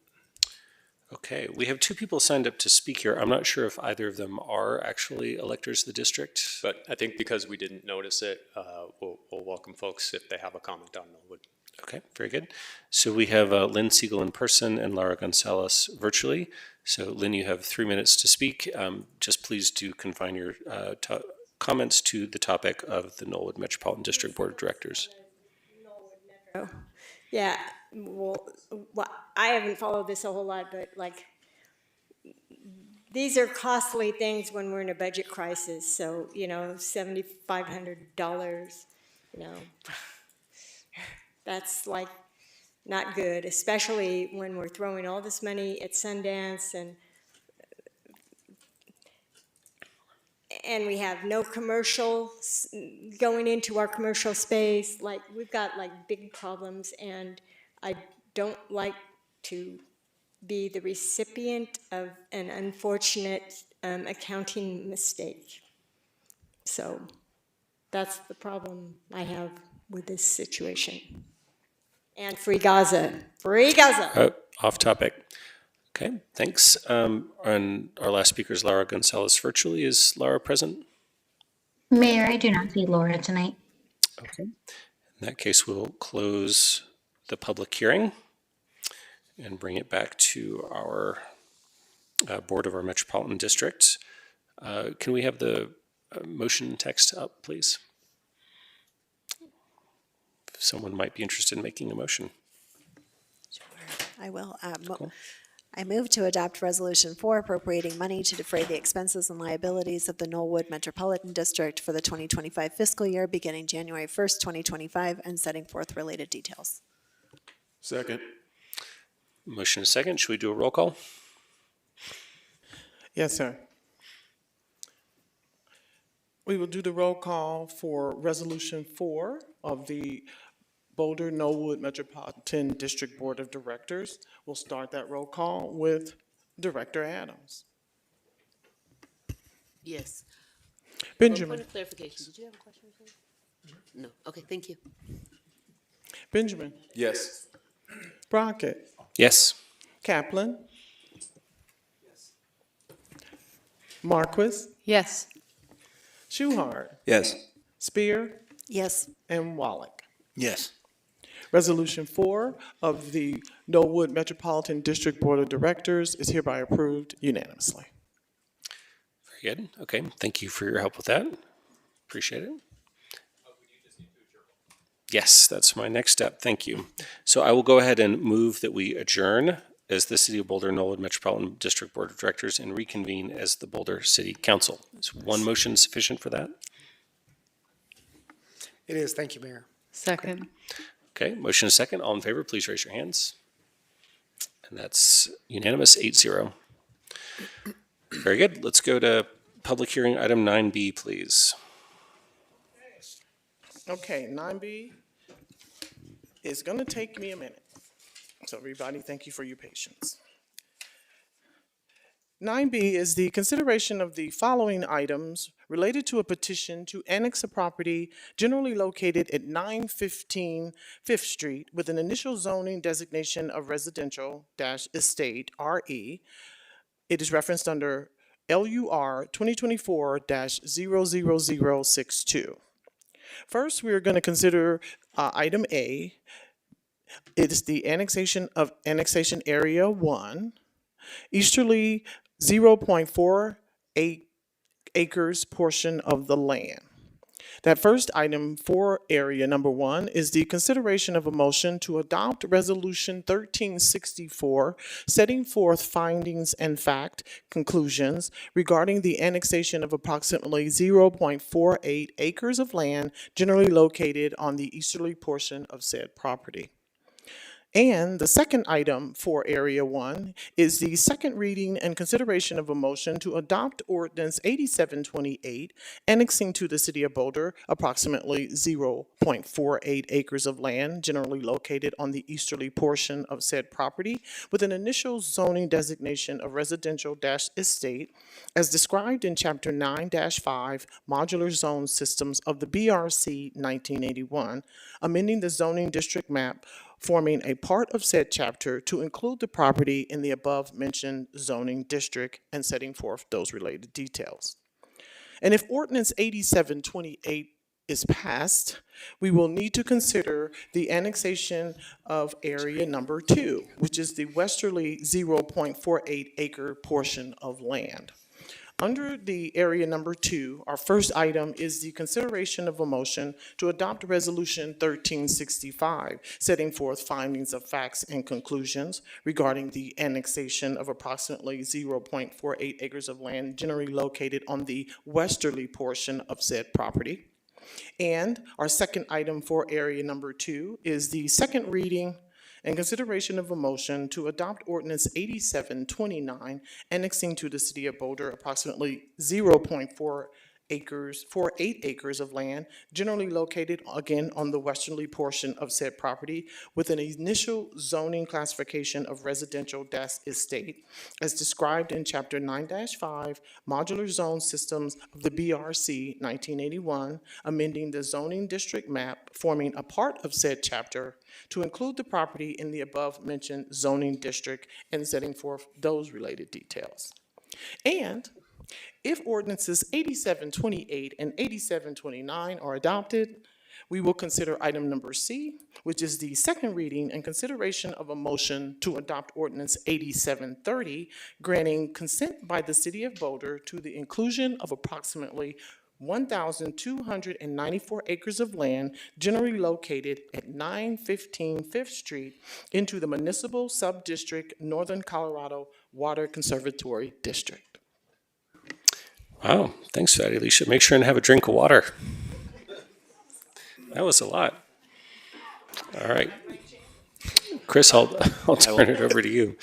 Okay, we have two people signed up to speak here. I'm not sure if either of them are actually electors of the district. But I think because we didn't notice it, we'll welcome folks if they have a comment on Knollwood. Okay, very good. So we have Lynn Siegel in person and Laura Gonzalez virtually. So Lynn, you have 3 minutes to speak. Just please do confine your comments to the topic of the Knollwood Metropolitan District Board of Directors. Yeah, well, I haven't followed this a whole lot, but like, these are costly things when we're in a budget crisis. So, you know, $7,500, you know, that's like not good, especially when we're throwing all this money at Sundance and we have no commercials going into our commercial space. Like, we've got like big problems, and I don't like to be the recipient of an unfortunate accounting mistake. So that's the problem I have with this situation. And free Gaza. Free Gaza. Off topic. Okay, thanks. And our last speaker is Laura Gonzalez virtually. Is Laura present? Mayor, I do not see Laura tonight. Okay. In that case, we'll close the public hearing and bring it back to our board of our Metropolitan District. Can we have the motion text up, please? If someone might be interested in making a motion. I will. Cool. I move to adopt Resolution 4 appropriating money to defray the expenses and liabilities of the Knollwood Metropolitan District for the 2025 fiscal year beginning January 1st, 2025, and setting forth related details. Second. Motion is second. Should we do a roll call? Yes, sir. We will do the roll call for Resolution 4 of the Boulder Knollwood Metropolitan District Board of Directors. We'll start that roll call with Director Adams. Yes. Benjamin. Point of clarification. Did you have a question? No. Okay, thank you. Benjamin. Yes. Brockett. Yes. Kaplan. Marquis. Yes. Schuhart. Yes. Spear. Yes. And Wallach. Yes. Resolution 4 of the Knollwood Metropolitan District Board of Directors is hereby approved unanimously. Very good. Okay. Thank you for your help with that. Appreciate it. Yes, that's my next step. Thank you. So I will go ahead and move that we adjourn as the City of Boulder Knollwood Metropolitan District Board of Directors and reconvene as the Boulder City Council. Is one motion sufficient for that? It is. Thank you, Mayor. Second. Okay, motion is second. All in favor, please raise your hands. And that's unanimous, 8-0. Very good. Let's go to public hearing item 9B, please. Okay, 9B is going to take me a minute. So everybody, thank you for your patience. 9B is the consideration of the following items related to a petition to annex a property generally located at 915 Fifth Street with an initial zoning designation of residential-estate, RE. It is referenced under LUR 2024-00062. First, we are going to consider item A. It is the annexation of Annexation Area 1, easterly 0.48 acres portion of the land. That first item for area number 1 is the consideration of a motion to adopt Resolution 1364, setting forth findings and fact conclusions regarding the annexation of approximately 0.48 acres of land generally located on the easterly portion of said property. And the second item for Area 1 is the second reading and consideration of a motion to adopt Ordinance 8728, annexing to the City of Boulder approximately 0.48 acres of land generally located on the easterly portion of said property with an initial zoning designation of residential-estate as described in Chapter 9-5 Modular Zone Systems of the BRC 1981, amending the zoning district map forming a part of said chapter to include the property in the above-mentioned zoning district and setting forth those related details. And if Ordinance 8728 is passed, we will need to consider the annexation of area number 2, which is the westerly 0.48 acre portion of land. Under the area number 2, our first item is the consideration of a motion to adopt Resolution 1365, setting forth findings of facts and conclusions regarding the annexation of approximately 0.48 acres of land generally located on the westerly portion of said property. And our second item for area number 2 is the second reading and consideration of a motion to adopt Ordinance 8729, annexing to the City of Boulder approximately 0.48 acres of land, generally located again on the westerly portion of said property, with an initial zoning classification of residential-estate, as described in Chapter 9-5, Modular Zone Systems of the BRC 1981, amending the zoning district map forming a part of said chapter to include the property in the above-mentioned zoning district and setting forth those related details. And if ordinances 8728 and 8729 are adopted, we will consider item number C, which is the second reading and consideration of a motion to adopt ordinance 8730, granting consent by the City of Boulder to the inclusion of approximately 1,294 acres of land generally located at 915 Fifth Street into the municipal sub-district Northern Colorado Water Conservatory District. Wow, thanks for that, Alicia. Make sure and have a drink of water. That was a lot. All right. Chris, I'll turn it over to you.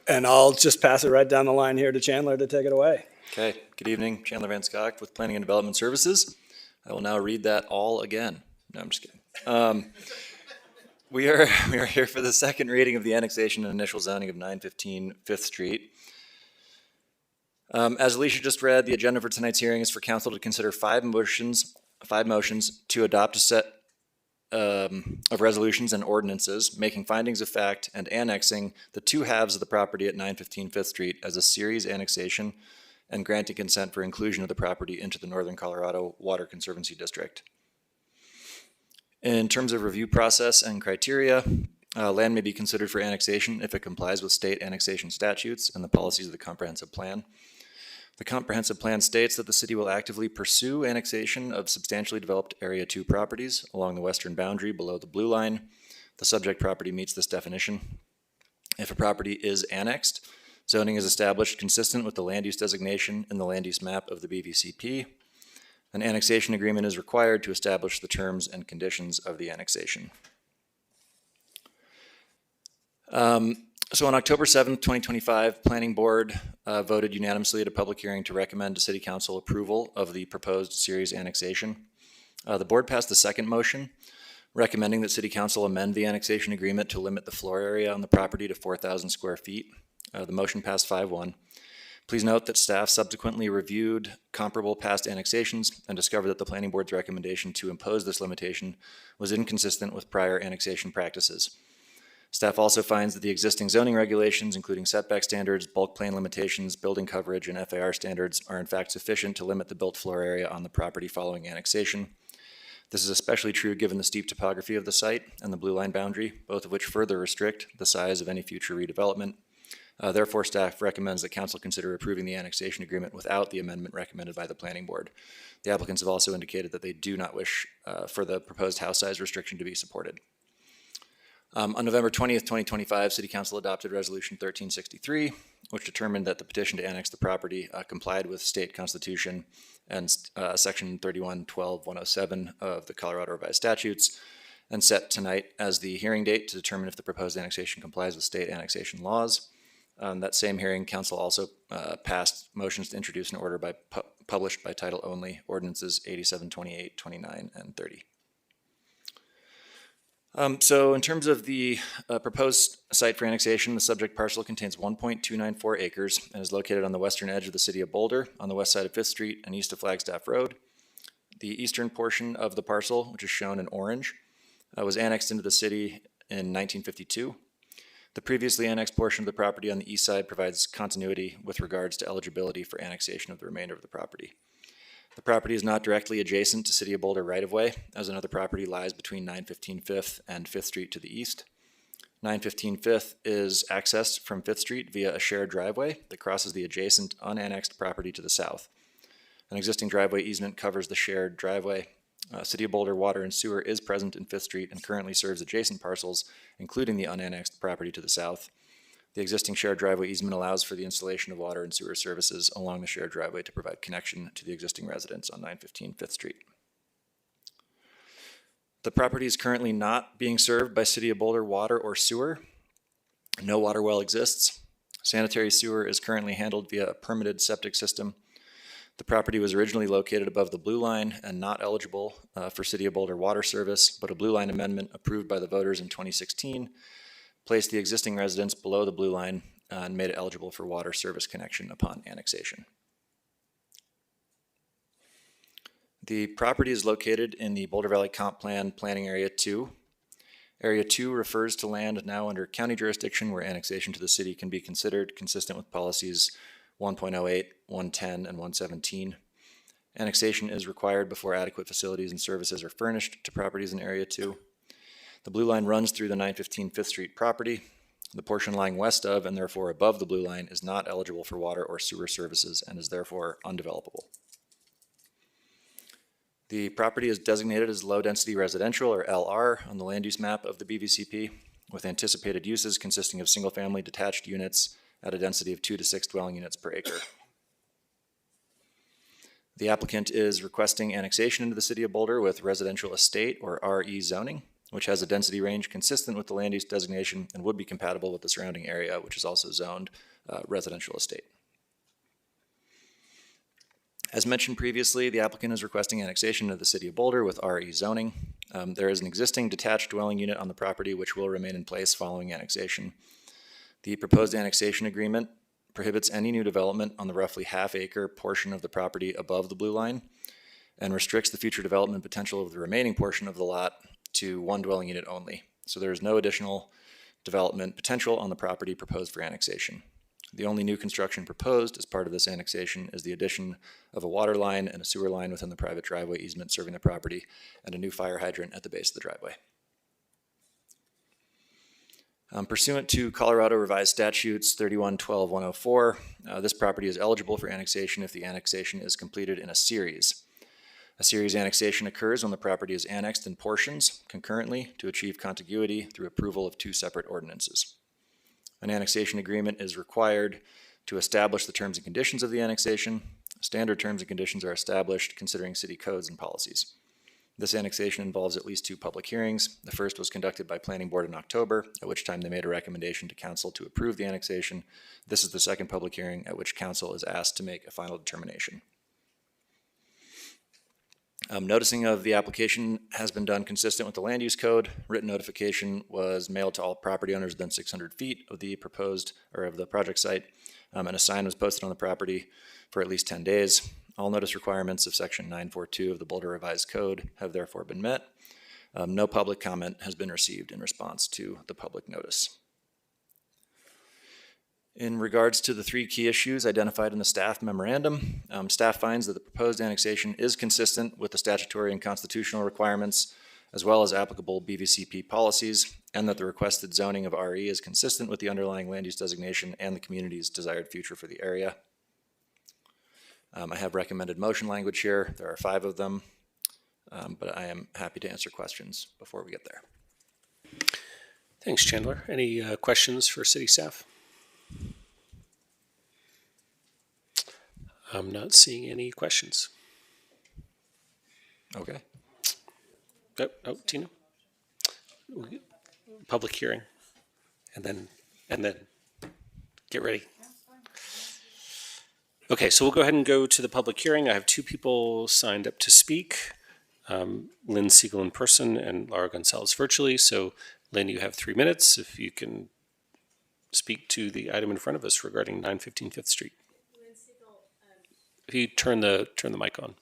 And I'll just pass it right down the line here to Chandler to take it away. Okay, good evening. Chandler Van Skok with Planning and Development Services. I will now read that all again. No, I'm just kidding. We are here for the second reading of the annexation and initial zoning of 915 Fifth Street. As Alicia just read, the agenda for tonight's hearing is for council to consider five motions to adopt a set of resolutions and ordinances, making findings of fact and annexing the two halves of the property at 915 Fifth Street as a series annexation and granting consent for inclusion of the property into the Northern Colorado Water Conservancy District. In terms of review process and criteria, land may be considered for annexation if it complies with state annexation statutes and the policies of the comprehensive plan. The comprehensive plan states that the city will actively pursue annexation of substantially developed Area 2 properties along the western boundary below the blue line. The subject property meets this definition. If a property is annexed, zoning is established consistent with the land use designation in the land use map of the BVCP. An annexation agreement is required to establish the terms and conditions of the annexation. So on October 7th, 2025, Planning Board voted unanimously at a public hearing to recommend to City Council approval of the proposed series annexation. The board passed the second motion, recommending that City Council amend the annexation agreement to limit the floor area on the property to 4,000 square feet. The motion passed 5-1. Please note that staff subsequently reviewed comparable past annexations and discovered that the Planning Board's recommendation to impose this limitation was inconsistent with prior annexation practices. Staff also finds that the existing zoning regulations, including setback standards, bulk plane limitations, building coverage, and FAR standards, are in fact sufficient to limit the built floor area on the property following annexation. This is especially true given the steep topography of the site and the blue line boundary, both of which further restrict the size of any future redevelopment. Therefore, staff recommends that council consider approving the annexation agreement without the amendment recommended by the Planning Board. The applicants have also indicated that they do not wish for the proposed house size restriction to be supported. On November 20th, 2025, City Council adopted Resolution 1363, which determined that the petition to annex the property complied with state constitution and Section 3112-107 of the Colorado Revised Statutes, and set tonight as the hearing date to determine if the proposed annexation complies with state annexation laws. That same hearing, Council also passed motions to introduce an order published by title only, ordinances 87, 28, 29, and 30. So in terms of the proposed site for annexation, the subject parcel contains 1.294 acres and is located on the western edge of the city of Boulder, on the west side of 5th Street and east of Flagstaff Road. The eastern portion of the parcel, which is shown in orange, was annexed into the city in 1952. The previously annexed portion of the property on the east side provides continuity with regards to eligibility for annexation of the remainder of the property. The property is not directly adjacent to City of Boulder right-of-way, as another property lies between 915 5th and 5th Street to the east. 915 5th is accessed from 5th Street via a shared driveway that crosses the adjacent unannexed property to the south. An existing driveway easement covers the shared driveway. City of Boulder water and sewer is present in 5th Street and currently serves adjacent parcels, including the unannexed property to the south. The existing shared driveway easement allows for the installation of water and sewer services along the shared driveway to provide connection to the existing residents on 915 5th Street. The property is currently not being served by City of Boulder water or sewer. No water well exists. Sanitary sewer is currently handled via a permitted septic system. The property was originally located above the blue line and not eligible for City of Boulder water service, but a blue line amendment approved by the voters in 2016 placed the existing residence below the blue line and made it eligible for water service connection upon annexation. The property is located in the Boulder Valley Comp Plan Planning Area 2. Area 2 refers to land now under county jurisdiction where annexation to the city can be considered consistent with policies 1.08, 110, and 117. Annexation is required before adequate facilities and services are furnished to properties in Area 2. The blue line runs through the 915 Fifth Street property. The portion lying west of and therefore above the blue line is not eligible for water or sewer services and is therefore undevelopable. The property is designated as low-density residential, or LR, on the land use map of the BVCP, with anticipated uses consisting of single-family detached units at a density of 2 to 6 dwelling units per acre. The applicant is requesting annexation into the city of Boulder with residential estate, or RE zoning, which has a density range consistent with the land use designation and would be compatible with the surrounding area, which is also zoned residential estate. As mentioned previously, the applicant is requesting annexation of the city of Boulder with RE zoning. There is an existing detached dwelling unit on the property which will remain in place following annexation. The proposed annexation agreement prohibits any new development on the roughly half-acre portion of the property above the blue line and restricts the future development potential of the remaining portion of the lot to one dwelling unit only. So there is no additional development potential on the property proposed for annexation. The only new construction proposed as part of this annexation is the addition of a water line and a sewer line within the private driveway easement serving the property and a new fire hydrant at the base of the driveway. Pursuant to Colorado Revised Statutes 31-12-104, this property is eligible for annexation if the annexation is completed in a series. A series annexation occurs when the property is annexed in portions concurrently to achieve contiguity through approval of two separate ordinances. An annexation agreement is required to establish the terms and conditions of the annexation. Standard terms and conditions are established considering city codes and policies. This annexation involves at least two public hearings. The first was conducted by Planning Board in October, at which time they made a recommendation to Council to approve the annexation. This is the second public hearing at which Council is asked to make a final determination. Noticing of the application has been done consistent with the land use code. Written notification was mailed to all property owners within 600 feet of the proposed or of the project site, and a sign was posted on the property for at least 10 days. All notice requirements of section 942 of the Boulder Revised Code have therefore been met. No public comment has been received in response to the public notice. In regards to the three key issues identified in the staff memorandum, staff finds that the proposed annexation is consistent with the statutory and constitutional requirements, as well as applicable BVCP policies, and that the requested zoning of RE is consistent with the underlying land use designation and the community's desired future for the area. I have recommended motion language here. There are 5 of them, but I am happy to answer questions before we get there. Thanks, Chandler. Any questions for city staff? I'm not seeing any questions. Okay. Oh, Tina? Public hearing. And then get ready. Okay, so we'll go ahead and go to the public hearing. I have 2 people signed up to speak, Lynn Siegel in person and Laura Gonzalez virtually. So Lynn, you have 3 minutes if you can speak to the item in front of us regarding 915 Fifth Street. If you turn the mic on.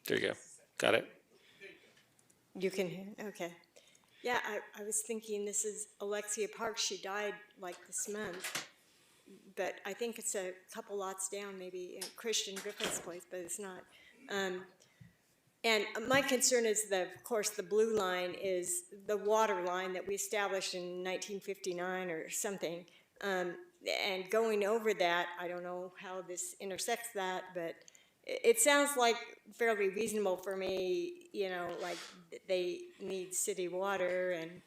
There you go. Got it. You can hear, okay. Yeah, I was thinking this is Alexia Parks. She died like this month, but I think it's a couple lots down, maybe in Christian Griffith's place, but it's not. And my concern is, of course, the blue line is the water line that we established in 1959 or something. And going over that, I don't know how this intersects that, but it sounds like fairly reasonable for me, you know, like they need city water, and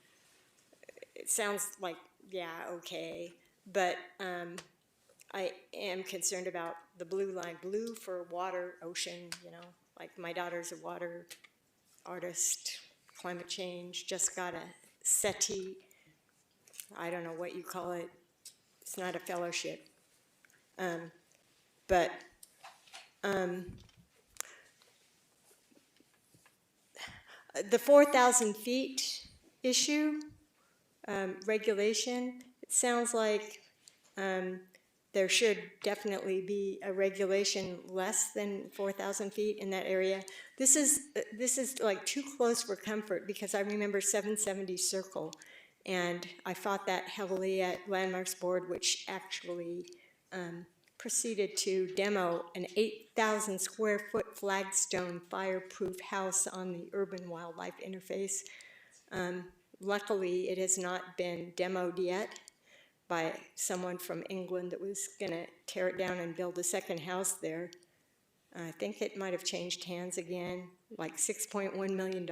it sounds like, yeah, okay. But I am concerned about the blue line, blue for water, ocean, you know, like my daughter's a water artist, climate change, just got a SETI, I don't know what you call it. It's not a fellowship. But the 4,000 feet issue, regulation, it sounds like there should definitely be a regulation less than 4,000 feet in that area. This is like too close for comfort, because I remember 770 Circle, and I fought that heavily at Landmarks Board, which actually proceeded to demo an 8,000 square foot flagstone fireproof house on the urban wildlife interface. Luckily, it has not been demoed yet by someone from England that was going to tear it down and build a second house there. I think it might have changed hands again, like $6.1 million,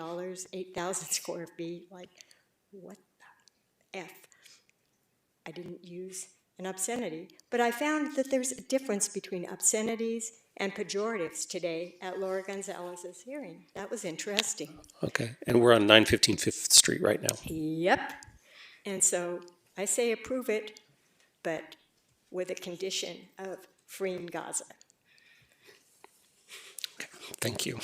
8,000 square feet. Like, what the F? I didn't use an obscenity, but I found that there's a difference between obscenities and pejoratives today at Laura Gonzalez's hearing. That was interesting. Okay, and we're on 915 Fifth Street right now. Yep. And so I say approve it, but with a condition of freeing Gaza. Thank you.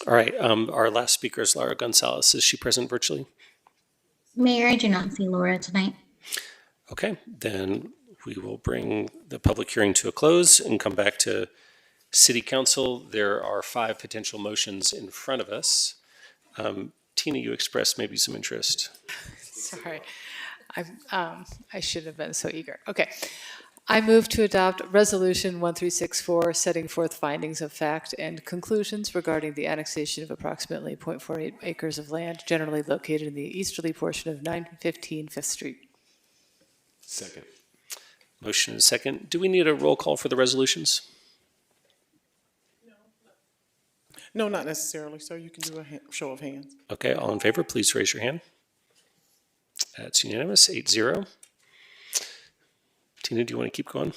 All right, our last speaker is Laura Gonzalez. Is she present virtually? Mayor, I do not see Laura tonight. Okay, then we will bring the public hearing to a close and come back to City Council. There are 5 potential motions in front of us. Tina, you expressed maybe some interest. Sorry, I should have been so eager. Okay. I move to adopt Resolution 1364, setting forth findings of fact and conclusions regarding the annexation of approximately 0.48 acres of land generally located in the easterly portion of 915 Fifth Street. Second. Motion is second. Do we need a roll call for the resolutions? No, not necessarily, sir. You can do a show of hands. Okay, all in favor, please raise your hand. That's unanimous, 8-0. Tina, do you want to keep going?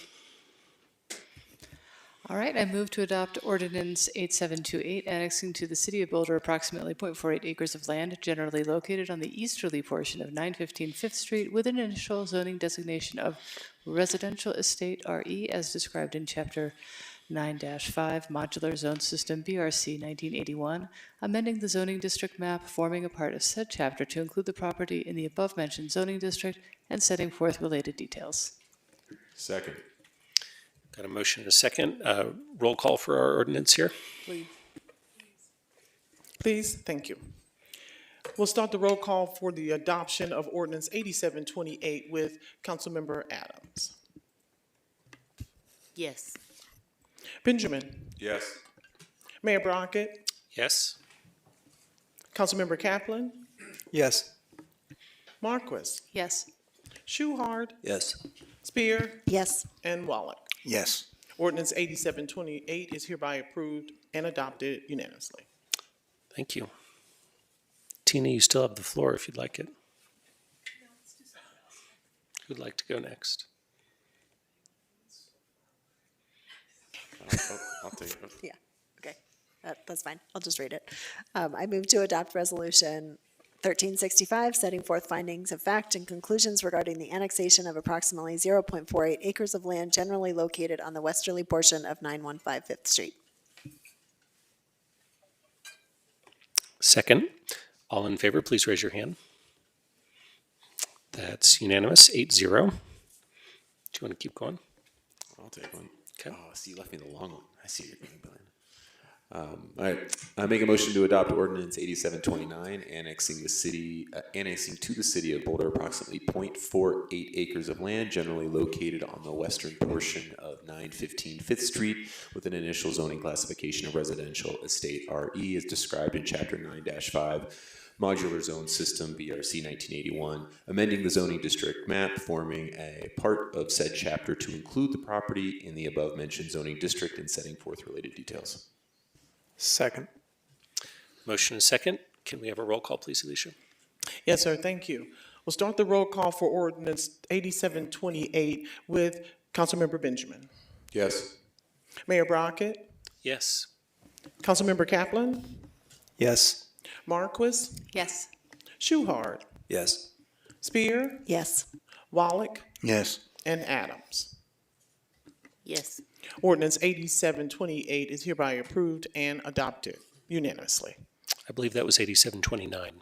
All right, I move to adopt Ordinance 8728, annexing to the City of Boulder approximately 0.48 acres of land generally located on the easterly portion of 915 Fifth Street with an initial zoning designation of Residential Estate RE as described in Chapter 9-5 Modular Zone System BRC 1981, amending the zoning district map forming a part of said chapter to include the property in the above-mentioned zoning district and setting forth related details. Second. Got a motion and a second. Roll call for our ordinance here. Please. Please, thank you. We'll start the roll call for the adoption of Ordinance 8728 with Councilmember Adams. Yes. Benjamin. Yes. Mayor Brockett. Yes. Councilmember Kaplan. Yes. Marquis. Yes. Shuhard. Yes. Spear. Yes. And Wallach. Yes. Ordinance 8728 is hereby approved and adopted unanimously. Thank you. Tina, you still have the floor if you'd like it. Who'd like to go next? I'll take it. Yeah, okay, that's fine. I'll just read it. I move to adopt Resolution 1365, setting forth findings of fact and conclusions regarding the annexation of approximately 0.48 acres of land generally located on the westerly portion of 915 Fifth Street. Second. All in favor, please raise your hand. That's unanimous, 8-0. Do you want to keep going? I'll take one. Okay. Oh, see, you left me the long one. I see you're going, Brian. All right, I make a motion to adopt Ordinance 8729, annexing to the City of Boulder approximately 0.48 acres of land generally located on the western portion of 915 Fifth Street with an initial zoning classification of Residential Estate RE as described in Chapter 9-5 Modular Zone System BRC 1981, amending the zoning district map forming a part of said chapter to include the property in the above-mentioned zoning district and setting forth related details. Second. Motion is second. Can we have a roll call, please, Alicia? Yes, sir, thank you. We'll start the roll call for Ordinance 8728 with Councilmember Benjamin. Yes. Mayor Brockett. Yes. Councilmember Kaplan. Yes. Marquis. Yes. Shuhard. Yes. Spear. Yes. Wallach. Yes. And Adams. Yes. Ordinance 8728 is hereby approved and adopted unanimously. I believe that was 8729.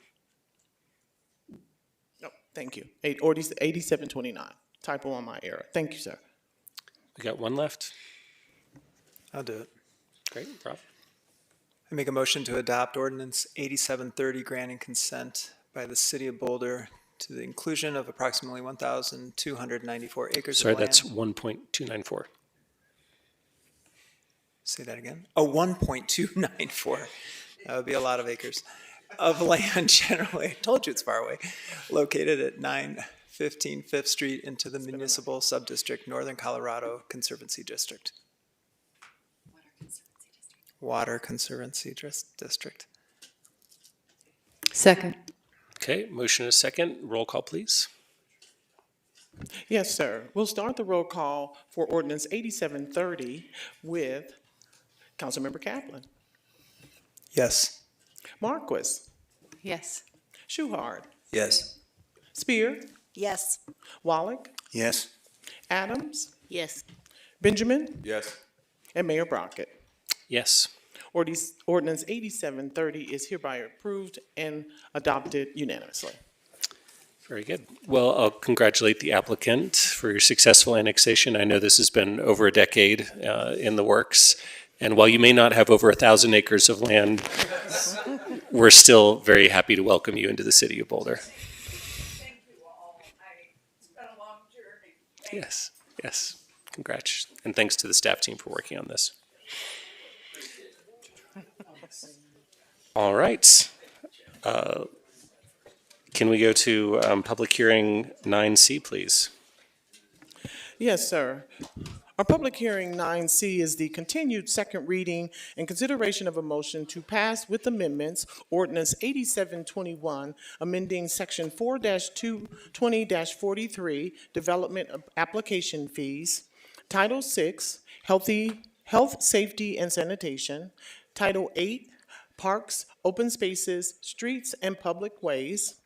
No, thank you. 8729. Typo on my error. Thank you, sir. We got one left. I'll do it. Great, Rob. I make a motion to adopt ordinance 8730 granting consent by the city of Boulder to the inclusion of approximately 1,294 acres Sorry, of land. that's 1.294. Say that again? Oh, 1.294. That would be a lot of acres of land generally. I told you it's far away. Located at 915 Fifth Street into the municipal subdistrict, Northern Colorado Conservancy District. Water Conservancy District. Second. Okay, motion is second. Roll call, please. Yes, sir. We'll start the roll call for ordinance 8730 with Councilmember Kaplan, Yes. Marquis, Yes. Shuhart, Yes. Spear, Yes. Wallach, Yes. Adams, Yes. Benjamin, Yes. and Mayor Brockett. Yes. Ordinance 8730 is hereby approved and adopted unanimously. Very good. Well, I'll congratulate the applicant for your successful annexation. I know this has been over a decade in the works. And while you may not have over 1,000 acres of land, we're still very happy to welcome you into the city of Boulder. Thank you all. It's been a long journey. Yes, yes. Congrats. And thanks to the staff team for working on this. All right. Can we go to public hearing 9C, please? Yes, sir. Our public hearing 9C is the continued second reading and consideration of a motion to pass with amendments ordinance 8721, amending section 4-220-43, development of application fees, Title 6, Health, Safety, and Sanitation, Title 8, Parks, Open Spaces, Streets, and Public Ways,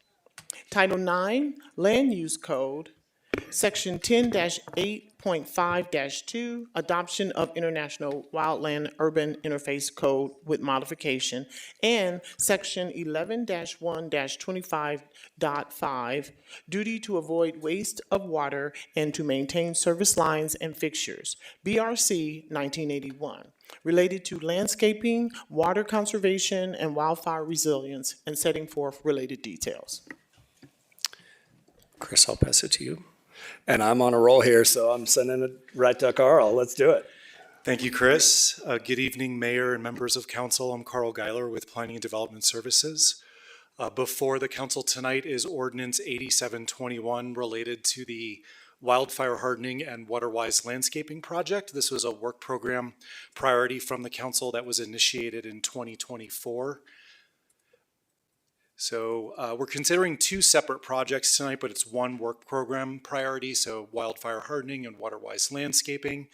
Title 9, Land Use Code, Section 10-8.5-2, Adoption of International Wildland Urban Interface Code with modification, and Section 11-1-25.5, Duty to avoid waste of water and to maintain service lines and fixtures, BRC 1981, related to landscaping, water conservation, and wildfire resilience, and setting forth related details. Chris, I'll pass it to you. And I'm on a roll here, so I'm sending it right to Carl. Let's do it. Thank you, Chris. Good evening, Mayor and members of Council. I'm Carl Geiler with Planning and Development Services. Before the Council tonight is Ordinance 8721 related to the Wildfire Hardening and Waterwise Landscaping Project. This was a work program priority from the Council that was initiated in 2024. So we're considering two separate projects tonight, but it's one work program priority, so wildfire hardening and waterwise landscaping.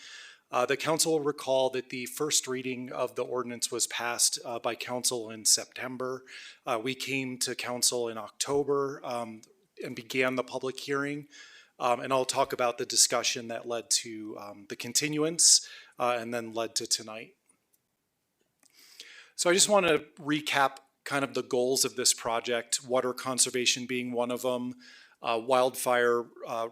The council will recall that the first reading of the ordinance was passed by council in September. We came to council in October and began the public hearing. And I'll talk about the discussion that led to the continuance and then led to tonight. So I just want to recap kind of the goals of this project, water conservation being one of them, wildfire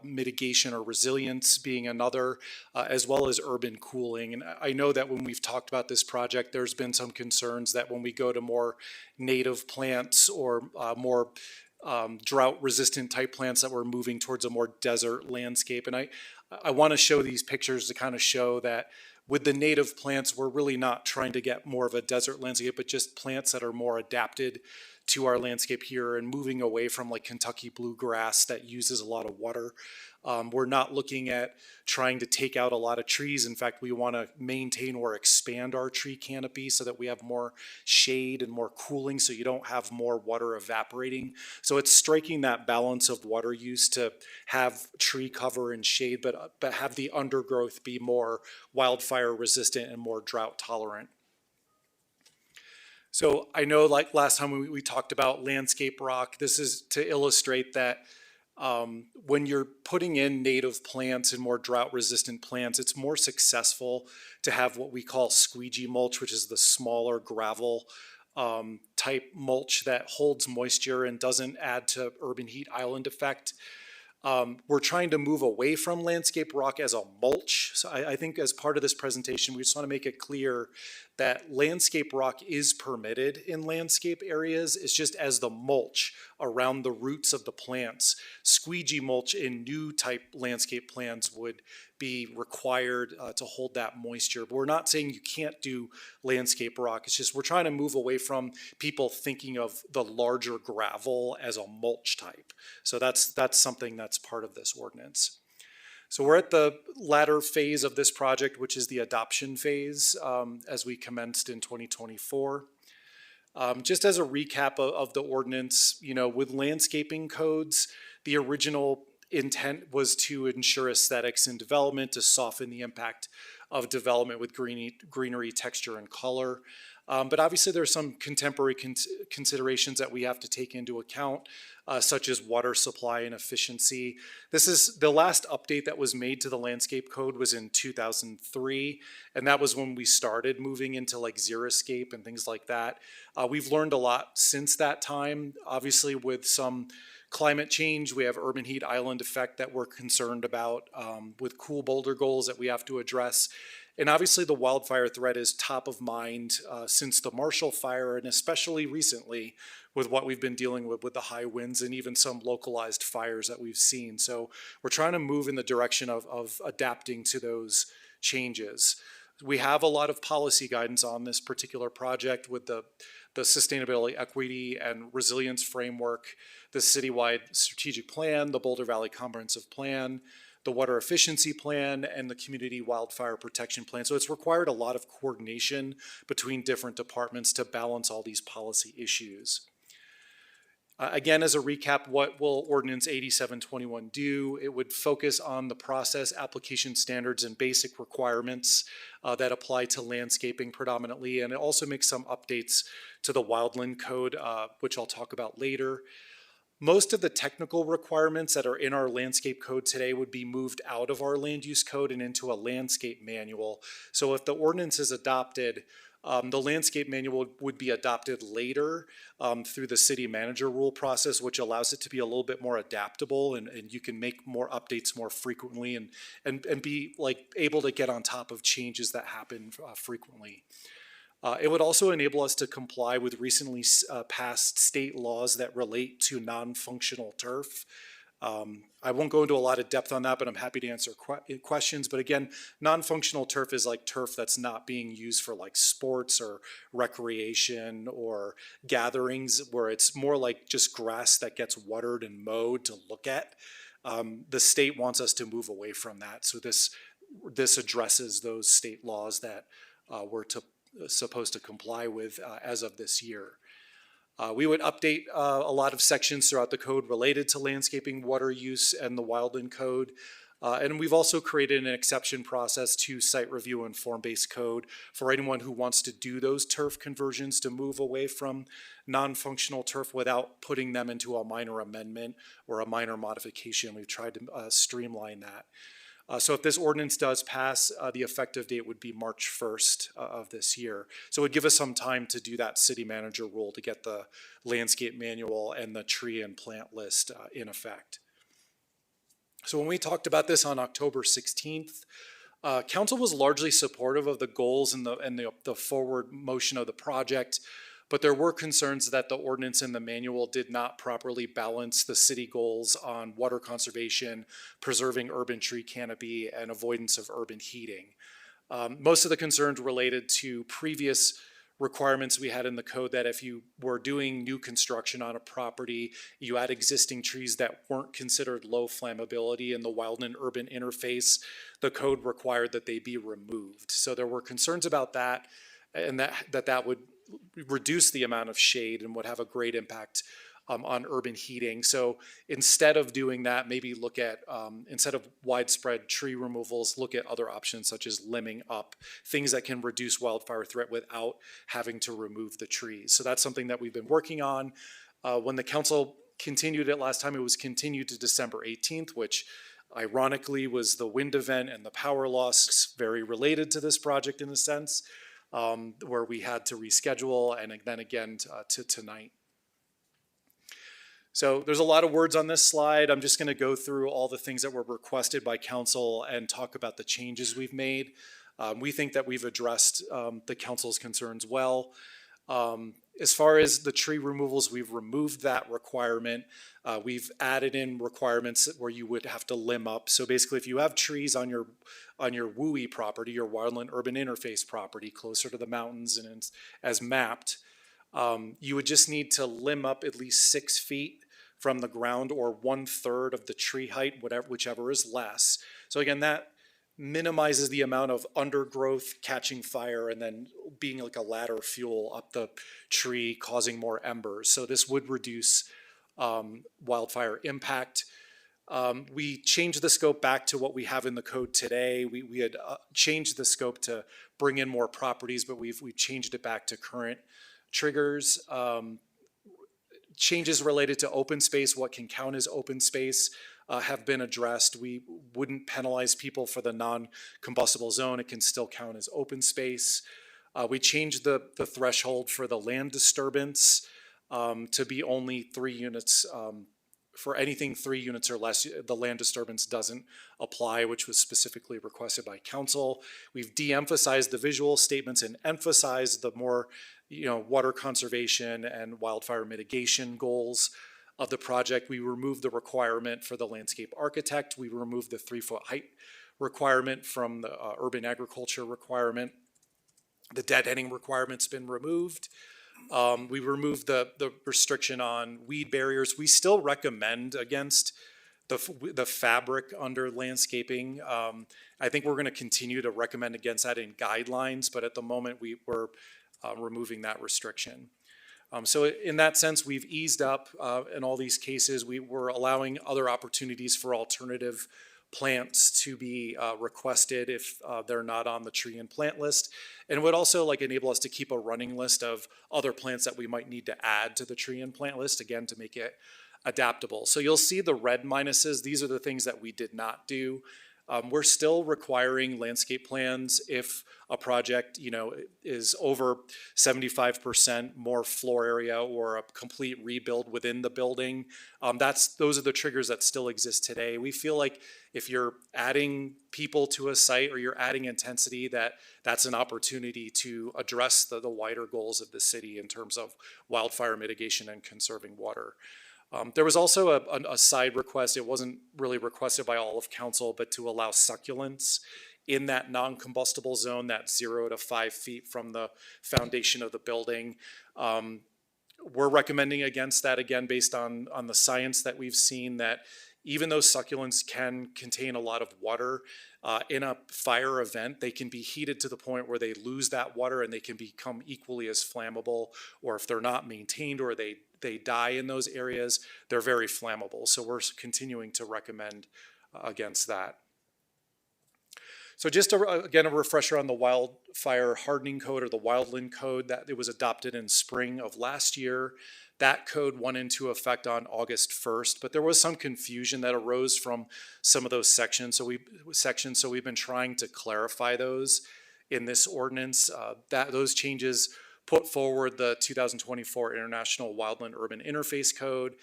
mitigation or resilience being another, as well as urban cooling. And I know that when we've talked about this project, there's been some concerns that when we go to more native plants or more drought-resistant type plants, that we're moving towards a more desert landscape. And I want to show these pictures to kind of show that with the native plants, we're really not trying to get more of a desert landscape, but just plants that are more adapted to our landscape here and moving away from like Kentucky bluegrass that uses a lot of water. We're not looking at trying to take out a lot of trees. In fact, we want to maintain or expand our tree canopy so that we have more shade and more cooling so you don't have more water evaporating. So it's striking that balance of water use to have tree cover and shade, but have the undergrowth be more wildfire resistant and more drought tolerant. So I know like last time we talked about landscape rock, this is to illustrate that when you're putting in native plants and more drought resistant plants, it's more successful to have what we call squeegee mulch, which is the smaller gravel type mulch that holds moisture and doesn't add to urban heat island effect. We're trying to move away from landscape rock as a mulch. So I think as part of this presentation, we just want to make it clear that landscape rock is permitted in landscape areas. It's just as the mulch around the roots of the plants. Squeegee mulch in new type landscape plants would be required to hold that moisture. But we're not saying you can't do landscape rock. It's just we're trying to move away from people thinking of the larger gravel as a mulch type. So that's something that's part of this ordinance. So we're at the latter phase of this project, which is the adoption phase, as we commenced in 2024. Just as a recap of the ordinance, with landscaping codes, the original intent was to ensure aesthetics in development, to soften the impact of development with greenery, texture, and color. But obviously there's some contemporary considerations that we have to take into account, such as water supply and efficiency. This is the last update that was made to the landscape code was in 2003, and that was when we started moving into like xeriscape and things like that. We've learned a lot since that time. Obviously with some climate change, we have urban heat island effect that we're concerned about, with cool Boulder goals that we have to address. And obviously the wildfire threat is top of mind since the Marshall Fire, and especially recently with what we've been dealing with the high winds and even some localized fires that we've seen. So we're trying to move in the direction of adapting to those changes. We have a lot of policy guidance on this particular project with the sustainability, equity, and resilience framework, the citywide strategic plan, the Boulder Valley Comprehensive Plan, the water efficiency plan, and the community wildfire protection plan. So it's required a lot of coordination between different departments to balance all these policy issues. Again, as a recap, what will Ordinance 8721 do? It would focus on the process, application standards, and basic requirements that apply to landscaping predominantly, and it also makes some updates to the wildland code, which I'll talk about later. Most of the technical requirements that are in our landscape code today would be moved out of our land use code and into a landscape manual. So if the ordinance is adopted, the landscape manual would be adopted later through the city manager rule process, which allows it to be a little bit more adaptable, and you can make more updates more frequently and be like able to get on top of changes that happen frequently. It would also enable us to comply with recently passed state laws that relate to non-functional turf. I won't go into a lot of depth on that, but I'm happy to answer questions. But again, non-functional turf is like turf that's not being used for like sports or recreation or gatherings, where it's more like just grass that gets watered and mowed to look at. The state wants us to move away from that. So this addresses those state laws that we're supposed to comply with as of this year. We would update a lot of sections throughout the code related to landscaping, water use, and the wildland code. And we've also created an exception process to site review and form-based code for anyone who wants to do those turf conversions to move away from non-functional turf without putting them into a minor amendment or a minor modification. We've tried to streamline that. So if this ordinance does pass, the effective date would be March 1st of this year. So it would give us some time to do that city manager rule to get the landscape manual and the tree and plant list in effect. So when we talked about this on October 16th, council was largely supportive of the goals and the forward motion of the project, but there were concerns that the ordinance and the manual did not properly balance the city goals on water conservation, preserving urban tree canopy, and avoidance of urban heating. Most of the concerns related to previous requirements we had in the code that if you were doing new construction on a property, you had existing trees that weren't considered low flammability in the wildland urban interface, the code required that they be removed. So there were concerns about that, and that would reduce the amount of shade and would have a great impact on urban heating. So instead of doing that, maybe look at, instead of widespread tree removals, look at other options such as limbing up, things that can reduce wildfire threat without having to remove the trees. So that's something that we've been working on. When the council continued it last time, it was continued to December 18th, which ironically was the wind event and the power loss, very related to this project in a sense. Where we had to reschedule, and then again to tonight. So there's a lot of words on this slide. I'm just going to go through all the things that were requested by council and talk about the changes we've made. We think that we've addressed the council's concerns well. As far as the tree removals, we've removed that requirement. We've added in requirements where you would have to limb up. So basically, if you have trees on your WUI property, your wildland urban interface property, closer to the mountains and as mapped, you would just need to limb up at least 6 feet from the ground, or 1/3 of the tree height, whichever is less. So again, that minimizes the amount of undergrowth catching fire and then being like a ladder fuel up the tree, causing more embers. So this would reduce wildfire impact. We changed the scope back to what we have in the code today. We had changed the scope to bring in more properties, but we've changed it back to current triggers. Changes related to open space, what can count as open space, have been addressed. We wouldn't penalize people for the non-combustible zone. It can still count as open space. We changed the threshold for the land disturbance to be only 3 units. For anything 3 units or less, the land disturbance doesn't apply, which was specifically requested by council. We've de-emphasized the visual statements and emphasized the more water conservation and wildfire mitigation goals of the project. We removed the requirement for the landscape architect. We removed the 3-foot height requirement from the urban agriculture requirement. The deadheading requirement's been removed. We removed the restriction on weed barriers. We still recommend against the fabric under landscaping. I think we're going to continue to recommend against that in guidelines, but at the moment we're removing that restriction. So in that sense, we've eased up in all these cases. We were allowing other opportunities for alternative plants to be requested if they're not on the tree and plant list. And it would also enable us to keep a running list of other plants that we might need to add to the tree and plant list, again, to make it adaptable. So you'll see the red minuses. These are the things that we did not do. We're still requiring landscape plans if a project, is over 75% more floor area or a complete rebuild within the building. Those are the triggers that still exist today. We feel like if you're adding people to a site or you're adding intensity, that's an opportunity to address the wider goals of the city in terms of wildfire mitigation and conserving water. There was also a side request. It wasn't really requested by all of council, but to allow succulents in that non-combustible zone, that 0 to 5 feet from the foundation of the building. We're recommending against that, again, based on the science that we've seen, that even though succulents can contain a lot of water, in a fire event, they can be heated to the point where they lose that water and they can become equally as flammable, or if they're not maintained or they die in those areas, they're very flammable. So we're continuing to recommend against that. So just again, a refresher on the wildfire hardening code, or the wildland code, that it was adopted in spring of last year. That code went into effect on August 1st, but there was some confusion that arose from some of those sections. So we've been trying to clarify those in this ordinance. Those changes put forward the 2024 International Wildland Urban Interface Code.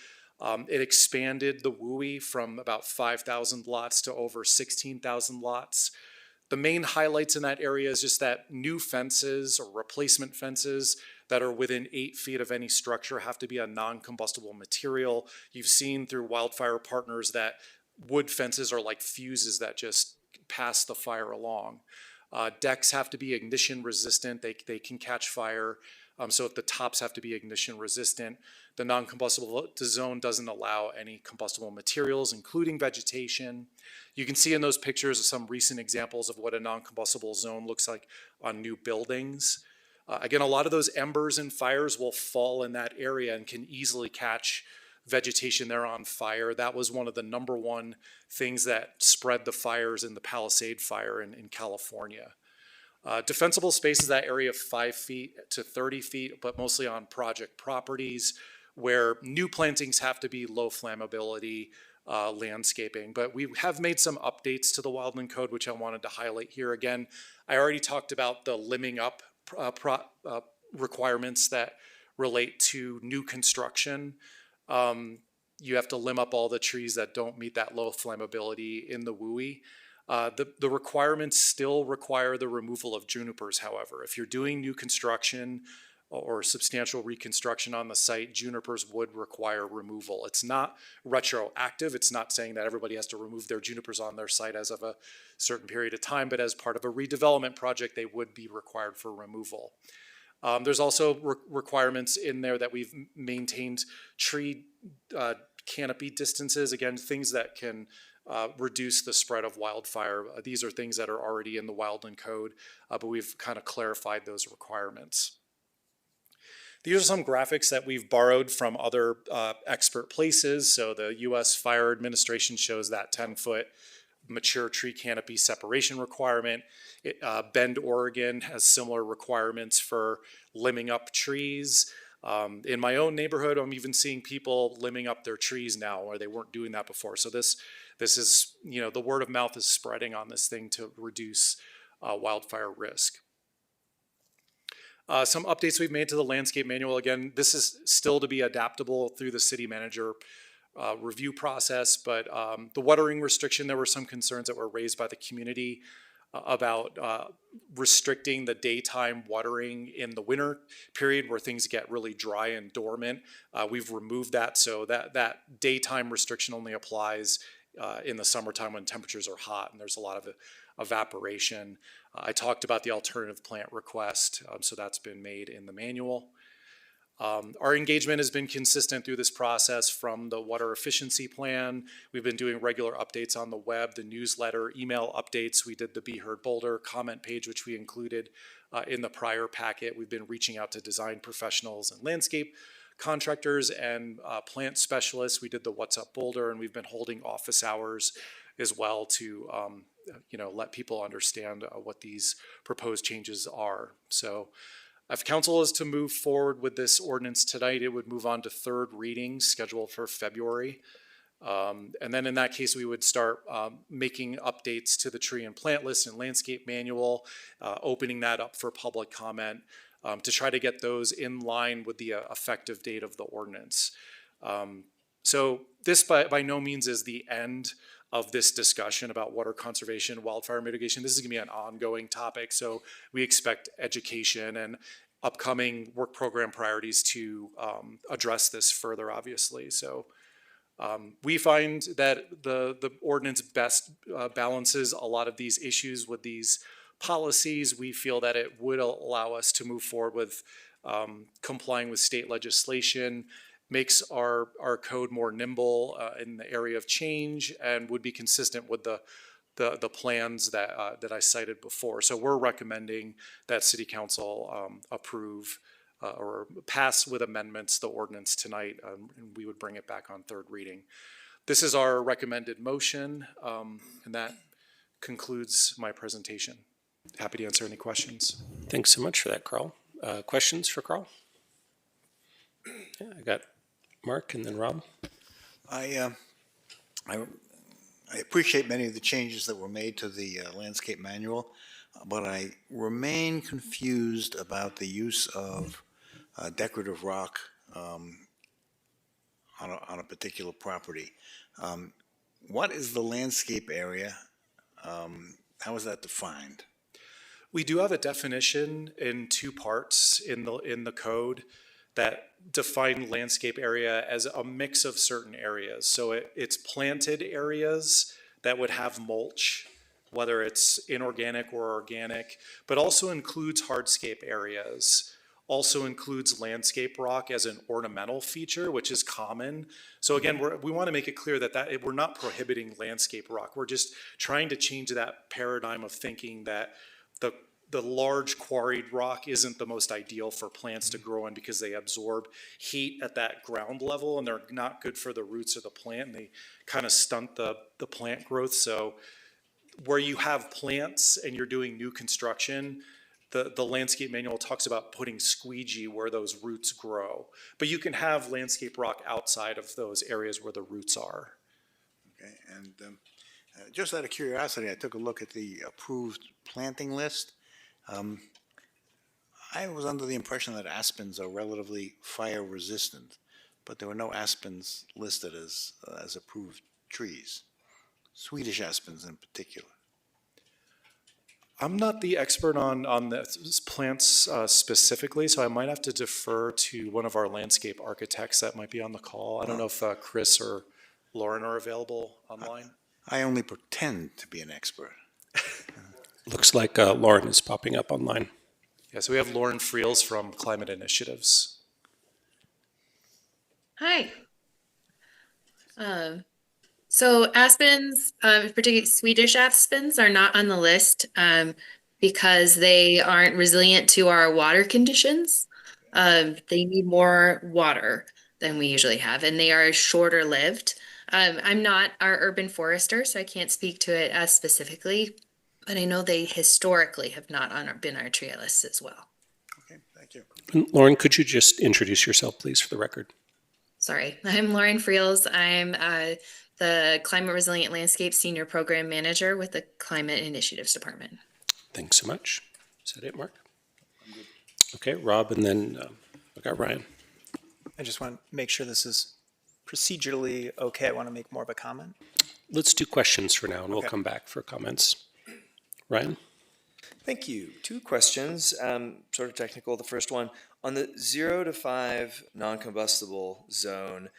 It expanded the WUI from about 5,000 lots to over 16,000 lots. The main highlights in that area is just that new fences or replacement fences that are within 8 feet of any structure have to be a non-combustible material. You've seen through Wildfire Partners that wood fences are like fuses that just pass the fire along. Decks have to be ignition resistant. They can catch fire. So if the tops have to be ignition resistant, the non-combustible zone doesn't allow any combustible materials, including vegetation. You can see in those pictures some recent examples of what a non-combustible zone looks like on new buildings. Again, a lot of those embers and fires will fall in that area and can easily catch vegetation there on fire. That was one of the #1 things that spread the fires in the Palisade Fire in California. Defensible space is that area of 5 feet to 30 feet, but mostly on project properties where new plantings have to be low flammability landscaping. But we have made some updates to the Wildland Code, which I wanted to highlight here. Again, I already talked about the limbing up requirements that relate to new construction. you have to limb up all the trees that don't meet that low flammability in the WUI. The requirements still require the removal of junipers, however. If you're doing new construction or substantial reconstruction on the site, junipers would require removal. It's not retroactive. It's not saying that everybody has to remove their junipers on their site as of a certain period of time, but as part of a redevelopment project, they would be required for removal. There's also requirements in there that we've maintained tree canopy distances, again, things that can reduce the spread of wildfire. These are things that are already in the wildland code, but we've kind of clarified those requirements. These are some graphics that we've borrowed from other expert places. So the U.S. Fire Administration shows that 10-foot mature tree canopy separation requirement. Bend, Oregon has similar requirements for limbing up trees. In my own neighborhood, I'm even seeing people limbing up their trees now where they weren't doing that before. So this is, the word of mouth is spreading on this thing to reduce wildfire risk. Some updates we've made to the landscape manual. Again, this is still to be adaptable through the city manager review process, but the watering restriction, there were some concerns that were raised by the community about restricting the daytime watering in the winter period where things get really dry and dormant. We've removed that, so that daytime restriction only applies in the summertime when temperatures are hot and there's a lot of evaporation. I talked about the alternative plant request, so that's been made in the manual. Our engagement has been consistent through this process from the water efficiency plan. We've been doing regular updates on the web, the newsletter, email updates. We did the Be Heard Boulder comment page, which we included in the prior packet. We've been reaching out to design professionals and landscape contractors and plant specialists. We did the What's Up Boulder, and we've been holding office hours as well to let people understand what these proposed changes are. So if council is to move forward with this ordinance tonight, it would move on to third reading scheduled for February. And then in that case, we would start making updates to the tree and plant list and landscape manual, opening that up for public comment to try to get those in line with the effective date of the ordinance. So this by no means is the end of this discussion about water conservation, wildfire mitigation. This is gonna be an ongoing topic. So we expect education and upcoming work program priorities to address this further, obviously. So we find that the ordinance best balances a lot of these issues with these policies. We feel that it would allow us to move forward with complying with state legislation, makes our code more nimble in the area of change, and would be consistent with the plans that I cited before. So we're recommending that City Council approve or pass with amendments the ordinance tonight, and we would bring it back on third reading. This is our recommended motion, and that concludes my presentation. Happy to answer any questions. Thanks so much for that, Carl. Questions for Carl? Yeah, I got Mark and then Rob. I appreciate many of the changes that were made to the landscape manual, but I remain confused about the use of decorative rock on a particular property. What is the landscape area? How is that defined? We do have a definition in two parts in the code that define landscape area as a mix of certain areas. So it's planted areas that would have mulch, whether it's inorganic or organic, but also includes hardscape areas, also includes landscape rock as an ornamental feature, which is common. So again, we want to make it clear that we're not prohibiting landscape rock. We're just trying to change that paradigm of thinking that the large quarried rock isn't the most ideal for plants to grow in because they absorb heat at that ground level and they're not good for the roots of the plant, and they kind of stunt the plant growth. So where you have plants and you're doing new construction, the landscape manual talks about putting squeegee where those roots grow. But you can have landscape rock outside of those areas where the roots are. Okay, and just out of curiosity, I took a look at the approved planting list. I was under the impression that aspens are relatively fire resistant, but there were no aspens listed as approved trees, Swedish aspens in particular. I'm not the expert on the plants specifically, so I might have to defer to one of our landscape architects that might be on the call. I don't know if Chris or Lauren are available online. I only pretend to be an expert. Looks like Lauren is popping up online. Yeah, so we have Lauren Friels from Climate Initiatives. Hi. So aspens, particularly Swedish aspens, are not on the list because they aren't resilient to our water conditions. They need more water than we usually have, and they are shorter lived. I'm not our urban forester, so I can't speak to it as specifically, but I know they historically have not been our tree list as well. Okay, thank you. And Lauren, could you just introduce yourself, please, for the record? Sorry, I'm Lauren Friels. I'm the Climate Resilient Landscape Senior Program Manager with the Climate Initiatives Department. Thanks so much. Is that it, Mark? Okay, Rob, and then I got Ryan. I just want to make sure this is procedurally okay. I want to make more of a comment. Let's do questions for now, and we'll Okay. come back for comments. Ryan? Thank you. Two questions, sort of technical. The first one, on the 0 to 5 non-combustible zone,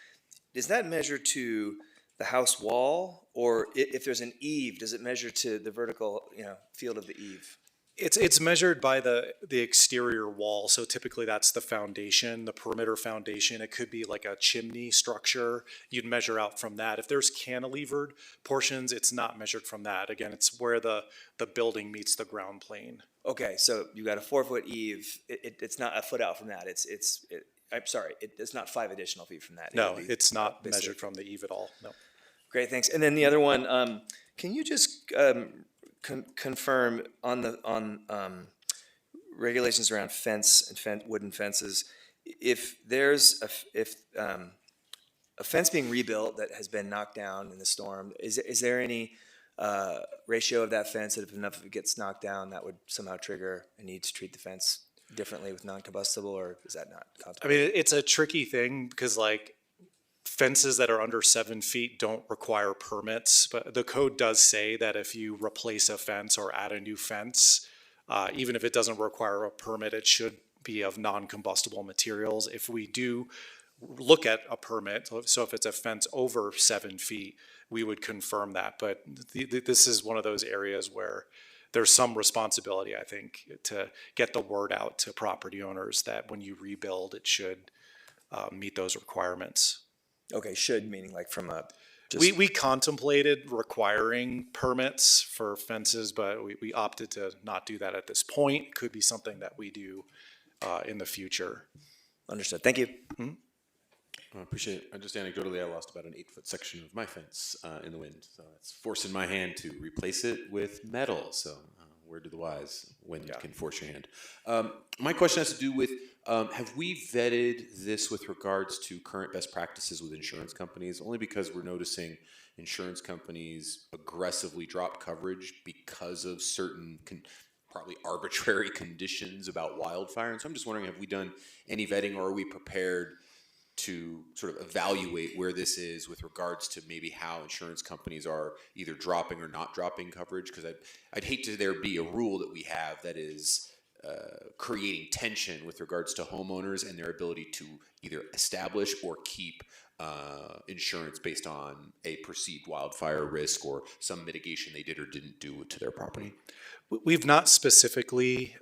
is that measured to the house wall, or if there's an eave, does it measure to the vertical, field of the eave? It's measured by the exterior wall, so typically that's the foundation, the perimeter foundation. It could be like a chimney structure. You'd measure out from that. If there's cantilevered portions, it's not measured from that. Again, it's where the building meets the ground plane. Okay, so you got a 4-foot eave. It's not a foot out from that. I'm sorry, it's not 5 additional feet from that. No, it's not measured from the eave at all. No. Great, thanks. And then the other one, can you just confirm on regulations around fence and wooden fences, if there's a fence being rebuilt that has been knocked down in the storm, is there any ratio of that fence that if enough of it gets knocked down, that would somehow trigger a need to treat the fence differently with non-combustible, or is that not I contemplated? mean, it's a tricky thing because fences that are under 7 feet don't require permits, but the code does say that if you replace a fence or add a new fence, even if it doesn't require a permit, it should be of non-combustible materials. If we do look at a permit, so if it's a fence over 7 feet, we would confirm that. But this is one of those areas where there's some responsibility, I think, to get the word out to property owners that when you rebuild, it should meet those requirements. Okay, should meaning like from a. We contemplated requiring permits for fences, but we opted to not do that at this point. Could be something that we do in the future. Understood. Thank you. Mm-hmm. I appreciate it. Just anecdotally, I lost about an 8-foot section of my fence in the wind. So it's forcing my hand to replace it with metal. So word to the wise, wind can force your hand. My question has to do with, have we vetted this with regards to current best practices with insurance companies? Only because we're noticing insurance companies aggressively drop coverage because of certain probably arbitrary conditions about wildfire. And so I'm just wondering, have we done any vetting, or are we prepared to sort of evaluate where this is with regards to maybe how insurance companies are either dropping or not dropping coverage? Because I'd hate to there be a rule that we have that is creating tension with regards to homeowners and their ability to either establish or keep insurance based on a perceived wildfire risk or some mitigation they did or didn't do to their property. We've not specifically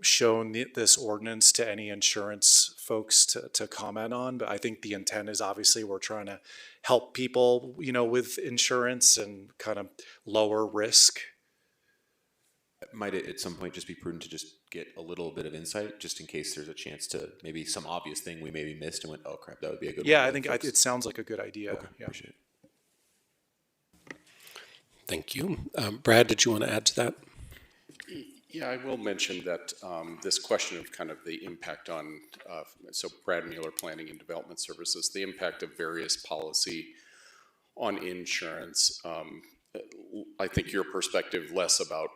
shown this ordinance to any insurance folks to comment on, but I think the intent is obviously we're trying to help people, with insurance and kind of lower risk. Might it at some point just be prudent to just get a little bit of insight, just in case there's a chance to maybe some obvious thing we maybe missed and went, oh crap, that would be a good one. Yeah, I think it sounds like a good idea. Okay, yeah. appreciate it. Thank you. Brad, did you want to add to that? Yeah, I will mention that this question of kind of the impact on, so Brad Mueller, Planning and Development Services, the impact of various policy on insurance. I think your perspective less about,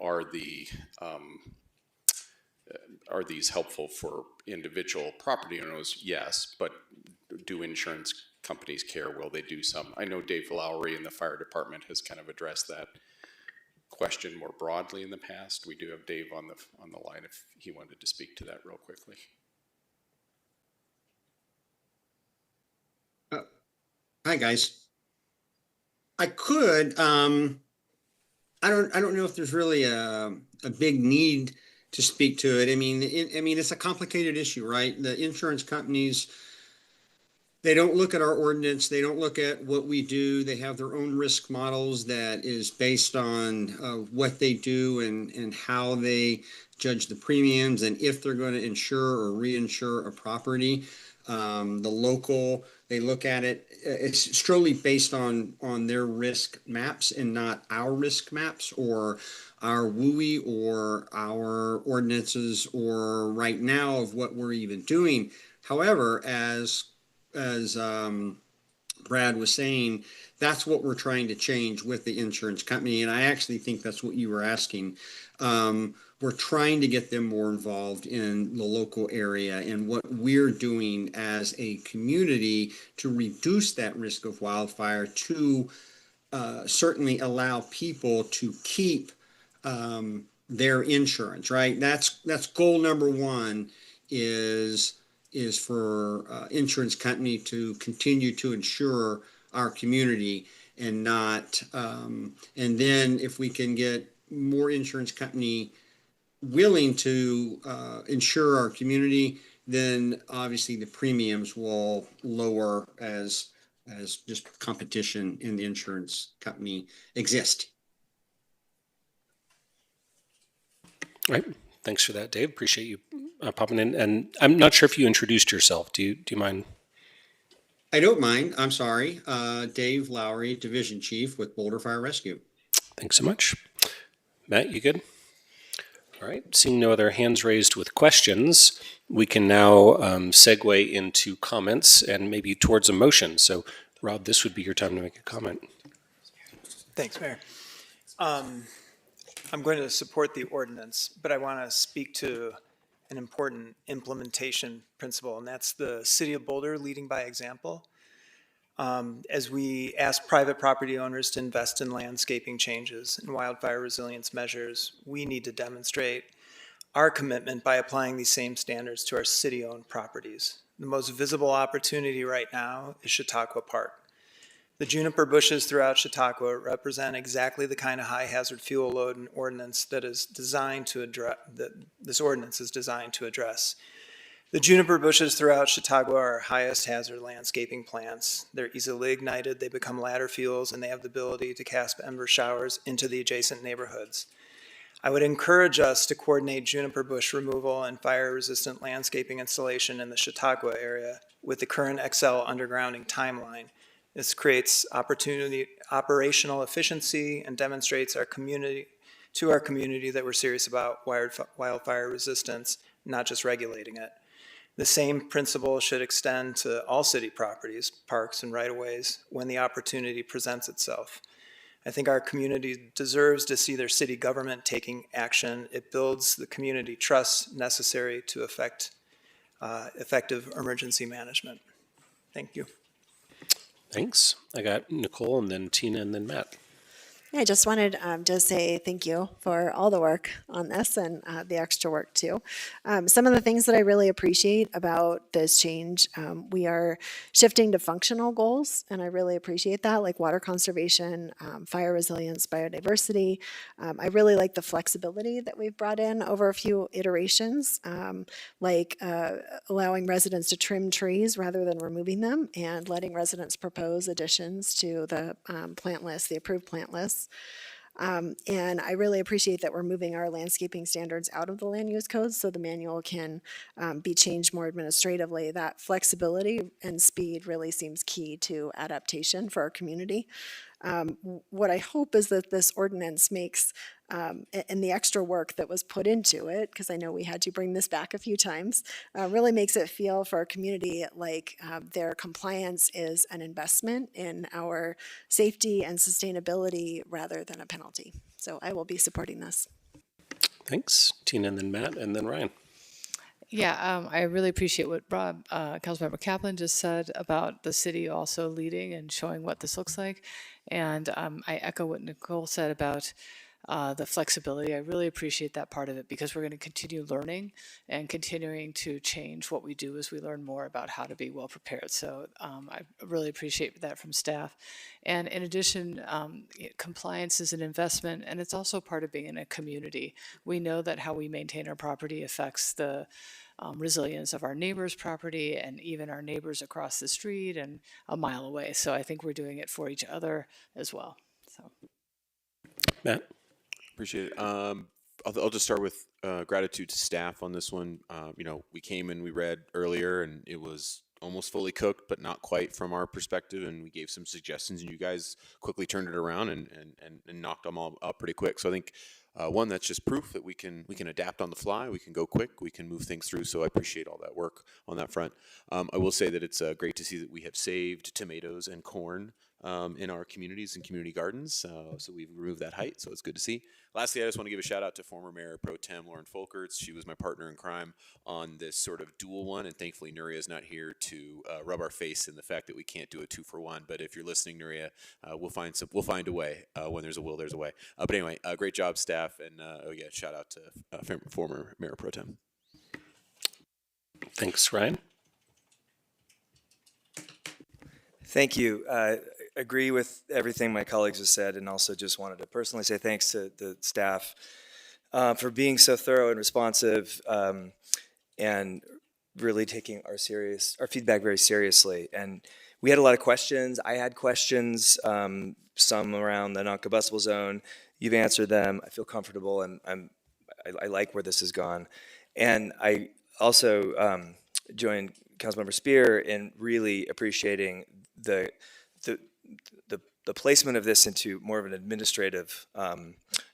are these helpful for individual property owners? Yes, but do insurance companies care? Will they do some? I know Dave Lowry in the fire department has kind of addressed that question more broadly in the past. We do have Dave on the line if he wanted to speak to that real quickly. Hi guys. I could. I don't know if there's really a big need to speak to it. I mean, it's a complicated issue, right? The insurance companies, they don't look at our ordinance. They don't look at what we do. They have their own risk models that is based on what they do and how they judge the premiums and if they're going to insure or reinsure a property. The local, they look at it. It's strictly based on their risk maps and not our risk maps or our WUI or our ordinances or right now of what we're even doing. However, as Brad was saying, that's what we're trying to change with the insurance company. And I actually think that's what you were asking. We're trying to get them more involved in the local area and what we're doing as a community to reduce that risk of wildfire, to certainly allow people to keep their insurance, right? That's goal number one, is for insurance company to continue to insure our community and not, and then if we can get more insurance company willing to insure our community, then obviously the premiums will lower as just competition in the insurance company exist. All right. Thanks for that, Dave. Appreciate you popping in. And I'm not sure if you introduced yourself. Do you mind? I don't mind. I'm sorry. Dave Lowry, Division Chief with Boulder Fire Rescue. Thanks so much. Matt, you good? All right. Seeing no other hands raised with questions, we can now segue into comments and maybe towards a motion. So, Rob, this would be your time to make a comment. Thanks, Mayor. I'm going to support the ordinance, but I want to speak to an important implementation principle, and that's the City of Boulder leading by example. As we ask private property owners to invest in landscaping changes and wildfire resilience measures, we need to demonstrate our commitment by applying these same standards to our city-owned properties. The most visible opportunity right now is Chautauqua Park. The juniper bushes throughout Chautauqua represent exactly the kind of high hazard fuel load and ordinance that is designed to address, that this ordinance is designed to address. The juniper bushes throughout Chautauqua are our highest hazard landscaping plants. They're easily ignited, they become ladder fuels, and they have the ability to cast ember showers into the adjacent neighborhoods. I would encourage us to coordinate juniper bush removal and fire-resistant landscaping installation in the Chautauqua area with the current XL undergrounding timeline. This creates operational efficiency and demonstrates to our community that we're serious about wildfire resistance, not just regulating it. The same principle should extend to all city properties, parks, and right-of-ways when the opportunity presents itself. I think our community deserves to see their city government taking action. It builds the community trust necessary to effective emergency management. Thank you. Thanks. I got Nicole and then Tina and then Matt. I just wanted to say thank you for all the work on this and the extra work too. Some of the things that I really appreciate about this change, we are shifting to functional goals, and I really appreciate that, like water conservation, fire resilience, biodiversity. I really like the flexibility that we've brought in over a few iterations, like allowing residents to trim trees rather than removing them, and letting residents propose additions to the plant list, the approved plant list. And I really appreciate that we're moving our landscaping standards out of the land use code so the manual can be changed more administratively. That flexibility and speed really seems key to adaptation for our community. What I hope is that this ordinance makes, and the extra work that was put into it, because I know we had to bring this back a few times, really makes it feel for our community like their compliance is an investment in our safety and sustainability rather than a penalty. So I will be supporting this. Thanks. Tina and then Matt and then Ryan. I really appreciate what Councilmember Kaplan just said about the city also leading and showing what this looks like. And I echo what Nicole said about the flexibility. I really appreciate that part of it because we're going to continue learning and continuing to change what we do as we learn more about how to be well prepared. So I really appreciate that from staff. And in addition, compliance is an investment, and it's also part of being in a community. We know that how we maintain our property affects the resilience of our neighbors' property and even our neighbors across the street and a mile away. So I think we're doing it for each other as well. So, Matt? Appreciate it. I'll just start with gratitude to staff on this one. We came and we read earlier, and it was almost fully cooked, but not quite from our perspective. And we gave some suggestions, and you guys quickly turned it around and knocked them all up pretty quick. So I think one, that's just proof that we can adapt on the fly. We can go quick. We can move things through. So I appreciate all that work on that front. I will say that it's great to see that we have saved tomatoes and corn in our communities and community gardens. So we've removed that height. So it's good to see. Lastly, I just want to give a shout out to former Mayor Pro Tem Lauren Folkerts. She was my partner in crime on this sort of dual one, and thankfully Nuria is not here to rub our face in the fact that we can't do a 2-for-1. But if you're listening, Nuria, we'll find a way. When there's a will, there's a way. But anyway, great job, staff, and shout out to former Mayor Pro Tem. Thanks, Ryan. Thank you. Agree with everything my colleagues have said, and also just wanted to personally say thanks to the staff for being so thorough and responsive and really taking our feedback very seriously. And we had a lot of questions. I had questions, some around the non-combustible zone. You've answered them. I feel comfortable, and I like where this has gone. And I also joined Councilmember Spear in really appreciating the placement of this into more of an administrative, at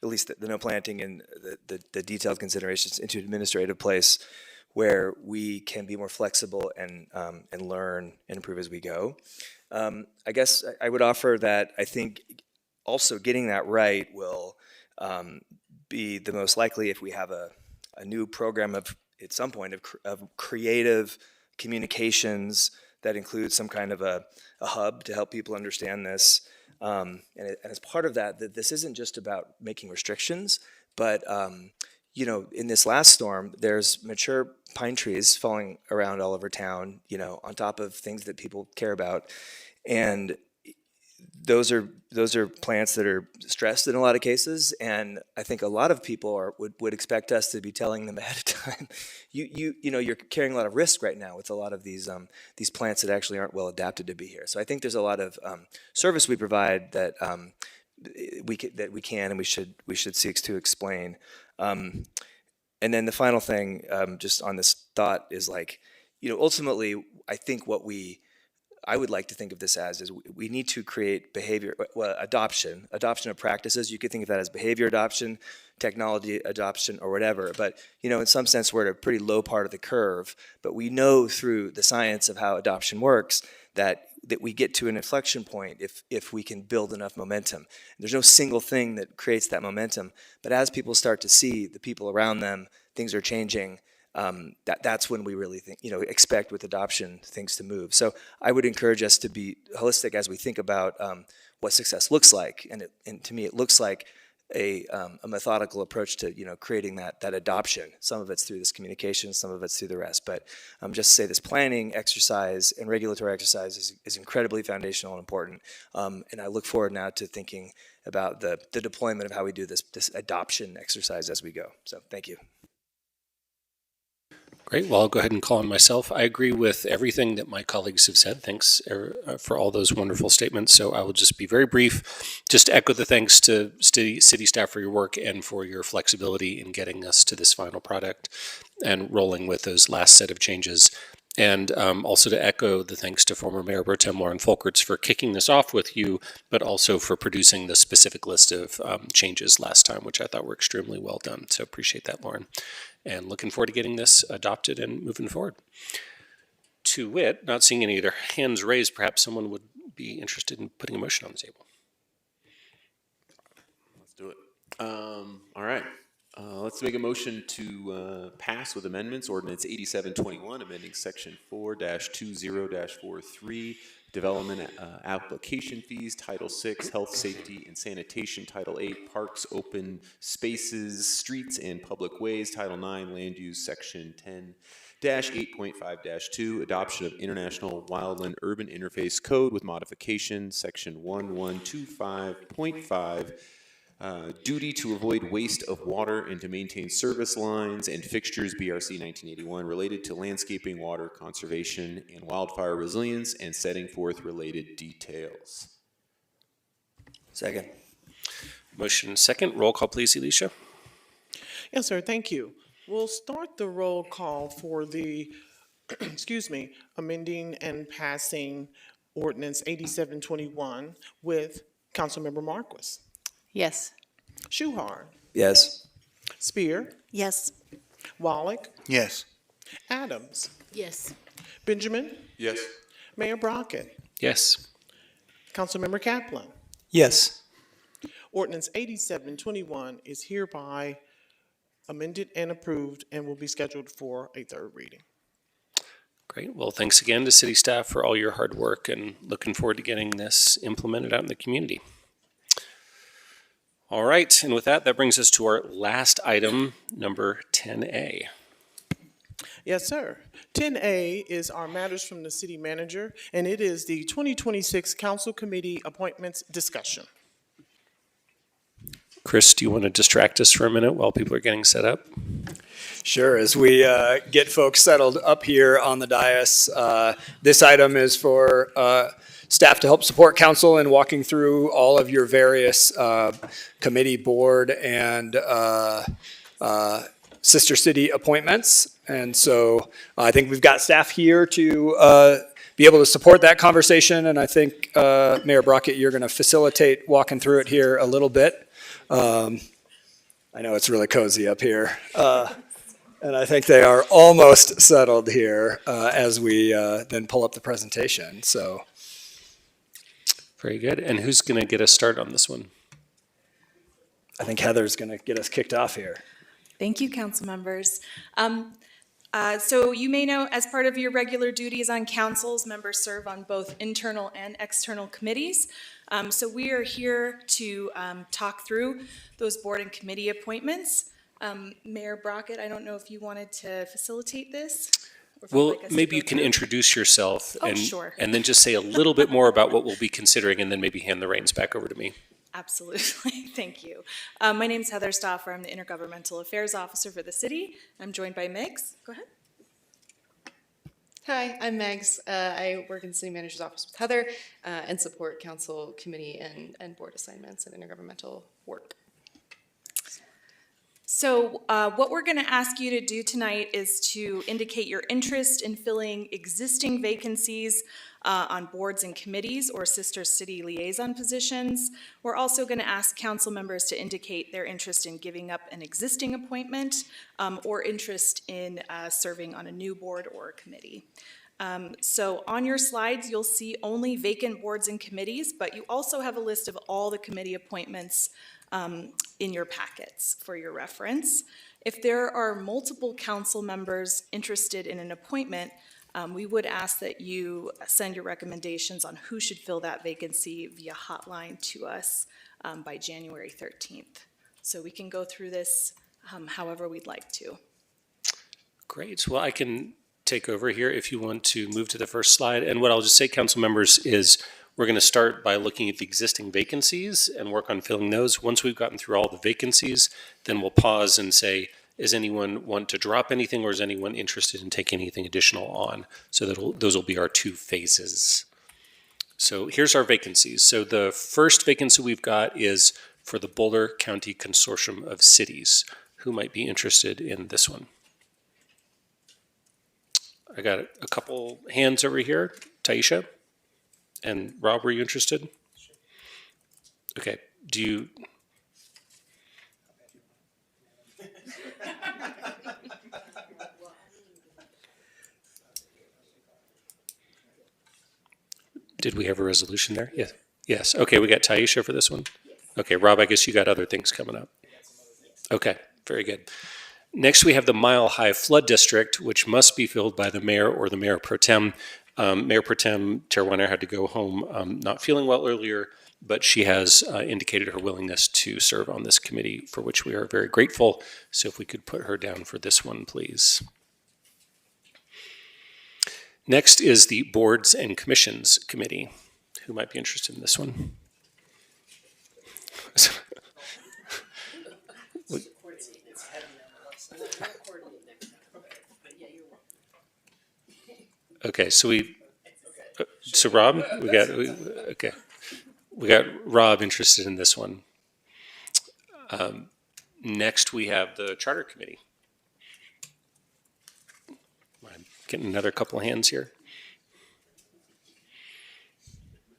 least the no planting and the detailed considerations into an administrative place where we can be more flexible and learn and improve as we go. I guess I would offer that I think also getting that right will be the most likely if we have a new program at some point of creative communications that includes some kind of a hub to help people understand this. And as part of that, this isn't just about making restrictions, but in this last storm, there's mature pine trees falling around all over town, on top of things that people care about. And those are plants that are stressed in a lot of cases, and I think a lot of people would expect us to be telling them ahead of time. You're carrying a lot of risk right now with a lot of these plants that actually aren't well adapted to be here. So I think there's a lot of service we provide that we can and we should seek to explain. And then the final thing, just on this thought, is ultimately I think I would like to think of this as is we need to create adoption of practices. You could think of that as behavior adoption, technology adoption, or whatever. But in some sense, we're at a pretty low part of the curve. But we know through the science of how adoption works that we get to an inflection point if we can build enough momentum. There's no single thing that creates that momentum. But as people start to see the people around them, things are changing. That's when we really think, expect with adoption things to move. So I would encourage us to be holistic as we think about what success looks like. And to me, it looks like a methodical approach to creating that adoption. Some of it's through this communication, some of it's through the rest. But just to say this planning exercise and regulatory exercise is incredibly foundational and important. And I look forward now to thinking about the deployment of how we do this adoption exercise as we go. So thank you. Great. Well, I'll go ahead and call on myself. I agree with everything that my colleagues have said. Thanks for all those wonderful statements. So I will just be very brief. Just echo the thanks to city staff for your work and for your flexibility in getting us to this final product and rolling with those last set of changes. And also to echo the thanks to former Mayor Pro Tem Lauren Folkerts for kicking this off with you, but also for producing the specific list of changes last time, which I thought were extremely well done. So appreciate that, Lauren. And looking forward to getting this adopted and moving forward. To wit, not seeing any other hands raised, perhaps someone would be interested in putting a motion on the table. Let's do it. All right. Let's make a motion to pass with amendments. Ordinance 8721, amending section 4-20-43, development application fees, Title 6, health, safety, and sanitation, Title 8, parks, open spaces, streets, and public ways, Title 9, land use, section 10-8.5-2, adoption of International Wildland Urban Interface Code with modification, section 1125.5, duty to avoid waste of water and to maintain service lines and fixtures, BRC 1981, related to landscaping, water conservation, and wildfire resilience, and setting forth related details. Second. Motion second. Roll call, please, Alicia. Yes, sir, thank you. We'll start the roll call for the, excuse me, amending and passing ordinance 8721 with Councilmember Marquis. Yes. Shuhar. Yes. Spear. Yes. Wallach. Yes. Adams. Yes. Benjamin. Yes. Mayor Brockett. Yes. Councilmember Kaplan. Yes. Ordinance 8721 is hereby amended and approved and will be scheduled for a third reading. Great. Well, thanks again to city staff for all your hard work and looking forward to getting this implemented out in the community. All right, and with that brings us to our last item, number 10A. Yes, sir. 10A is our matters from the city manager, and it is the 2026 council committee appointments discussion. Chris, do you want to distract us for a minute while people are getting set up? Sure, as we get folks settled up here on the dais, this item is for staff to help support council in walking through all of your various committee, board, and sister city appointments. And so I think we've got staff here to be able to support that conversation. And I think, Mayor Brockett, you're going to facilitate walking through it here a little bit. I know it's really cozy up here. And I think they are almost settled here as we then pull up the presentation. So. Very good. And who's going to get us started on this one? I think Heather's going to get us kicked off here. Thank you, council members. So you may know, as part of your regular duties on councils, members serve on both internal and external committees. So we are here to talk through those board and committee appointments. Mayor Brockett, I don't know if you wanted to facilitate this? Well, maybe you can introduce yourself and, sure. and then just say a little bit more about what we'll be considering and then maybe hand the reins back over to me. Absolutely. Thank you. My name is Heather Stauffer. I'm the Intergovernmental Affairs Officer for the city. I'm joined by Megs. Go ahead. Hi, I'm Megs. I work in the City Manager's Office with Heather and support council, committee, and board assignments and intergovernmental work. So what we're going to ask you to do tonight is to indicate your interest in filling existing vacancies on boards and committees or sister city liaison positions. We're also going to ask council members to indicate their interest in giving up an existing appointment or interest in serving on a new board or a committee. So on your slides, you'll see only vacant boards and committees, but you also have a list of all the committee appointments in your packets for your reference. If there are multiple council members interested in an appointment, we would ask that you send your recommendations on who should fill that vacancy via hotline to us by January 13th. So we can go through this however we'd like to. Great. Well, I can take over here if you want to move to the first slide. And what I'll just say, council members, is we're going to start by looking at the existing vacancies and work on filling those. Once we've gotten through all the vacancies, then we'll pause and say, does anyone want to drop anything or is anyone interested in taking anything additional on? So that those will be our two phases. So here's our vacancies. So the first vacancy we've got is for the Boulder County Consortium of Cities. Who might be interested in this one? I got a couple hands over here. Taisha? And Rob, were you interested? Okay, do you? Did we have a resolution there? Yes. Yes. Okay, we got Taisha for this one. Okay, Rob, I guess you got other things coming up. Okay, Very good. Next, we have the Mile High Flood District, which must be filled by the mayor or the mayor pro tem. Mayor pro tem Tara Weiner had to go home not feeling well earlier, but she has indicated her willingness to serve on this committee, for which we are very grateful. So if we could put her down for this one, please. Next is the Boards and Commissions Committee. Who might be interested in this one? Okay, so Rob, we got Rob interested in this one. Next, we have the Charter Committee. I'm getting another couple of hands here.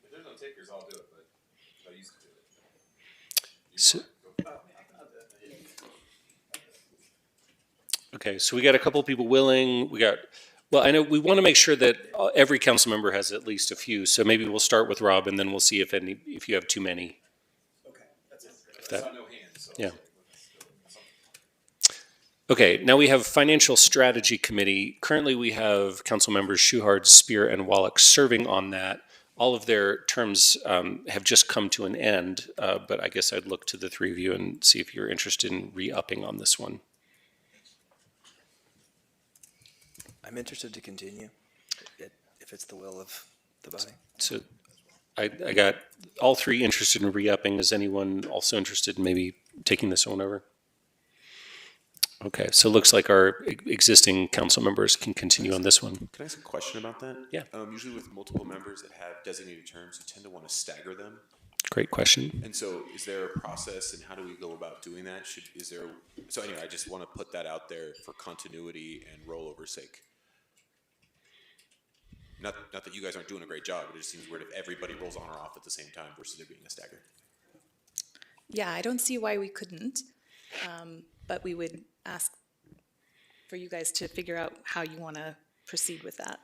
If there's no takers, I'll do it, but I used to do it. So, okay, so we got a couple of people willing. Well, I know we want to make sure that every council member has at least a few. So maybe we'll start with Rob, and then we'll see if you have too many. Okay, that's it. I saw no hands, so yeah. Okay, now we have Financial Strategy Committee. Currently, we have council members Shuhard, Spear, and Wallach serving on that. All of their terms have just come to an end, but I guess I'd look to the three of you and see if you're interested in re-upping on this one. I'm interested to continue, if it's the will of the body. So I got all three interested in re-upping. Is anyone also interested in maybe taking this one over? Okay, so it looks like our existing council members can continue on this one. Can I ask a question about that? Yeah. Usually with multiple members that have designated terms, you tend to want to stagger them. Great question. And so is there a process, and how do we go about doing that? So anyway, I just want to put that out there for continuity and rollover sake. Not that you guys aren't doing a great job, but it just seems weird if everybody rolls on or off at the same time versus there being a stagger. Yeah, I don't see why we couldn't, but we would ask for you guys to figure out how you want to proceed with that.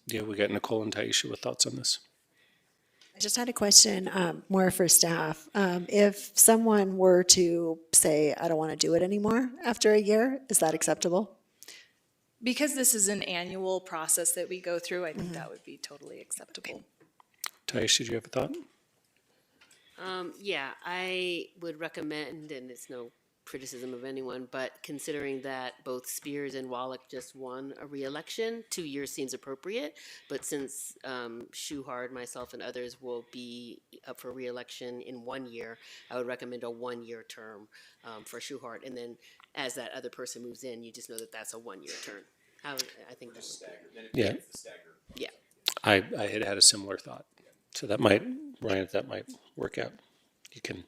Yeah, we got Nicole and Taisha with thoughts on this. I just had a question, more for staff. If someone were to say, I don't want to do it anymore after a year, is that acceptable? Because this is an annual process that we go through, I think that would be totally acceptable. Taisha, did you have a thought? Yeah, I would recommend, and it's no criticism of anyone, but considering that both Spears and Wallach just won a re-election, 2 years seems appropriate. But since Shuhard, myself, and others will be up for re-election in 1 year, I would recommend a 1-year term for Shuhard. And then as that other person moves in, you just know that that's a 1-year term. I think that's Yeah. Yeah. I had a similar thought. So that might, Ryan, that might work out. You can,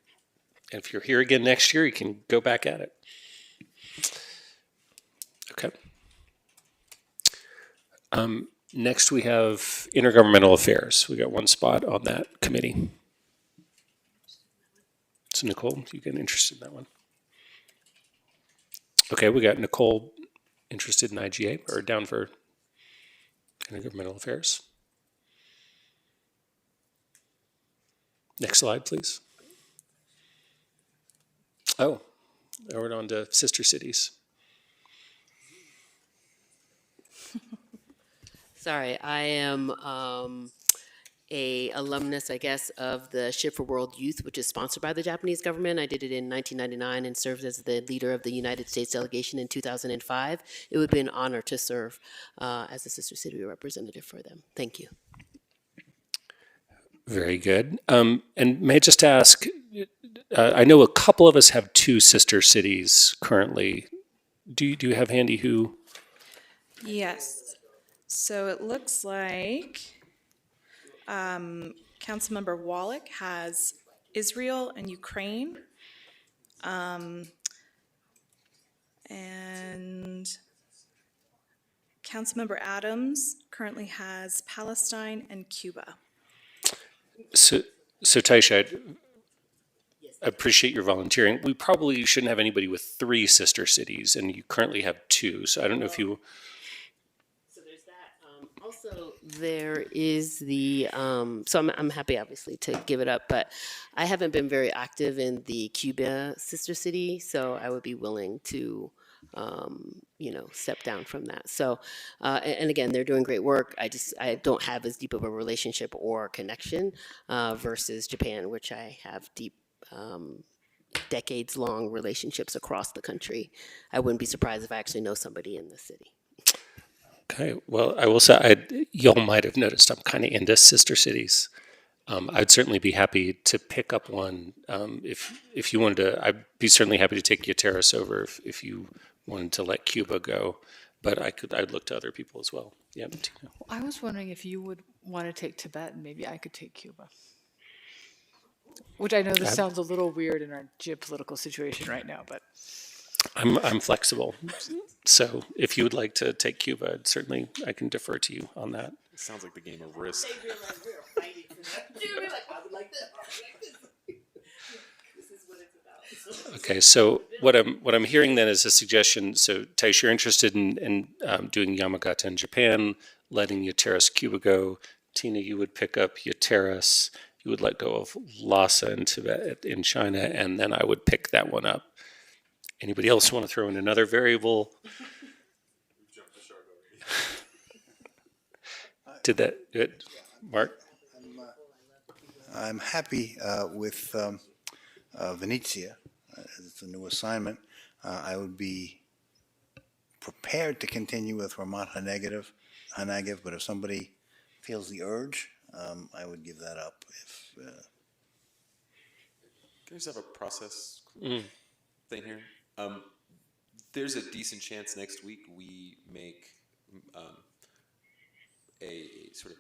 if you're here again next year, you can go back at it. Okay. Next, we have Intergovernmental Affairs. We got one spot on that committee. So Nicole, you get interested in that one. Okay, we got Nicole interested in IGA, or down for Intergovernmental Affairs. Next slide, please. Oh, now we're on to sister cities. Sorry, I am a alumnus, I guess, of the Shift for World Youth, which is sponsored by the Japanese government. I did it in 1999 and served as the leader of the United States delegation in 2005. It would be an honor to serve as a sister city representative for them. Thank you. Very good. And may I just ask, I know a couple of us have 2 sister cities currently. Do you have handy who? Yes. So it looks like Councilmember Wallach has Israel and Ukraine. And Councilmember Adams currently has Palestine and Cuba. So Taisha, I appreciate your volunteering. We probably shouldn't have anybody with 3 sister cities, and you currently have 2. So I don't know if you. So there's that. Also, there is the, so I'm happy obviously to give it up, but I haven't been very active in the Cuba sister city, so I would be willing to, step down from that. So, and again, they're doing great work. I don't have as deep of a relationship or connection versus Japan, which I have deep, decades-long relationships across the country. I wouldn't be surprised if I actually know somebody in the city. Okay, well, I will say, y'all might have noticed I'm kind of into sister cities. I'd certainly be happy to pick up one if you wanted to. I'd be certainly happy to take Yateras over if you wanted to let Cuba go. But I'd look to other people as well. Yeah, Tina. I was wondering if you would want to take Tibet and maybe I could take Cuba. Which I know this sounds a little weird in our geopolitical situation right now, but I'm flexible. So if you would like to take Cuba, certainly I can defer to you on that. It sounds like the game of Risk. Okay, so what I'm hearing then is a suggestion. So Taish, you're interested in doing Yamagata in Japan, letting Yateras Cuba go. Tina, you would pick up Yateras. You would let go of Lhasa in Tibet in China, and then I would pick that one up. Anybody else want to throw in another variable? Did that good, Mark? I'm happy with Venezia. It's a new assignment. I would be prepared to continue with Ramat Hanegev, but if somebody feels the urge, I would give that up. Can I just have a process thing here? There's a decent chance next week we make a sort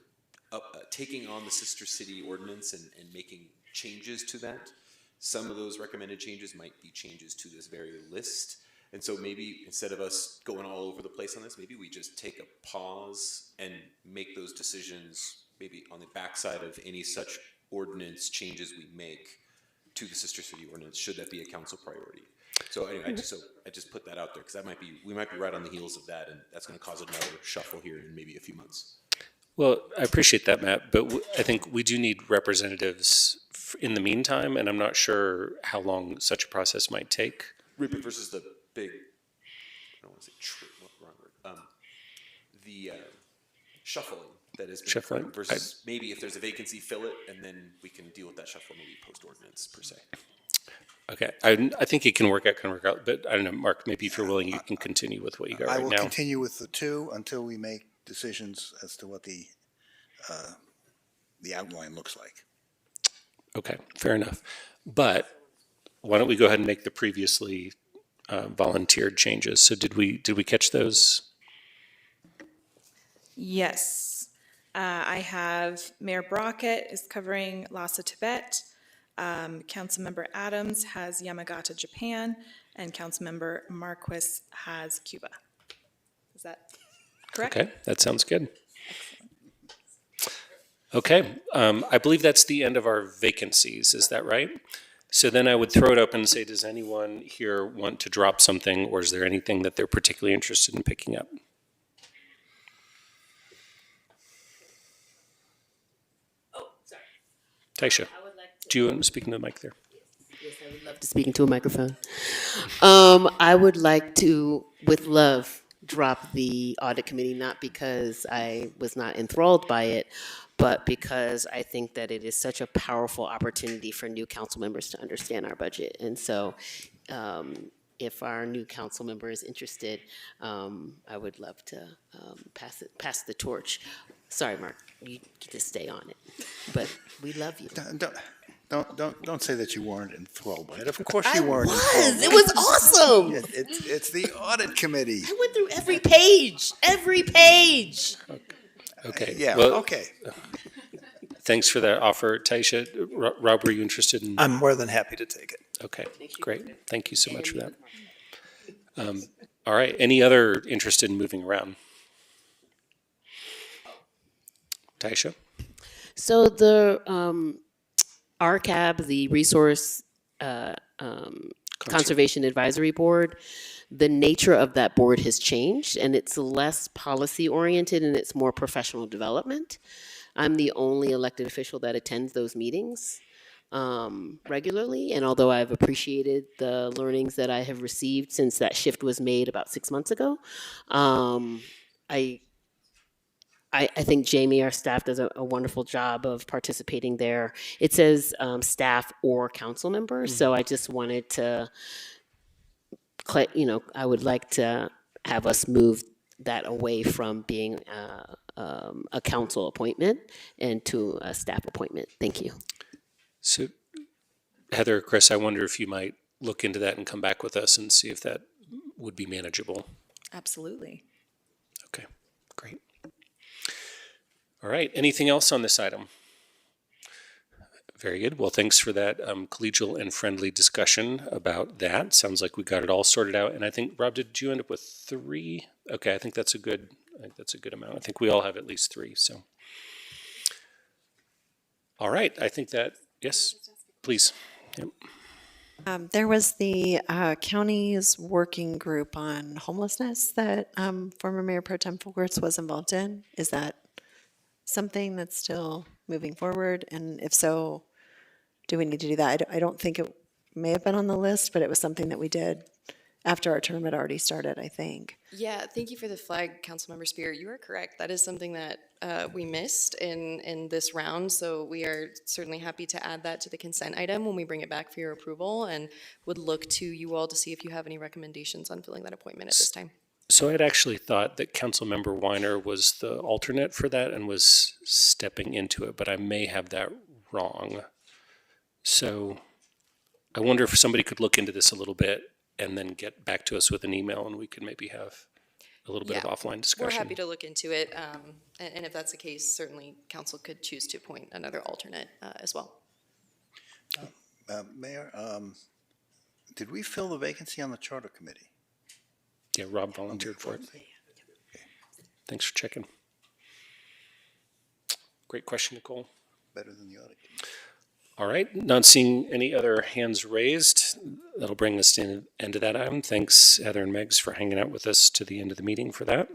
of taking on the sister city ordinance and making changes to that. Some of those recommended changes might be changes to this very list. And so maybe instead of us going all over the place on this, maybe we just take a pause and make those decisions maybe on the backside of any such ordinance changes we make to the sister city ordinance, should that be a council priority. So anyway, I just put that out there because we might be right on the heels of that, and that's going to cause another shuffle here in maybe a few months. Well, I appreciate that, Matt, but I think we do need representatives in the meantime, and I'm not sure how long such a process might take. Rupert versus the big, I don't want to say wrong word, the shuffling that is Shuffling versus maybe if there's a vacancy, fill it, and then we can deal with that shuffle maybe post-ordinance per se. Okay, I think it can work out, but I don't know, Mark, maybe if you're willing, you can continue with what you got right now. I will continue with the two until we make decisions as to what the outline looks like. Okay, fair enough. But why don't we go ahead and make the previously volunteered changes? So did we catch those? Yes. I have Mayor Brockett is covering Lhasa, Tibet. Councilmember Adams has Yamagata, Japan, and Councilmember Marquis has Cuba. Is that correct? Okay, that sounds good. Okay, I believe that's the end of our vacancies. Is that right? So then I would throw it open and say, does anyone here want to drop something, or is there anything that they're particularly interested in picking up? Oh, sorry. Taisha, do you want to speak into the mic there? Yes, I would love to speak into a microphone. I would like to, with love, drop the audit committee, not because I was not enthralled by it, but because I think that it is such a powerful opportunity for new council members to understand our budget. And so if our new council member is interested, I would love to pass the torch. Sorry, Mark, you get to stay on it, but we love you. Don't say that you weren't enthralled by it. Of course you weren't. It was awesome. It's the audit committee. I went through every page. Okay. Yeah. Well, okay. Thanks for that offer, Taisha. Rob, were you interested in? I'm more than happy to take it. Okay, great. Thank you so much for that. All right. Any other interested in moving around? Taisha? So the RCAB, the Resource Conservation Advisory Board, the nature of that board has changed, and it's less policy oriented and it's more professional development. I'm the only elected official that attends those meetings regularly, and although I've appreciated the learnings that I have received since that shift was made about 6 months ago, I think Jamie, our staff, does a wonderful job of participating there. It says staff or council members, so I just wanted to, I would like to have us move that away from being a council appointment and to a staff appointment. Thank you. So Heather, Chris, I wonder if you might look into that and come back with us and see if that would be manageable. Absolutely. Okay, great. All right, anything else on this item? Very good. Well, thanks for that collegial and friendly discussion about that. Sounds like we got it all sorted out. And I think, Rob, did you end up with 3? Okay, I think that's a good amount. I think we all have at least 3. So, all right. I think that, yes, please. Yep. There was the county's working group on homelessness that former Mayor Pro Tem Fulkerts was involved in. Is that something that's still moving forward? And if so, do we need to do that? I don't think it may have been on the list, but it was something that we did after our term had already started, I think. Yeah, thank you for the flag, Councilmember Spear. You are correct. That is something that we missed in this round. So we are certainly happy to add that to the consent item when we bring it back for your approval, and would look to you all to see if you have any recommendations on filling that appointment at this time. So I'd actually thought that Councilmember Weiner was the alternate for that and was stepping into it, but I may have that wrong. So I wonder if somebody could look into this a little bit and then get back to us with an email, and we could maybe have a little bit of offline discussion. We're happy to look into it, and if that's the case, certainly council could choose to appoint another alternate as well. Mayor, did we fill the vacancy on the Charter Committee? Yeah, Rob volunteered for it. Thanks for checking. Great question, Nicole. Better than the audit committee. All right, not seeing any other hands raised. That'll bring us to the end of that item. Thanks, Heather and Megs, for hanging out with us to the end of the meeting for that.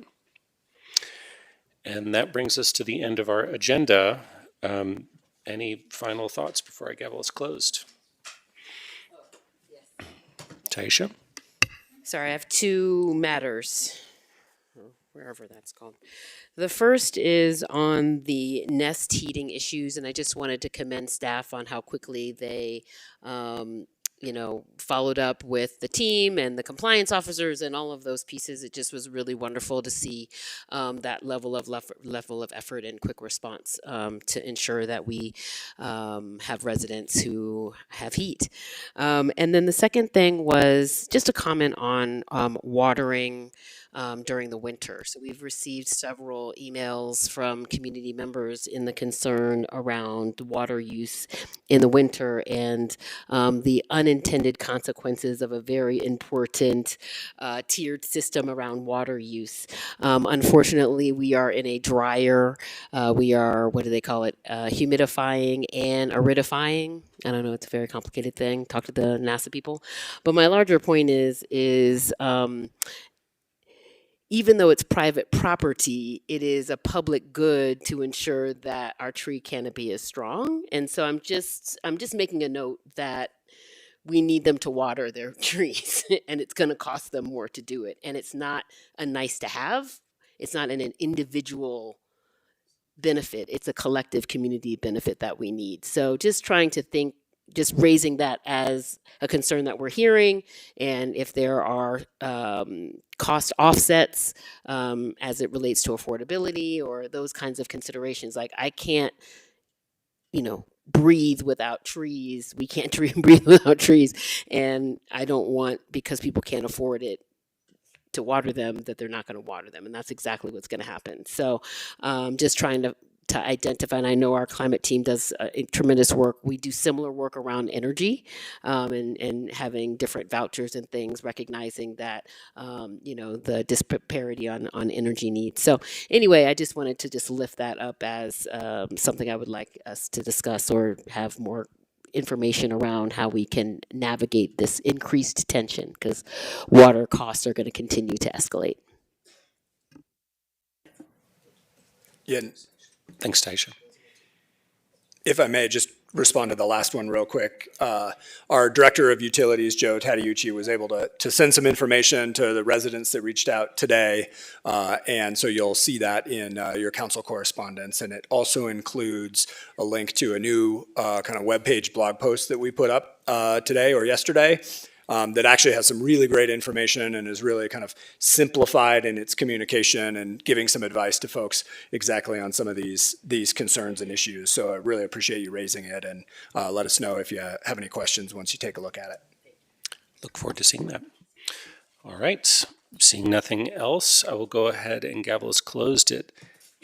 And that brings us to the end of our agenda. Any final thoughts before I gavel is closed? Taisha? Sorry, I have 2 matters, wherever that's called. The first is on the nest heating issues, and I just wanted to commend staff on how quickly they, followed up with the team and the compliance officers and all of those pieces. It just was really wonderful to see that level of effort and quick response to ensure that we have residents who have heat. And then the second thing was just a comment on watering during the winter. So we've received several emails from community members in the concern around water use in the winter and the unintended consequences of a very important tiered system around water use. Unfortunately, we are in a drier, we are, what do they call it, humidifying and aridifying. I don't know, it's a very complicated thing. Talk to the NASA people. But my larger point is even though it's private property, it is a public good to ensure that our tree canopy is strong. And so I'm just making a note that we need them to water their trees and it's going to cost them more to do it. And it's not a nice to have. It's not an individual benefit. It's a collective community benefit that we need. So just trying to think, just raising that as a concern that we're hearing, and if there are cost offsets as it relates to affordability or those kinds of considerations. Like I can't, breathe without trees. We can't breathe without trees. And I don't want, because people can't afford it, to water them, that they're not going to water them. And that's exactly what's going to happen. So just trying to identify, and I know our climate team does tremendous work. We do similar work around energy and having different vouchers and things, recognizing that, the disparity on energy needs. So anyway, I just wanted to just lift that up as something I would like us to discuss or have more information around how we can navigate this increased tension because water costs are going to continue to escalate. Yeah, Thanks, Taisha. if I may just respond to the last one real quick. Our Director of Utilities, Joe Tadeucci, was able to send some information to the residents that reached out today. And so you'll see that in your council correspondence. And it also includes a link to a new kind of webpage blog post that we put up today or yesterday. That actually has some really great information and is really kind of simplified in its communication and giving some advice to folks exactly on some of these concerns and issues. So I really appreciate you raising it, and let us know if you have any questions once you take a look at it. Look forward to seeing that. All right, seeing nothing else, I will go ahead and gavel is closed at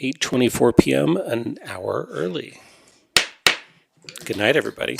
8:24 p.m., an hour early. Good night, everybody.